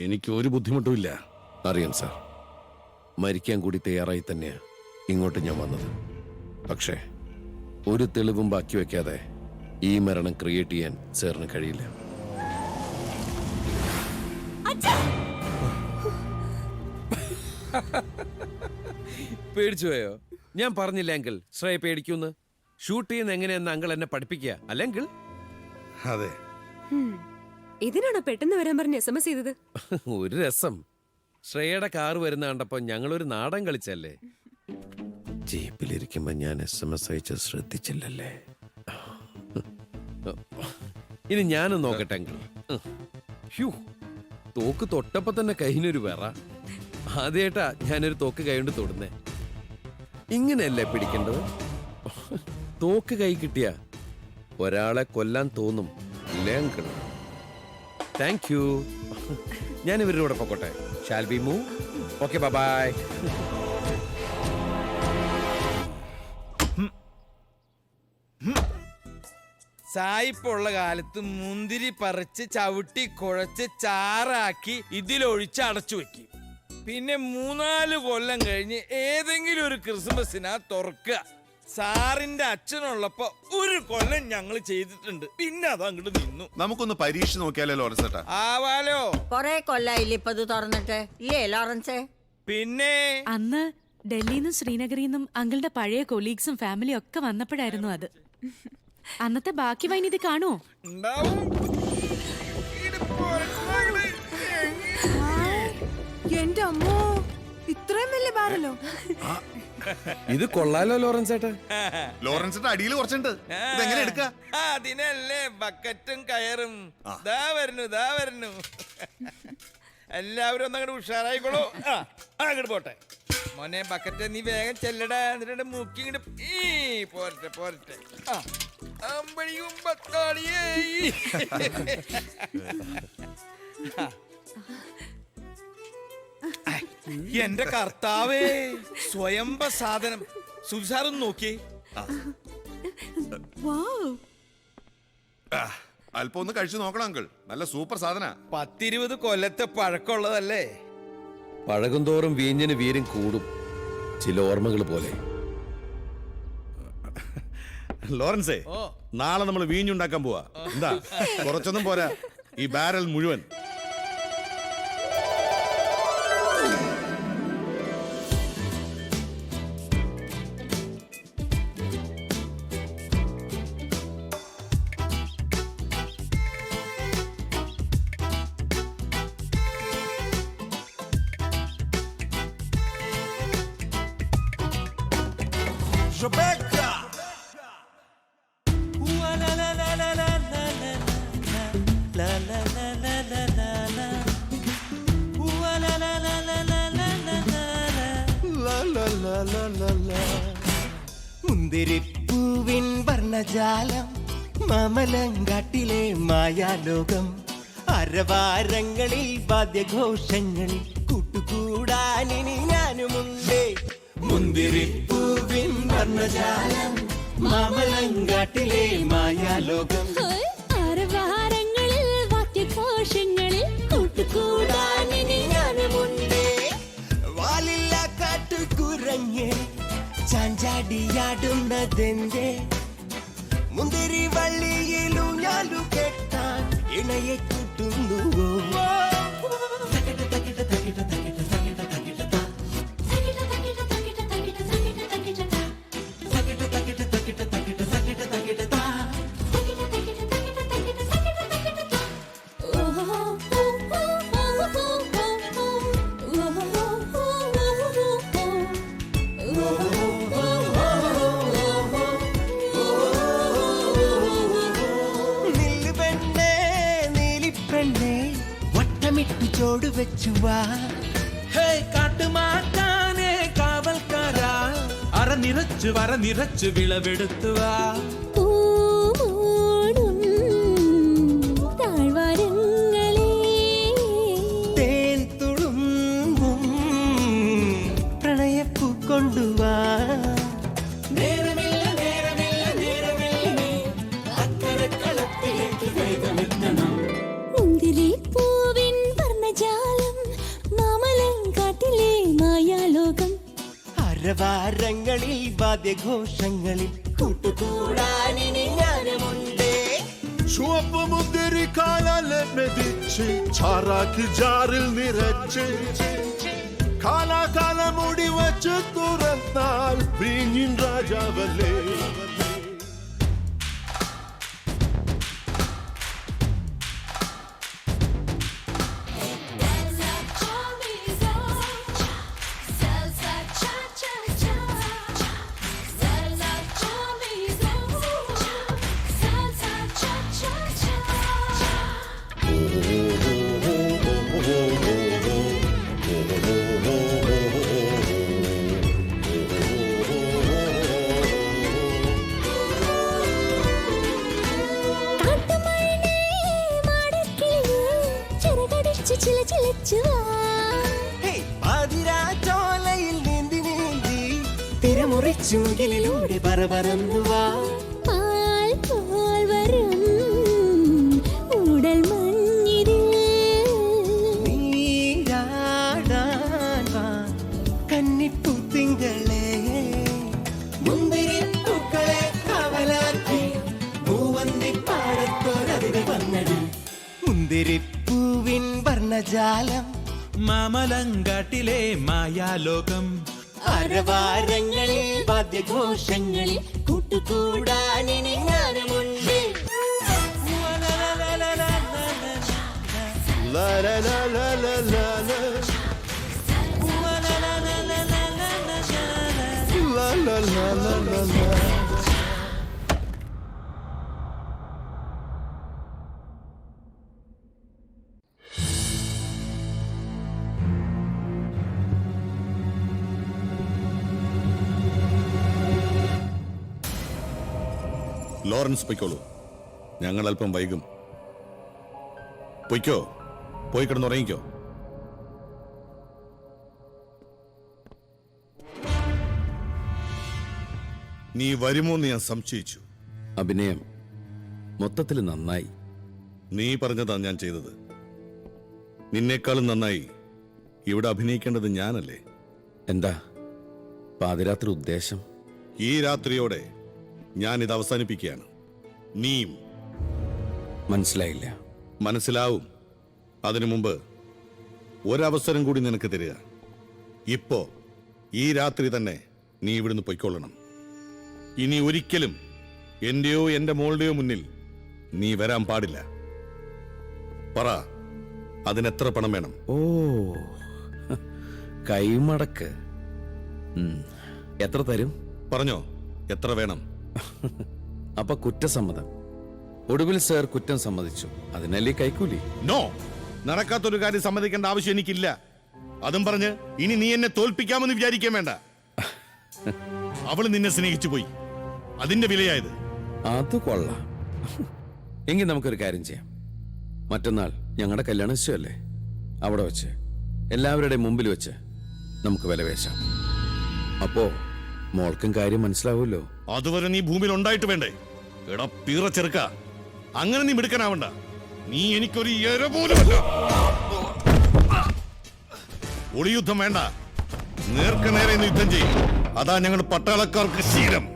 എനിക്ക് ഒരു ബുദ്ധിമുട്ടുമില്ല. അറിയാം സാർ, മരിക്കാൻ കൂടി തയ്യാറായി തന്നെയാ ഇങ്ങോട്ട് ഞാൻ വന്നത്. പക്ഷേ ഒരു തെളിവും ബാക്കി വെക്കാതെ ഈ മരണം ക്രിയേറ്റ് ചെയ്യാൻ സാറിന് കഴിയില്ല. പേടിച്ചു പോയോ? ഞാൻ പറഞ്ഞില്ല അങ്കിൾ ശ്രേയ പേടിക്കൂന്ന്. ഷൂട്ട് ചെയ്യുന്ന എങ്ങനെയെന്ന് അങ്കിൾ എന്നെ പഠിപ്പിക്കുക അല്ലെങ്കിൽ? അതെ. ഇതിനാണോ പെട്ടെന്ന് വരാൻ പറഞ്ഞ് SMS ചെയ്തത്? ഒരു രസം. ശ്രേയയുടെ കാറ് വരുന്ന കണ്ടപ്പോ ഞങ്ങളൊരു നാടൻ കളിച്ചല്ലേ. ജീപ്പിലിരിക്കുമ്പോ ഞാൻ SMS അയച്ച് ശ്രദ്ധിച്ചില്ലല്ലേ. ഇനി ഞാനും നോക്കട്ടെ അങ്കിൾ. തോക്ക് തൊട്ടപ്പോ തന്നെ കൈനൊരു വേറ. ആദ്യമായിട്ടാ ഞാനൊരു തോക്ക് കൈകൊണ്ട് തൊടുന്നേ. ഇങ്ങനെയല്ലേ പിടിക്കേണ്ടത്? തോക്ക് കൈ കിട്ടിയ ഒരാളെ കൊല്ലാൻ തോന്നും ഇല്ലേ അങ്കിൾ? Thank you. ഞാൻ ഇവരുടെ കൂടെ പൊക്കോട്ടെ. Shall be move? Okay, bye. സായിപ്പുള്ള കാലത്ത് മുന്തിരി പറിച്ച് ചവിട്ടി കുഴച്ച് ചാറാക്കി ഇതിലൊഴിച്ച് അടച്ചു വെക്കും. പിന്നെ 3-4 കൊല്ലം കഴിഞ്ഞ് ഏതെങ്കിലും ഒരു ക്രിസ്മസിനാ തുറക്കുക. സാറിന്റെ അച്ഛനുള്ളപ്പോ ഒരു കൊല്ലം ഞങ്ങൾ ചെയ്തിട്ടുണ്ട്. പിന്നെ അത് അങ്ങോട്ട് നിന്നു. നമുക്കൊന്ന് പരീക്ഷ നോക്കിയാലോ ലോറൻസ് ചേട്ടാ? ആവാലോ. കൊറേ കൊല്ലായില്ലേ ഇപ്പൊ ഇത് തുറന്നിട്ട്, ഇല്ലേ ലോറൻസ്? പിന്നെ അന്ന് ഡൽഹിന്നും ശ്രീനഗറിൽ നിന്നും അങ്കിളുടെ പഴയ കൊലീഗ്സും ഫാമിലിയും ഒക്കെ വന്നപ്പോഴായിരുന്നു അത്. അന്നത്തെ ബാക്കി വൈനിധി കാണുമോ? എന്റെ അമ്മോ, ഇത്രയും വലിയ ബാരലോ? ഇത് കൊള്ളാലോ ലോറൻസ് ചേട്ടാ. ലോറൻസ് ചേട്ടാ അടിയിൽ കുറച്ചുണ്ട്. ഇതെങ്ങനെ എടുക്ക? അതിനല്ലേ ബക്കറ്റും കയറും. ദാ വരുന്നു. എല്ലാവരും ഒന്നങ്ങോട്ട് ഉഷാറായിക്കോളൂ. അങ്ങോട്ട് പോട്ടെ മോനെ. ബക്കറ്റ് നീ വേഗം ചെല്ലടാ. എന്നിട്ട് മുക്കി ഇങ്ങോട്ട് പോരട്ടെ. അമ്പഴിയും ബത്താളിയേ. എന്റെ കർത്താവേ, സ്വയംഭ സാധനം. സുസാറും നോക്കിയേ. അല്പം ഒന്ന് കഴിച്ചു നോക്കണം അങ്കിൾ. നല്ല സൂപ്പർ സാധന. 10-20 കൊല്ലത്തെ പഴക്കമുള്ളതല്ലേ. പഴകും തോറും വീഞ്ഞിന് വീര്യം കൂടും, ചില ഓർമ്മകൾ പോലെ. ലോറൻസേ, നാളെ നമ്മൾ വീഞ്ഞുണ്ടാക്കാൻ പോവാ. എന്താ, കുറച്ചൊന്നും പോരാ, ഈ ബാരൽ മുഴുവൻ. Rebecca. മുന്തിരിപ്പൂവിൻ വർണ്ണജാലം, മാമലങ്കാട്ടിലെ മായാലോകം, അരവാരങ്ങളിൽ വാദ്യഘോഷങ്ങളിൽ കൂട്ടുകൂടാനിനി ഞാനുമുണ്ട്. മുന്തിരിപ്പൂവിൻ വർണ്ണജാലം, മാമലങ്കാട്ടിലെ മായാലോകം, അരവാരങ്ങളിൽ വാദ്യഘോഷങ്ങളിൽ കൂട്ടുകൂടാനിനി ഞാനുമുണ്ട്. വാലില്ല കാട്ടുകുരങ്ങ് ചാഞ്ചാടിയാടുന്നതെന്റെ, മുന്തിരി വള്ളിയിലും ഞാലു കെട്ടാൻ ഇണയെ കൂട്ടുന്നുവോ? ചോട് വെച്ചുവാ, കാട്ടുമാറ്റാനേ കാവൽക്കാരാ, അറ നിറച്ചു വര നിറച്ചു വിളവെടുത്തുവാ. തേൻ തുളും അരവാരങ്ങളിൽ വാദ്യഘോഷങ്ങളിൽ കൂട്ടുകൂടാനിനി ഞാനുമുണ്ട്. ചുവപ്പ് മുന്തിരി കാലാലെ മെതിച്ച് ചാറാക്കി ജാറിൽ നിറച്ച് കാലാകാലം മുടി വച്ച് തുറന്നാൽ വീഞ്ഞിൻ രാജാവല്ലേ. പാതിരാച്ചോലയിൽ നീന്തി നീന്തി തിരമുറിച്ചുകിലൂടെ പറന്നുവാ. പാൽ പോൽ വരും ഉടൽ മഞ്ഞിരിൽ നീരാടാൻ വാ കന്നിപ്പൂത്തിങ്കളെ. മുന്തിരി പൂക്കളെ കവലാക്കി മൂവന്തിപ്പാടത്തോരതിന് വന്നത്. മുന്തിരിപ്പൂവിൻ വർണ്ണജാലം മാമലങ്കാട്ടിലെ മായാലോകം. അരവാരങ്ങളിൽ വാദ്യഘോഷങ്ങളിൽ കൂട്ടുകൂടാനിനി ഞാനുമുണ്ട്. La la la la la la la. La la la la la la. Lawrence പൊയ്ക്കോളൂ, ഞങ്ങൾ അല്പം വൈകും. പൊയ്ക്കോ, പോയി കിടന്നുറങ്ങിക്കോ. നീ വരുമോന്ന് ഞാൻ സംശയിച്ചു. അഭിനയം മൊത്തത്തിൽ നന്നായി. നീ പറഞ്ഞതാ ഞാൻ ചെയ്തത്. നിന്നേക്കാളും നന്നായി ഇവിടെ അഭിനയിക്കേണ്ടത് ഞാനല്ലേ? എന്താ പാതിരാത്രി ഉദ്ദേശം? ഈ രാത്രിയോടെ ഞാനിത് അവസാനിപ്പിക്കുകയാണ്. നീയും. മനസ്സിലായില്ല. മനസ്സിലാവും. അതിനു മുമ്പ് ഒരവസരം കൂടി നിനക്ക് തരിക. ഇപ്പോ ഈ രാത്രി തന്നെ നീ ഇവിടുന്ന് പൊയ്ക്കൊള്ളണം. ഇനി ഒരിക്കലും എന്റെയോ എന്റെ മോളുടെയോ മുന്നിൽ നീ വരാൻ പാടില്ല. പറ, അതിനെത്ര പണം വേണം? ഓ, കൈമടക്ക്. എത്ര തരും? പറഞ്ഞോ, എത്ര വേണം? അപ്പൊ കുറ്റസമ്മതം. ഒടുവിൽ സാർ കുറ്റം സമ്മതിച്ചു, അതിനല്ലേ കൈക്കൂലി? നോ, നടക്കാത്തൊരു കാര്യം സമ്മതിക്കേണ്ട ആവശ്യം എനിക്കില്ല. അതും പറഞ്ഞ് ഇനി നീ എന്നെ തോൽപ്പിക്കാമെന്ന് വിചാരിക്കാൻ വേണ്ട. അവള് നിന്നെ സ്നേഹിച്ചു പോയി, അതിന്റെ വിലയായത്. അത് കൊള്ളാം. എങ്കിൽ നമുക്കൊരു കാര്യം ചെയ്യാം. മറ്റന്നാൾ ഞങ്ങളുടെ കല്യാണ നിശ്ചയമല്ലേ, അവിടെ വെച്ച് എല്ലാവരുടെയും മുമ്പിൽ വെച്ച് നമുക്ക് വിലവേശാം. അപ്പോ മോൾക്കും കാര്യം മനസ്സിലാവുമല്ലോ. അതുവരെ നീ ഭൂമിയിൽ ഉണ്ടായിട്ട് വേണ്ടേ? എടാ പീറ ചെറുക്ക, അങ്ങനെ നീ മിടുക്കനാവണ്ട. നീ എനിക്കൊരു ഇര പോലുമല്ല. ഒളിയുദ്ധം വേണ്ട, നേർക്ക് നേരെ യുദ്ധം ചെയ്യും. അതാ ഞങ്ങൾ പട്ടാളക്കാർക്ക് ശീലം.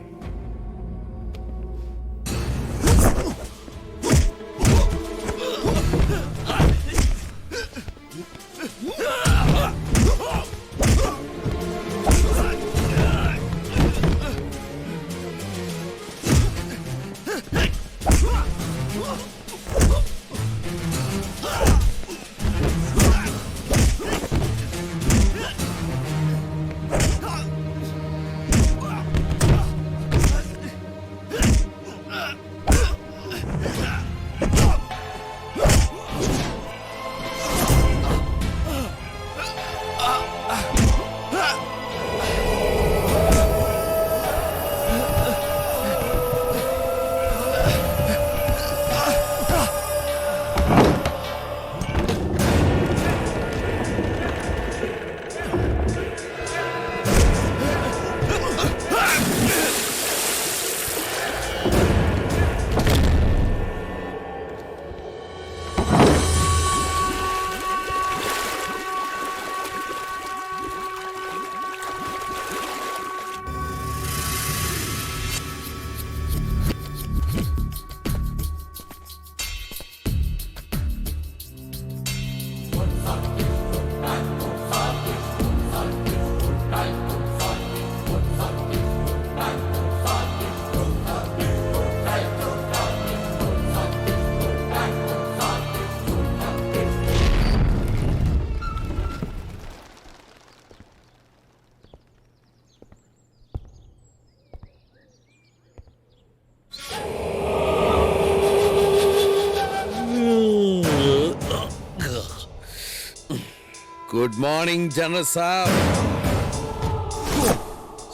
ഗുഡ് മോർണിംഗ് ജനറൽ സാബ്.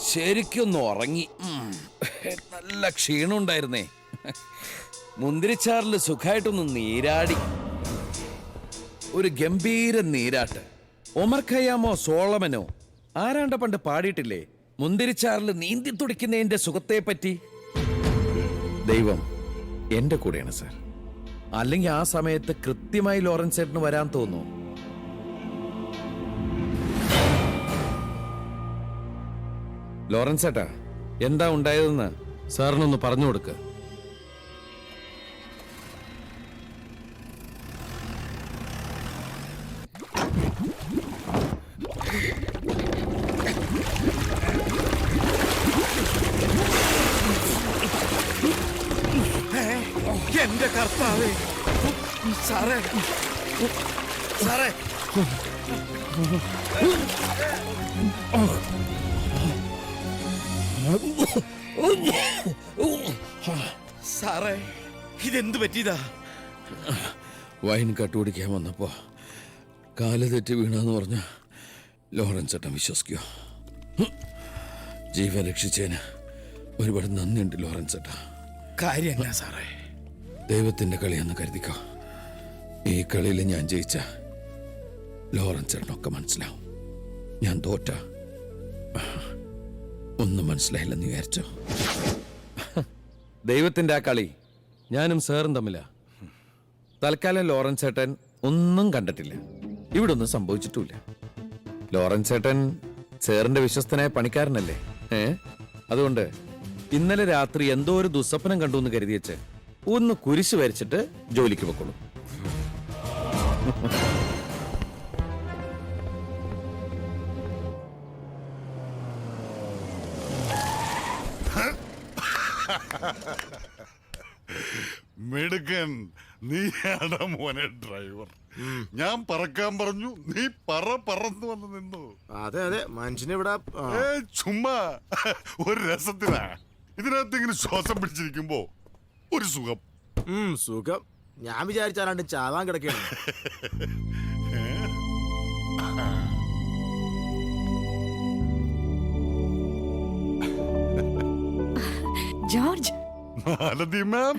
ശരിക്കൊന്ന് ഉറങ്ങി. നല്ല ക്ഷീണം ഉണ്ടായിരുന്നേ. മുന്തിരിച്ചാറിൽ സുഖമായിട്ടൊന്ന് നീരാടി. ഒരു ഗംഭീര നീരാട്ട്. ഒമർ ഖയ്യാമോ സോളമനോ ആരാണ്ട പണ്ട് പാടിയിട്ടില്ലേ മുന്തിരിച്ചാറിൽ നീന്തി തുടിക്കുന്നതിന്റെ സുഖത്തെ പറ്റി? ദൈവം എന്റെ കൂടെയാണ് സാർ. അല്ലെങ്കിൽ ആ സമയത്ത് കൃത്യമായി ലോറൻസ് ചേട്ടന് വരാൻ തോന്നുന്നു. ലോറൻസ് ചേട്ടാ, എന്താ ഉണ്ടായതെന്ന് സാറിനൊന്ന് പറഞ്ഞു കൊടുക്ക. എന്റെ കർത്താവേ, സാറേ സാറേ സാറേ, ഇതെന്ത് പറ്റിയതാ? വൈൻ കട്ടുപിടിക്കാൻ വന്നപ്പോ കാല് തെറ്റി വീണെന്ന് പറഞ്ഞ ലോറൻസ് ചേട്ടൻ വിശ്വസിക്കോ? ജീവൻ രക്ഷിച്ചതിന് ഒരുപാട് നന്ദിയുണ്ട് ലോറൻസ് ചേട്ടാ. കാര്യം എന്നാ സാറേ? ദൈവത്തിന്റെ കളിയെന്ന് കരുതിക്കോ. ഈ കളിയിൽ ഞാൻ ജയിച്ച ലോറൻസ് ചേട്ടനൊക്കെ മനസ്സിലാവും. ഞാൻ തോറ്റ ഒന്നും മനസ്സിലായില്ലെന്ന് വിചാരിച്ചോ? ദൈവത്തിന്റെ ആ കളി ഞാനും സാറും തമ്മിലാ. തൽക്കാലം ലോറൻസ് ചേട്ടൻ ഒന്നും കണ്ടിട്ടില്ല, ഇവിടെ ഒന്നും സംഭവിച്ചിട്ടുമില്ല. ലോറൻസ് ചേട്ടൻ സാറിന്റെ വിശ്വസ്തനായ പണിക്കാരനല്ലേ? അതുകൊണ്ട് ഇന്നലെ രാത്രി എന്തോ ഒരു ദുസ്വപ്നം കണ്ടു എന്ന് കരുതി വെച്ച് ഒന്ന് കുരിശ് വരച്ചിട്ട് ജോലിക്ക് പൊക്കോളൂ. മിടുക്കൻ, നീയാണ് മോനെ ഡ്രൈവർ. ഞാൻ പറക്കാൻ പറഞ്ഞു, നീ പറന്നു വന്ന് നിന്നു. അതെ അതെ, മനുഷ്യനിവിടെ ചുമ്മാ ഒരു രസത്തിനാ. ഇതിനകത്ത് ഇങ്ങനെ ശ്വാസം പിടിച്ചിരിക്കുമ്പോ ഒരു സുഖം. സുഖം ഞാൻ വിചാരിച്ചാലാണ്ട് ചാവാൻ കിടക്കുകയാണ്. ജോർജ്, മാലതി മാം,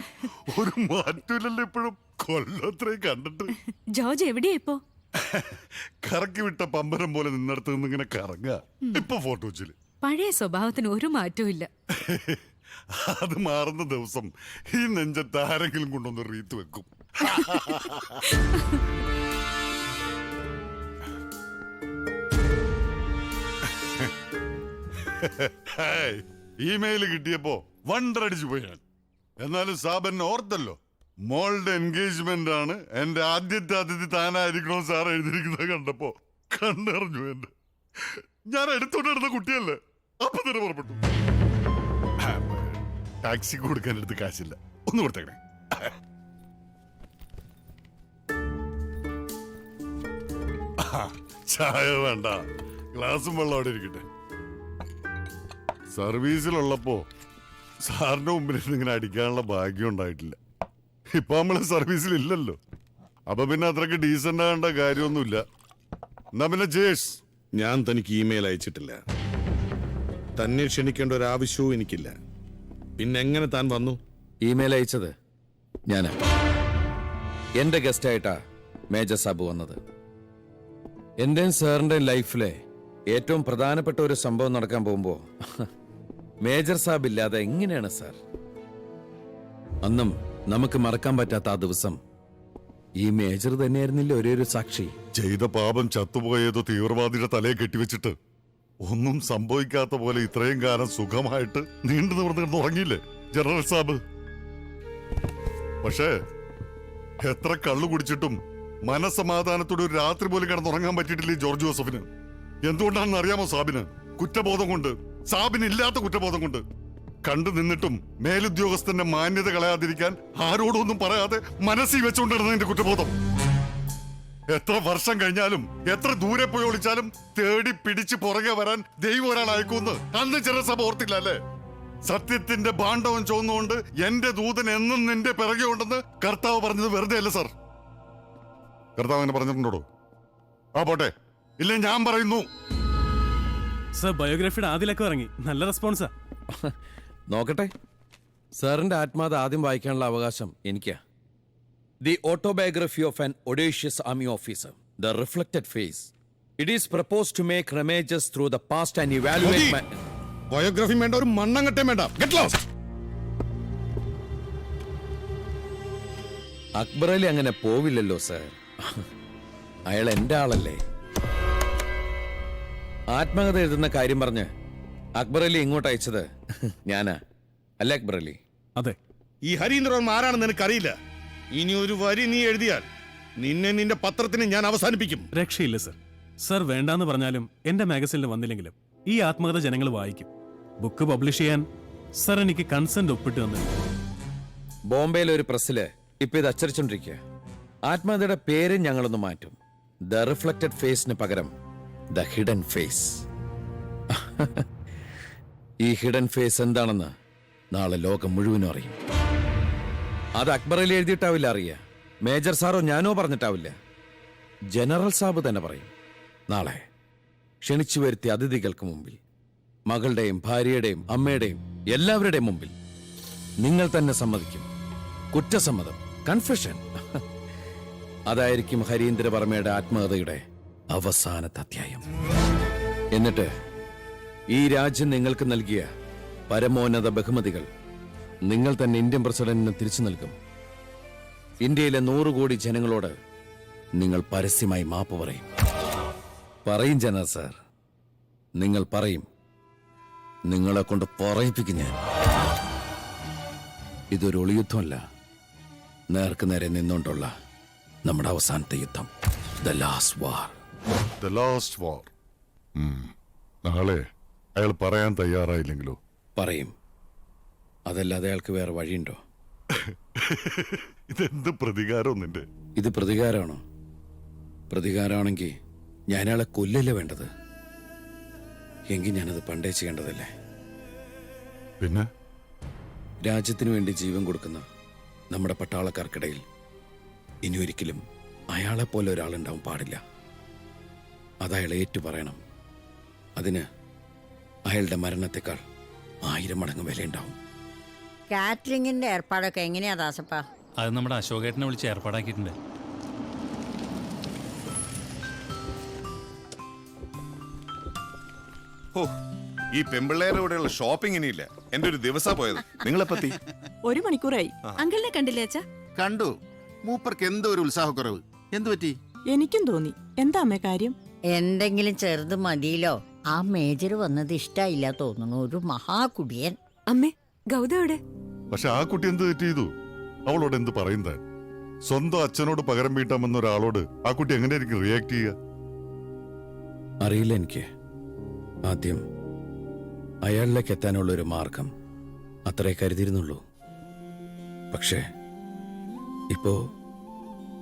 ഒരു മാറ്റമില്ലല്ലോ ഇപ്പോഴും. കൊല്ലത്രയും കണ്ടിട്ട്. ജോർജ് എവിടെയാ ഇപ്പോ? കറക്കി വിട്ട പമ്പരം പോലെ നിന്നടുത്ത് നിന്ന് ഇങ്ങനെ കറങ്ങ. ഇപ്പൊ ഫോട്ടോ വെച്ചില് പഴയ സ്വഭാവത്തിന് ഒരു മാറ്റവും ഇല്ല. അത് മാറുന്ന ദിവസം ഈ നെഞ്ചത്ത് ആരെങ്കിലും കൊണ്ടൊന്ന് റീത്ത് വെക്കും. ഇമെയിൽ കിട്ടിയപ്പോ വണ്ടടിച്ചു പോയി ഞാൻ. എന്നാലും സാബൻ ഓർത്തല്ലോ, മോളുടെ എൻഗേജ്മെന്റ് ആണ്, എന്റെ ആദ്യത്തെ അതിഥി താനായിരിക്കണോ സാർ എഴുതിയിരിക്കുന്നത് കണ്ടപ്പോ കണ്ടറിഞ്ഞു. എന്റെ ഞാൻ എടുത്തോണ്ടിരുന്ന കുട്ടിയല്ലേ, അപ്പൊ തന്നെ പുറപ്പെട്ടു. ടാക്സി കൊടുക്കാൻ എടുത്ത് കാശില്ല, ഒന്ന് കൊടുത്തേക്കണേ. ചായ വേണ്ട, ഗ്ലാസും വെള്ളം അവിടെ ഇരിക്കട്ടെ. സർവീസിലുള്ളപ്പോ സാറിന്റെ മുമ്പിൽ ഇങ്ങനെ അടിക്കാനുള്ള ഭാഗ്യം ഉണ്ടായിട്ടില്ല. ഇപ്പൊ നമ്മള് സർവീസിലില്ലല്ലോ, അപ്പൊ പിന്നെ അത്രക്ക് ഡീസന്റ് ആകേണ്ട കാര്യമൊന്നുമില്ല. എന്നാ പിന്നെ ജേഷ്, ഞാൻ തനിക്ക് ഇമെയിൽ അയച്ചിട്ടില്ല. തന്നെ ക്ഷണിക്കേണ്ട ഒരു ആവശ്യവും എനിക്കില്ല. പിന്നെ എങ്ങനെ താൻ വന്നു? ഇമെയിൽ അയച്ചത് ഞാനാ. എന്റെ ഗസ്റ്റായിട്ടാ മേജർ സാബ് വന്നത്. എന്റെയും സാറിന്റെ ലൈഫിലെ ഏറ്റവും പ്രധാനപ്പെട്ട ഒരു സംഭവം നടക്കാൻ പോകുമ്പോ മേജർ സാബ് ഇല്ലാതെ എങ്ങനെയാണ് സാർ? അന്നും നമുക്ക് മറക്കാൻ പറ്റാത്ത ആ ദിവസം ഈ മേജർ തന്നെയായിരുന്നില്ല ഒരേ ഒരു സാക്ഷി. ചെയ്ത പാപം ചത്തുപോയതോ തീവ്രവാദിയുടെ തലയെ കെട്ടിവെച്ചിട്ട് ഒന്നും സംഭവിക്കാത്ത പോലെ ഇത്രയും കാലം സുഖമായിട്ട് നീണ്ടു നിവർന്ന് ഉറങ്ങിയില്ലേ ജനറൽ സാബ്? പക്ഷേ എത്ര കള്ളു കുടിച്ചിട്ടും മനസ്സമാധാനത്തോടെ ഒരു രാത്രി പോലും കിടന്നുറങ്ങാൻ പറ്റിയിട്ടില്ലേ ജോർജ് ജോസഫിന്? എന്തുകൊണ്ടാണെന്ന് അറിയാമോ? സാബിന് കുറ്റബോധം കൊണ്ട്, സാബിന് ഇല്ലാത്ത കുറ്റബോധം കൊണ്ട്. കണ്ടു നിന്നിട്ടും മേലുദ്യോഗസ്ഥന്റെ മാന്യത കളയാതിരിക്കാൻ ആരോടൊന്നും പറയാതെ മനസ്സിൽ വെച്ചുകൊണ്ടിരുന്നതിന്റെ കുറ്റബോധം. എത്ര വർഷം കഴിഞ്ഞാലും എത്ര ദൂരെ പോയി ഒളിച്ചാലും തേടി പിടിച്ച് പുറകെ വരാൻ ദൈവം ഒരാൾ അയക്കുമെന്ന് അന്ന് ചെറിയ സഭ ഓർത്തില്ല അല്ലേ? സത്യത്തിന്റെ ഭാണ്ഡവം ചോന്നുകൊണ്ട് എന്റെ ദൂതൻ എന്നും നിന്റെ പിറകെ ഉണ്ടെന്ന് കർത്താവ് പറഞ്ഞത് വെറുതെ അല്ല സാർ. കർത്താവ് അങ്ങനെ പറഞ്ഞിട്ടുണ്ടോ? ആ പോട്ടെ, ഇല്ല ഞാൻ പറയുന്നു. സർ ബയോഗ്രാഫിയുടെ ആദ്യലൊക്കെ ഇറങ്ങി, നല്ല റെസ്പോൺസാ. നോക്കട്ടെ. സാറിന്റെ ആത്മാത ആദ്യം വായിക്കാനുള്ള അവകാശം എനിക്കാ. The autobiography of an audacious army officer, the reflected face. It is propose to make rummages through the past and evaluate. Biography വേണ്ട, ഒരു മണ്ണങ്ങട്ടെ വേണ്ട. Get lost. അക്ബർ അലി അങ്ങനെ പോവില്ലല്ലോ സർ. അയാൾ എന്റെ ആളല്ലേ. ആത്മകഥ എഴുതുന്ന കാര്യം പറഞ്ഞ് അക്ബർ അലി ഇങ്ങോട്ട് അയച്ചത് ഞാനാ, അല്ലേ അക്ബർ അലി? അതെ. ഈ ഹരീന്ദ്രവർമ്മ ആരാണെന്ന് എനിക്കറിയില്ല. ഇനി ഒരു വരി നീ എഴുതിയാൽ നിന്നെ നിന്റെ പത്രത്തിന് ഞാൻ അവസാനിപ്പിക്കും. രക്ഷയില്ല സർ. സർ വേണ്ടാന്ന് പറഞ്ഞാലും എന്റെ മാഗസിനിൽ വന്നില്ലെങ്കിലും ഈ ആത്മകഥ ജനങ്ങൾ വായിക്കും. ബുക്ക് പബ്ലിഷ് ചെയ്യാൻ സർ എനിക്ക് കൺസെന്റ് ഒപ്പിട്ട് തന്നിട്ടുണ്ട്. ബോംബെയിലെ ഒരു പ്രസ്സില് ഇപ്പൊ ഇത് അച്ചടിച്ചോണ്ടിരിക്കുക. ആത്മകഥയുടെ പേര് ഞങ്ങളൊന്ന് മാറ്റും. ദ റിഫ്ലക്റ്റഡ് ഫേസിന് പകരം ദ ഹിഡൻ ഫേസ്. ഈ ഹിഡൻ ഫേസ് എന്താണെന്ന് നാളെ ലോകം മുഴുവനും അറിയും. അത് അക്ബർ അലി എഴുതിയിട്ടാവില്ല അറിയുക, മേജർ സാറോ ഞാനോ പറഞ്ഞിട്ടാവില്ല, ജനറൽ സാബ് തന്നെ പറയും. നാളെ ക്ഷണിച്ചു വരുത്തിയ അതിഥികൾക്ക് മുമ്പിൽ, മകളുടെയും ഭാര്യയുടെയും അമ്മയുടെയും എല്ലാവരുടെയും മുമ്പിൽ നിങ്ങൾ തന്നെ സമ്മതിക്കും. കുറ്റസമ്മതം, കൺഫെഷൻ. അതായിരിക്കും ഹരീന്ദ്രവർമ്മയുടെ ആത്മകഥയുടെ അവസാനത്തെ അധ്യായം. എന്നിട്ട് ഈ രാജ്യം നിങ്ങൾക്ക് നൽകിയ പരമോന്നത ബഹുമതികൾ നിങ്ങൾ തന്നെ ഇന്ത്യൻ പ്രസിഡന്റിന് തിരിച്ചു നൽകും. ഇന്ത്യയിലെ 100 കോടി ജനങ്ങളോട് നിങ്ങൾ പരസ്യമായി മാപ്പ് പറയും. പറയും ജനറൽ സാർ, നിങ്ങൾ പറയും. നിങ്ങളെ കൊണ്ട് പറയിപ്പിക്കും ഞാൻ. ഇതൊരു ഒളിയുദ്ധമല്ല, നേർക്ക് നേരെ നിന്നുകൊണ്ടുള്ള നമ്മുടെ അവസാനത്തെ യുദ്ധം. The last war. The last war. നാളെ അയാൾ പറയാൻ തയ്യാറായില്ലെങ്കിലോ? പറയും. അതല്ലാതെ അയാൾക്ക് വേറെ വഴിയുണ്ടോ? ഇതെന്ത് പ്രതികാരം നിന്റെ? ഇത് പ്രതികാരമാണോ? പ്രതികാരമാണെങ്കിൽ ഞാൻ അയാളെ കൊല്ലല്ലേ വേണ്ടത്. എങ്കിൽ ഞാനത് പണ്ടേ ചെയ്യേണ്ടതല്ലേ. പിന്നെ രാജ്യത്തിന് വേണ്ടി ജീവൻ കൊടുക്കുന്ന നമ്മുടെ പട്ടാളക്കാർക്കിടയിൽ ഇനി ഒരിക്കലും അയാളെപ്പോലെ ഒരാളുണ്ടാവും പാടില്ല. അതയാൾ ഏറ്റു പറയണം. അതിന് അയാളുടെ മരണത്തെക്കാൾ 1000 മടങ്ങ് വിലയുണ്ടാവും. കാറ്ററിംഗിന്റെ ഏർപ്പാടൊക്കെ എങ്ങനെയാ ദാസപ്പ? അത് നമ്മുടെ അശോകേട്ടനെ വിളിച്ച് ഏർപ്പാടാക്കിയിട്ടുണ്ട്. ഓ, ഈ പെമ്പിള്ളേരുടെ കൂടെയുള്ള ഷോപ്പിംഗ് ഇനിയില്ല. എന്റെ ഒരു ദിവസാ പോയത്. നിങ്ങളെ പറ്റി 1 മണിക്കൂറായി. അങ്കിളിനെ കണ്ടില്ലേ അച്ഛാ? കണ്ടു. മൂപ്പർക്ക് എന്തോ ഒരു ഉത്സാഹക്കുറവ്. എന്തു പറ്റി? എനിക്കും തോന്നി. എന്താ അമ്മേ കാര്യം? എന്തെങ്കിലും ചെറുത് മതിയിലോ. ആ മേജർ വന്നത് ഇഷ്ടായില്ല തോന്നുന്നു. ഒരു മഹാകുടിയൻ. അമ്മേ, ഗൗതവിടെ? പക്ഷെ ആ കുട്ടി എന്ത് തെറ്റ് ചെയ്തു? അവളോട് എന്ത് പറയുന്നത്? സ്വന്തം അച്ഛനോട് പകരം വീട്ടാമെന്ന ഒരാളോട് ആ കുട്ടി എങ്ങനെയായിരിക്കും റിയാക്ട് ചെയ്യുക? അറിയില്ല എനിക്ക്. ആദ്യം അയാളിലേക്ക് എത്താനുള്ള ഒരു മാർഗം അത്രേ കരുതിയിരുന്നുള്ളൂ. പക്ഷേ ഇപ്പോ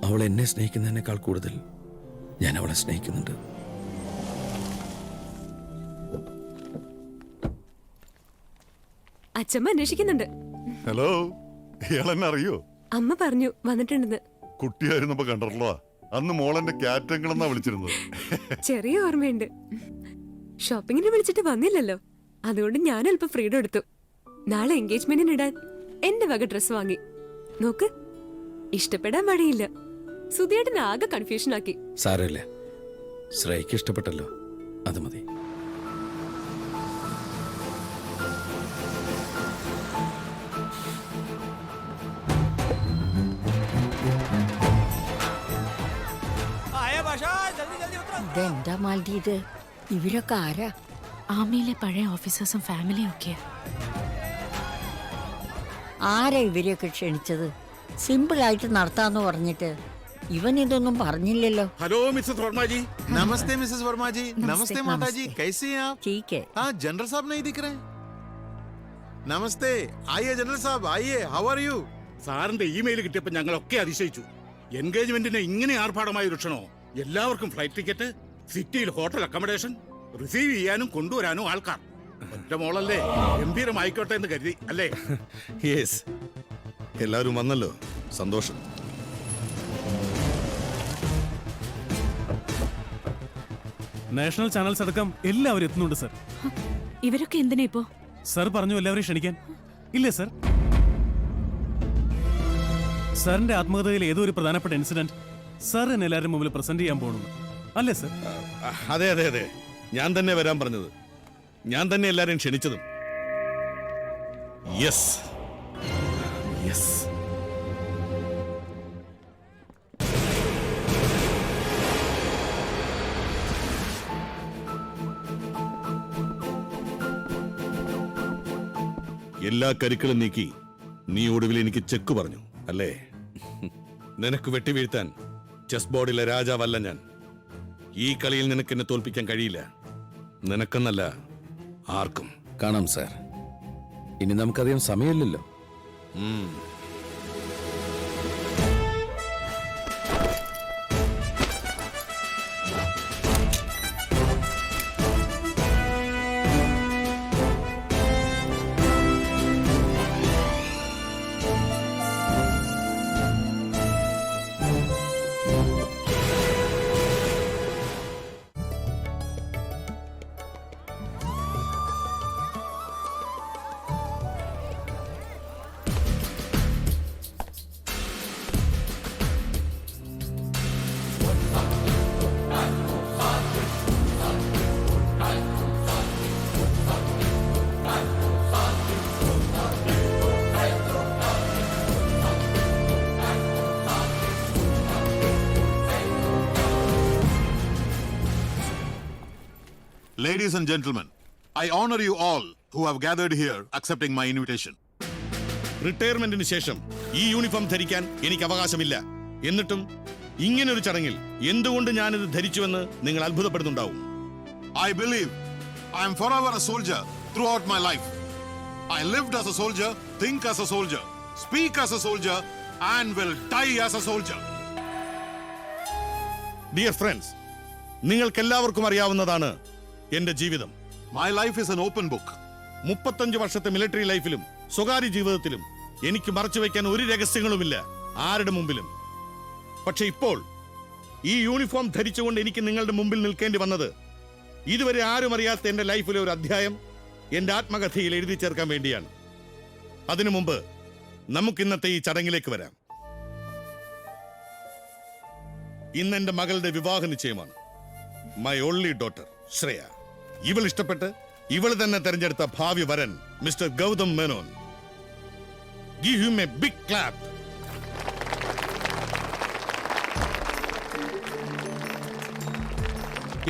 അവൾ എന്നെ സ്നേഹിക്കുന്നതിനേക്കാൾ കൂടുതൽ ഞാൻ അവളെ സ്നേഹിക്കുന്നുണ്ട്. അച്ഛമ്മ അന്വേഷിക്കുന്നുണ്ട്. ഹലോ, ഇയാളെന്നെ അറിയോ? അമ്മ പറഞ്ഞു വന്നിട്ടുണ്ടെന്ന്. കുട്ടിയായിരുന്നപ്പോ കണ്ടല്ലോ. അന്ന് മോളെന്റെ ക്യാറ്റങ്ങളെന്നാ വിളിച്ചിരുന്നത്. ചെറിയ ഓർമ്മയുണ്ട്. ഷോപ്പിങ്ങിന് വിളിച്ചിട്ട് വന്നില്ലല്ലോ, അതുകൊണ്ട് ഞാൻ അല്പം ഫ്രീഡം എടുത്തു. നാളെ എൻഗേജ്മെന്റിന് ഇടാൻ എന്റെ വക ഡ്രസ് വാങ്ങി. നോക്ക്, ഇഷ്ടപ്പെടാൻ വഴിയില്ല. സുധിയേട്ടൻ ആകെ കൺഫ്യൂഷൻ ആക്കി. സാരമില്ല, ശ്രേയക്ക് ഇഷ്ടപ്പെട്ടല്ലോ, അത് മതി. ഇതെന്താ മാലതി ഇത്? ഇവരൊക്കെ ആരാ? ആർമിയിലെ പഴയ ഓഫീസേഴ്സും ഫാമിലിയും ഒക്കെയാ. ആരാ ഇവരെയൊക്കെ ക്ഷണിച്ചത്? സിമ്പിൾ ആയിട്ട് നടത്താന്ന് പറഞ്ഞിട്ട് ഇവൻ ഇതൊന്നും പറഞ്ഞില്ലല്ലോ. हेलो मिसेस वर्मा जी। नमस्ते मिसेस वर्मा जी। नमस्ते माता जी, कैसे हैं आप? ठीक है। हाँ, जनरल साहब नहीं दिख रहे? नमस्ते, आइए जनरल साहब, आइए, हाउ आर यू? സാറിന്റെ ഇമെയിൽ കിട്ടിയപ്പോൾ ഞങ്ങളൊക്കെ അതിശയിച്ചു. എൻഗേജ്മെന്റിന് ഇങ്ങനെ ആർഭാടമായി ഒരുക്ഷണോ? എല്ലാവർക്കും ഫ്ലൈറ്റ് ടിക്കറ്റ്, സിറ്റിയിൽ ഹോട്ടൽ അക്കോമഡേഷൻ, റിസീവ് ചെയ്യാനും കൊണ്ടുവരാനും ആൾക്കാർ. ഒറ്റ മോളല്ലേ, ഗംഭീരമായിക്കോട്ടെ എന്ന് കരുതി അല്ലേ? യെസ്, എല്ലാവരും വന്നല്ലോ, സന്തോഷം. നാഷണൽ ചാനൽസ് അടക്കം എല്ലാവരും എത്തുന്നുണ്ട് സർ. ഇവരൊക്കെ എന്തിനാ ഇപ്പോ? സർ പറഞ്ഞു എല്ലാവരെയും ക്ഷണിക്കാൻ. ഇല്ലേ സർ? സാറിന്റെ ആത്മകഥയിൽ ഏതോ ഒരു പ്രധാനപ്പെട്ട ഇൻസിഡന്റ് സാർ എന്നെ എല്ലാവരുടെ മുമ്പിൽ പ്രസന്റ് ചെയ്യാൻ പോകുന്നു, അല്ലേ സർ? അതെ അതെ അതെ, ഞാൻ തന്നെ വരാൻ പറഞ്ഞത്, ഞാൻ തന്നെ എല്ലാരെയും ക്ഷണിച്ചതും. Yes yes. എല്ലാ കരുക്കളും നീക്കി നീ ഒടുവിൽ എനിക്ക് ചെക്ക് പറഞ്ഞു അല്ലേ? നിനക്ക് വെട്ടിവീഴ്ത്താൻ ചെസ് ബോർഡിലെ രാജാവല്ല ഞാൻ. ഈ കളിയിൽ നിനക്ക് എന്നെ തോൽപ്പിക്കാൻ കഴിയില്ല. നിനക്കെന്നല്ല, ആർക്കും. കാണാം സാർ. ഇനി നമുക്കധികം സമയമില്ലല്ലോ. Ladies and gentlemen, I honor you all who have gathered here accepting my invitation. റിട്ടയർമെന്റിന് ശേഷം ഈ യൂണിഫോം ധരിക്കാൻ എനിക്ക് അവകാശമില്ല. എന്നിട്ടും ഇങ്ങനൊരു ചടങ്ങിൽ എന്തുകൊണ്ട് ഞാനിത് ധരിച്ചുവെന്ന് നിങ്ങൾ അത്ഭുതപ്പെടുന്നുണ്ടാവും. I believe I am forever a soldier throughout my life. I lived as a soldier, think as a soldier, speak as a soldier, and will die as a soldier. Dear friends, നിങ്ങൾക്കെല്ലാവർക്കും അറിയാവുന്നതാണ് എന്റെ ജീവിതം. My life is an open book. 35 വർഷത്തെ military ലൈഫിലും സ്വകാര്യ ജീവിതത്തിലും എനിക്ക് മറച്ചു വയ്ക്കാൻ ഒരു രഹസ്യങ്ങളുമില്ല ആരുടെ മുമ്പിലും. പക്ഷെ ഇപ്പോൾ ഈ യൂണിഫോം ധരിച്ചുകൊണ്ട് എനിക്ക് നിങ്ങളുടെ മുമ്പിൽ നിൽക്കേണ്ടി വന്നത് ഇതുവരെ ആരും അറിയാത്ത എന്റെ ലൈഫിലെ ഒരു അധ്യായം എന്റെ ആത്മകഥയിൽ എഴുതി ചേർക്കാൻ വേണ്ടിയാണ്. അതിനു മുമ്പ് നമുക്ക് ഇന്നത്തെ ഈ ചടങ്ങിലേക്ക് വരാം. ഇന്ന് എന്റെ മകളുടെ വിവാഹ നിശ്ചയമാണ്. My only daughter Shreya. ഇവൾ ഇഷ്ടപ്പെട്ട് ഇവൾ തന്നെ തെരഞ്ഞെടുത്ത ഭാവി വരൻ mister Gautham Menon. Give him a big clap.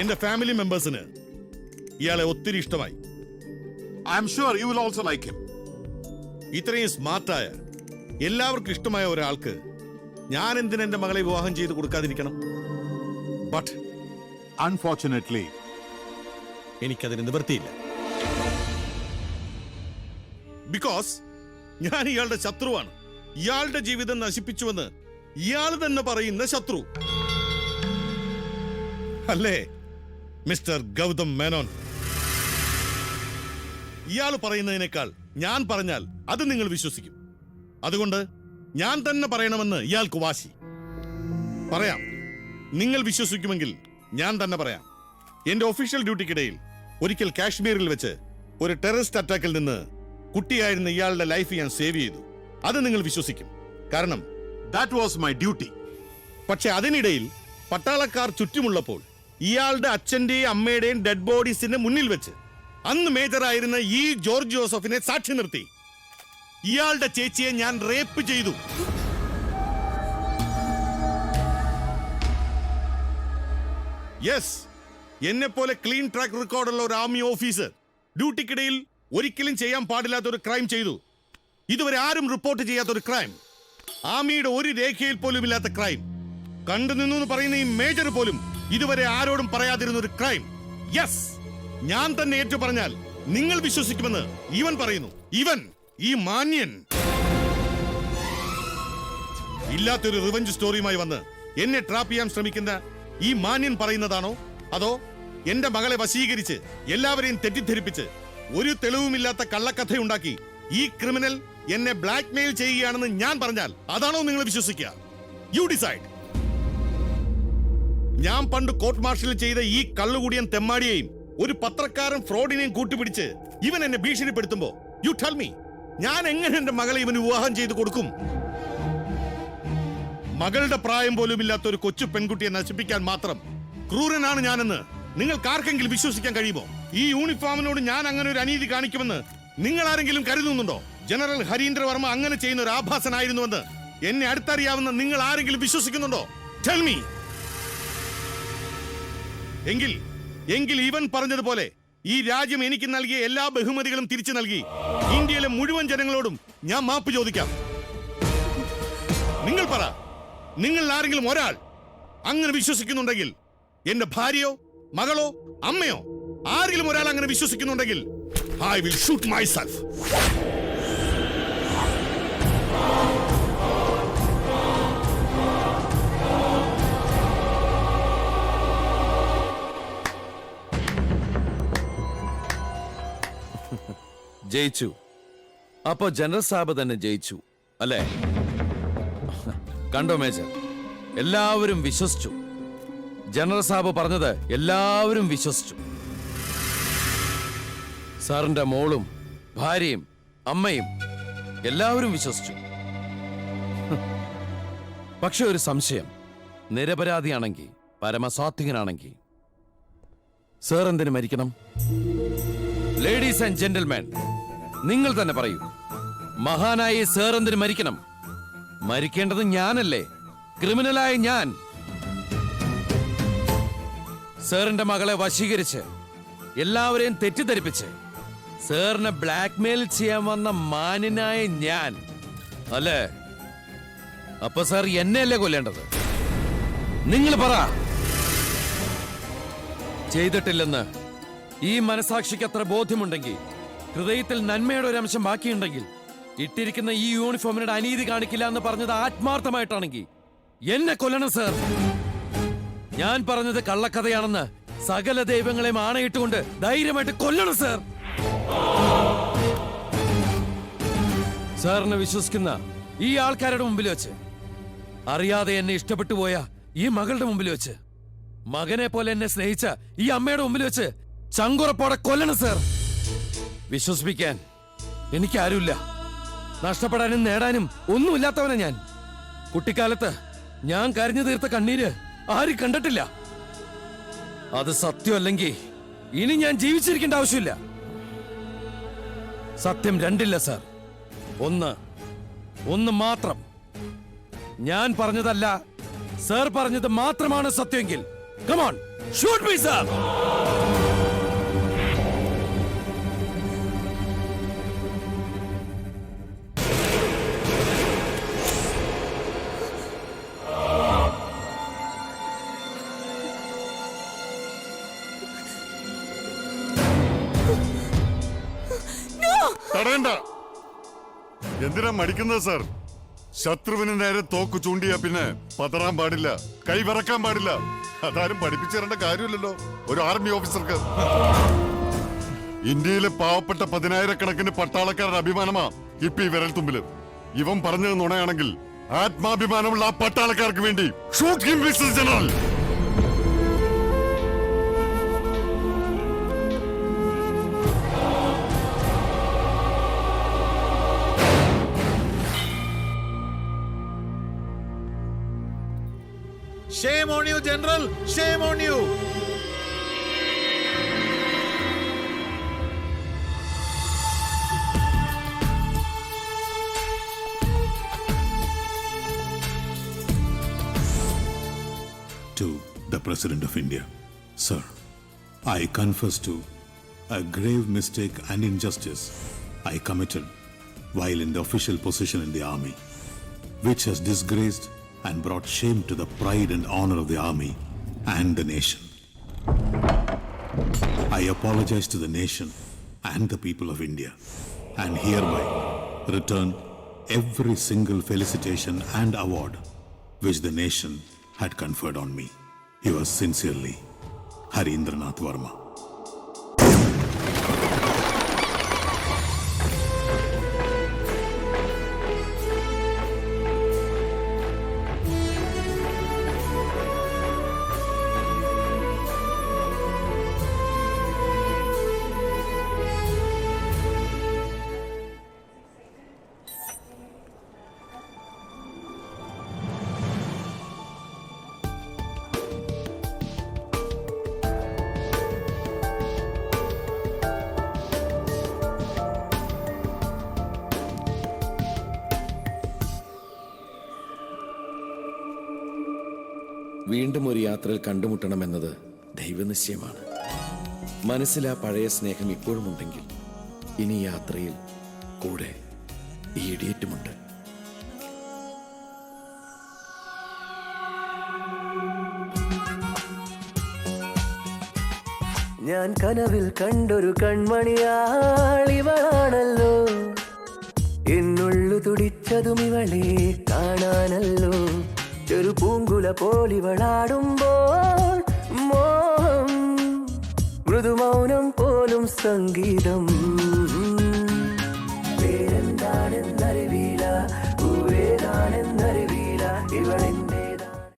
എന്റെ ഫാമിലി മെമ്പേഴ്സിന് ഇയാളെ ഒത്തിരി ഇഷ്ടമായി. I am sure you will also like him. ഇത്രയും സ്മാർട്ടായ എല്ലാവർക്കും ഇഷ്ടമായ ഒരാൾക്ക് ഞാൻ എന്തിന് എന്റെ മകളെ വിവാഹം ചെയ്ത് കൊടുക്കാതിരിക്കണം? ബട്ട് Unfortunately, എനിക്കതിന് നിവൃത്തിയില്ല. ബിക്കോസ് ഞാൻ ഇയാളുടെ ശത്രുവാണ്. ഇയാളുടെ ജീവിതം നശിപ്പിച്ചുവെന്ന് ഇയാൾ തന്നെ പറയുന്ന ശത്രു അല്ലേ മിസ്റ്റർ ഗൗതം മേനോൻ? ഇയാൾ പറയുന്നതിനേക്കാൾ ഞാൻ പറഞ്ഞാൽ അത് നിങ്ങൾ വിശ്വസിക്കും. അതുകൊണ്ട് ഞാൻ തന്നെ പറയണമെന്ന് ഇയാൾക്ക് വാശി. പറയാം, നിങ്ങൾ വിശ്വസിക്കുമെങ്കിൽ ഞാൻ തന്നെ പറയാം. എന്റെ ഒഫീഷ്യൽ ഡ്യൂട്ടിക്കിടയിൽ ഒരിക്കൽ കാശ്മീരിൽ വെച്ച് ഒരു ടെററിസ്റ്റ് അറ്റാക്കിൽ നിന്ന് കുട്ടിയായിരുന്ന ഇയാളുടെ ലൈഫ് ഞാൻ സേവ് ചെയ്തു. അത് നിങ്ങൾ വിശ്വസിക്കും, കാരണം that was my duty. പക്ഷെ അതിനിടയിൽ പട്ടാളക്കാർ ചുറ്റുമുള്ളപ്പോൾ ഇയാളുടെ അച്ഛന്റെയും അമ്മയുടെയും ഡെഡ് ബോഡീസിന്റെ മുന്നിൽ വെച്ച് അന്ന് മേജറായിരുന്ന ഈ ജോർജ് ജോസഫിനെ സാക്ഷി നിർത്തി ഇയാളുടെ ചേച്ചിയെ ഞാൻ റേപ്പ് ചെയ്തു. യെസ്, എന്നെ പോലെ ക്ലീൻ ട്രാക്ക് റെക്കോർഡുള്ള ഒരു ആർമി ഓഫീസർ ഡ്യൂട്ടിക്കിടയിൽ ഒരിക്കലും ചെയ്യാൻ പാടില്ലാത്ത ഒരു ക്രൈം ചെയ്തു. ഇതുവരെ ആരും റിപ്പോർട്ട് ചെയ്യാത്ത ഒരു ക്രൈം, ആർമിയുടെ ഒരു രേഖയിൽ പോലും ഇല്ലാത്ത ക്രൈം, കണ്ടു നിന്നു എന്ന് പറയുന്ന ഈ മേജർ പോലും ഇതുവരെ ആരോടും പറയാതിരുന്ന ഒരു ക്രൈം. യെസ്, ഞാൻ തന്നെ ഏറ്റു പറഞ്ഞാൽ നിങ്ങൾ വിശ്വസിക്കുമെന്ന് ഇവൻ പറയുന്നു. ഇവൻ, ഈ മാന്യൻ, ഇല്ലാത്തൊരു റിവഞ്ച് സ്റ്റോറിയുമായി വന്ന് എന്നെ ട്രാപ്പ് ചെയ്യാൻ ശ്രമിക്കുന്ന ഈ മാന്യൻ പറയുന്നതാണോ, അതോ എന്റെ മകളെ വശീകരിച്ച് എല്ലാവരെയും തെറ്റിദ്ധരിപ്പിച്ച് ഒരു തെളിവുമില്ലാത്ത കള്ളക്കഥയുണ്ടാക്കി ഈ ക്രിമിനൽ എന്നെ ബ്ലാക്ക്മെയിൽ ചെയ്യുകയാണെന്ന് ഞാൻ പറഞ്ഞാൽ അതാണോ നിങ്ങൾ വിശ്വസിക്കുക? You decide. ഞാൻ പണ്ട് കോർട്ട് മാർഷൽ ചെയ്ത ഈ കള്ളുകൂടിയൻ തെമ്മാടിയെയും ഒരു പത്രക്കാരൻ ഫ്രോഡിനെയും കൂട്ടുപിടിച്ച് ഇവൻ എന്നെ ഭീഷണിപ്പെടുത്തുമ്പോ യു ടെൽ മീ, ഞാൻ എങ്ങനെ എന്റെ മകളെ ഇവന് വിവാഹം ചെയ്ത് കൊടുക്കും? മകളുടെ പ്രായം പോലും ഇല്ലാത്ത ഒരു കൊച്ചു പെൺകുട്ടിയെ നശിപ്പിക്കാൻ മാത്രം ക്രൂരനാണ് ഞാനെന്ന് നിങ്ങൾക്ക് ആർക്കെങ്കിലും വിശ്വസിക്കാൻ കഴിയുമോ? ഈ യൂണിഫോമിനോട് ഞാൻ അങ്ങനെ ഒരു അനീതി കാണിക്കുമെന്ന് നിങ്ങൾ ആരെങ്കിലും കരുതുന്നുണ്ടോ? ജനറൽ ഹരീന്ദ്രവർമ്മ അങ്ങനെ ചെയ്യുന്ന ഒരു ആഭാസനായിരുന്നുവെന്ന് എന്നെ അടുത്തറിയാവുന്ന നിങ്ങൾ ആരെങ്കിലും വിശ്വസിക്കുന്നുണ്ടോ? Tell me. എങ്കിൽ ഇവൻ പറഞ്ഞതുപോലെ ഈ രാജ്യം എനിക്ക് നൽകിയ എല്ലാ ബഹുമതികളും തിരിച്ചു നൽകി ഇന്ത്യയിലെ മുഴുവൻ ജനങ്ങളോടും ഞാൻ മാപ്പ് ചോദിക്കാം. നിങ്ങൾ പറ, നിങ്ങൾ ആരെങ്കിലും ഒരാൾ അങ്ങനെ വിശ്വസിക്കുന്നുണ്ടെങ്കിൽ, എന്റെ ഭാര്യയോ മകളോ അമ്മയോ ആരെങ്കിലും ഒരാൾ അങ്ങനെ വിശ്വസിക്കുന്നുണ്ടെങ്കിൽ, I will shoot myself. ജയിച്ചു. അപ്പോ ജനറൽ സാബ് തന്നെ ജയിച്ചു അല്ലേ? കണ്ടോ മേജർ, എല്ലാവരും വിശ്വസിച്ചു. ജനറൽ സാബ് പറഞ്ഞത് എല്ലാവരും വിശ്വസിച്ചു. സാറിന്റെ മോളും ഭാര്യയും അമ്മയും എല്ലാവരും വിശ്വസിച്ചു. പക്ഷെ ഒരു സംശയം, നിരപരാധിയാണെങ്കിൽ, പരമസാത്വികനാണെങ്കിൽ സാർ എന്തിനു മരിക്കണം? ലേഡീസ് ആൻഡ് ജെന്റിൽമാൻ, നിങ്ങൾ തന്നെ പറയൂ, മഹാനായി സാർ എന്തിനു മരിക്കണം? മരിക്കേണ്ടത് ഞാനല്ലേ, ക്രിമിനലായ ഞാൻ. സാറിന്റെ മകളെ വശീകരിച്ച് എല്ലാവരെയും തെറ്റിദ്ധരിപ്പിച്ച് സാറിനെ ബ്ലാക്ക്മെയിൽ ചെയ്യാൻ വന്ന മാന്യനായ ഞാൻ അല്ലേ? അപ്പൊ സാർ എന്നെയല്ലേ കൊല്ലേണ്ടത്? നിങ്ങൾ പറ. ചെയ്തിട്ടില്ലെന്ന് ഈ മനസാക്ഷിക്ക് അത്ര ബോധ്യമുണ്ടെങ്കിൽ, ഹൃദയത്തിൽ നന്മയുടെ ഒരു അംശം ബാക്കിയുണ്ടെങ്കിൽ, ഇട്ടിരിക്കുന്ന ഈ യൂണിഫോമിനോട് അനീതി കാണിക്കില്ല എന്ന് പറഞ്ഞത് ആത്മാർത്ഥമായിട്ടാണെങ്കിൽ എന്നെ കൊല്ലണം സാർ. ഞാൻ പറഞ്ഞത് കള്ളക്കഥയാണെന്ന് സകല ദൈവങ്ങളെയും ആണയിട്ടുകൊണ്ട് ധൈര്യമായിട്ട് കൊല്ലണം സാർ. സാറിനെ വിശ്വസിക്കുന്ന ഈ ആൾക്കാരുടെ മുമ്പിൽ വെച്ച്, അറിയാതെ എന്നെ ഇഷ്ടപ്പെട്ടു പോയ ഈ മകളുടെ മുമ്പിൽ വെച്ച്, മകനെ പോലെ എന്നെ സ്നേഹിച്ച ഈ അമ്മയുടെ മുമ്പിൽ വെച്ച് ചങ്കുറപ്പോടെ കൊല്ലണം സാർ. വിശ്വസിപ്പിക്കാൻ എനിക്കാരുമില്ല. നഷ്ടപ്പെടാനും നേടാനും ഒന്നുമില്ലാത്തവനാ ഞാൻ. കുട്ടിക്കാലത്ത് ഞാൻ കരഞ്ഞു തീർത്ത കണ്ണീര് ആരും കണ്ടിട്ടില്ല. അത് സത്യമല്ലെങ്കിൽ ഇനി ഞാൻ ജീവിച്ചിരിക്കേണ്ട ആവശ്യമില്ല. സത്യം രണ്ടില്ല സാർ, ഒന്ന് മാത്രം. ഞാൻ പറഞ്ഞതല്ല, സാർ പറഞ്ഞത് മാത്രമാണ് സത്യമെങ്കിൽ come on, shoot me sir. തടയണ്ട. എന്തിനാ മടിക്കുന്നത് സാർ? ശത്രുവിന് നേരെ തോക്ക് ചൂണ്ടിയാ പിന്നെ പതറാൻ പാടില്ല, കൈവിറക്കാൻ പാടില്ല. അതാരും പഠിപ്പിച്ചു തരേണ്ട കാര്യമില്ലല്ലോ ഒരു ആർമി ഓഫീസർക്ക്. ഇന്ത്യയിലെ പാവപ്പെട്ട 10,000-കണക്കിന് പട്ടാളക്കാരുടെ അഭിമാനമാ ഇപ്പൊ ഈ വിരൽ തുമ്പില്. ഇവൻ പറഞ്ഞത് നുണയാണെങ്കിൽ ആത്മാഭിമാനമുള്ള ആ പട്ടാളക്കാർക്ക് വേണ്ടി shoot him mister general. Shame on you, General! Shame on you! To the President of India, Sir, I confess to a grave mistake and injustice I committed while in the official position in the army, which has disgraced and brought shame to the pride and honor of the army and the nation. I apologize to the nation and the people of India, and hereby return every single felicitation and award which the nation had conferred on me. Yours sincerely, Harindranath Verma. വീണ്ടും ഒരു യാത്രയിൽ കണ്ടുമുട്ടണമെന്നത് ദൈവനിശ്ചയമാണ്. മനസ്സിൽ ആ പഴയ സ്നേഹം ഇപ്പോഴും ഉണ്ടെങ്കിൽ ഇനി യാത്രയിൽ കൂടെ ഈ ഇടിയേറ്റുമുണ്ട്. ഞാൻ കനവിൽ കണ്ടൊരു കൺമണിയാളിവളാണല്ലോ, എന്നുള്ളു തുടിച്ചതും ഇവളെ കാണാനല്ലോ. ചെറു പൂങ്കുല പോലിവളാടുമ്പോൾ മോഹം, മൃദുമൗനം പോലും സംഗീതം.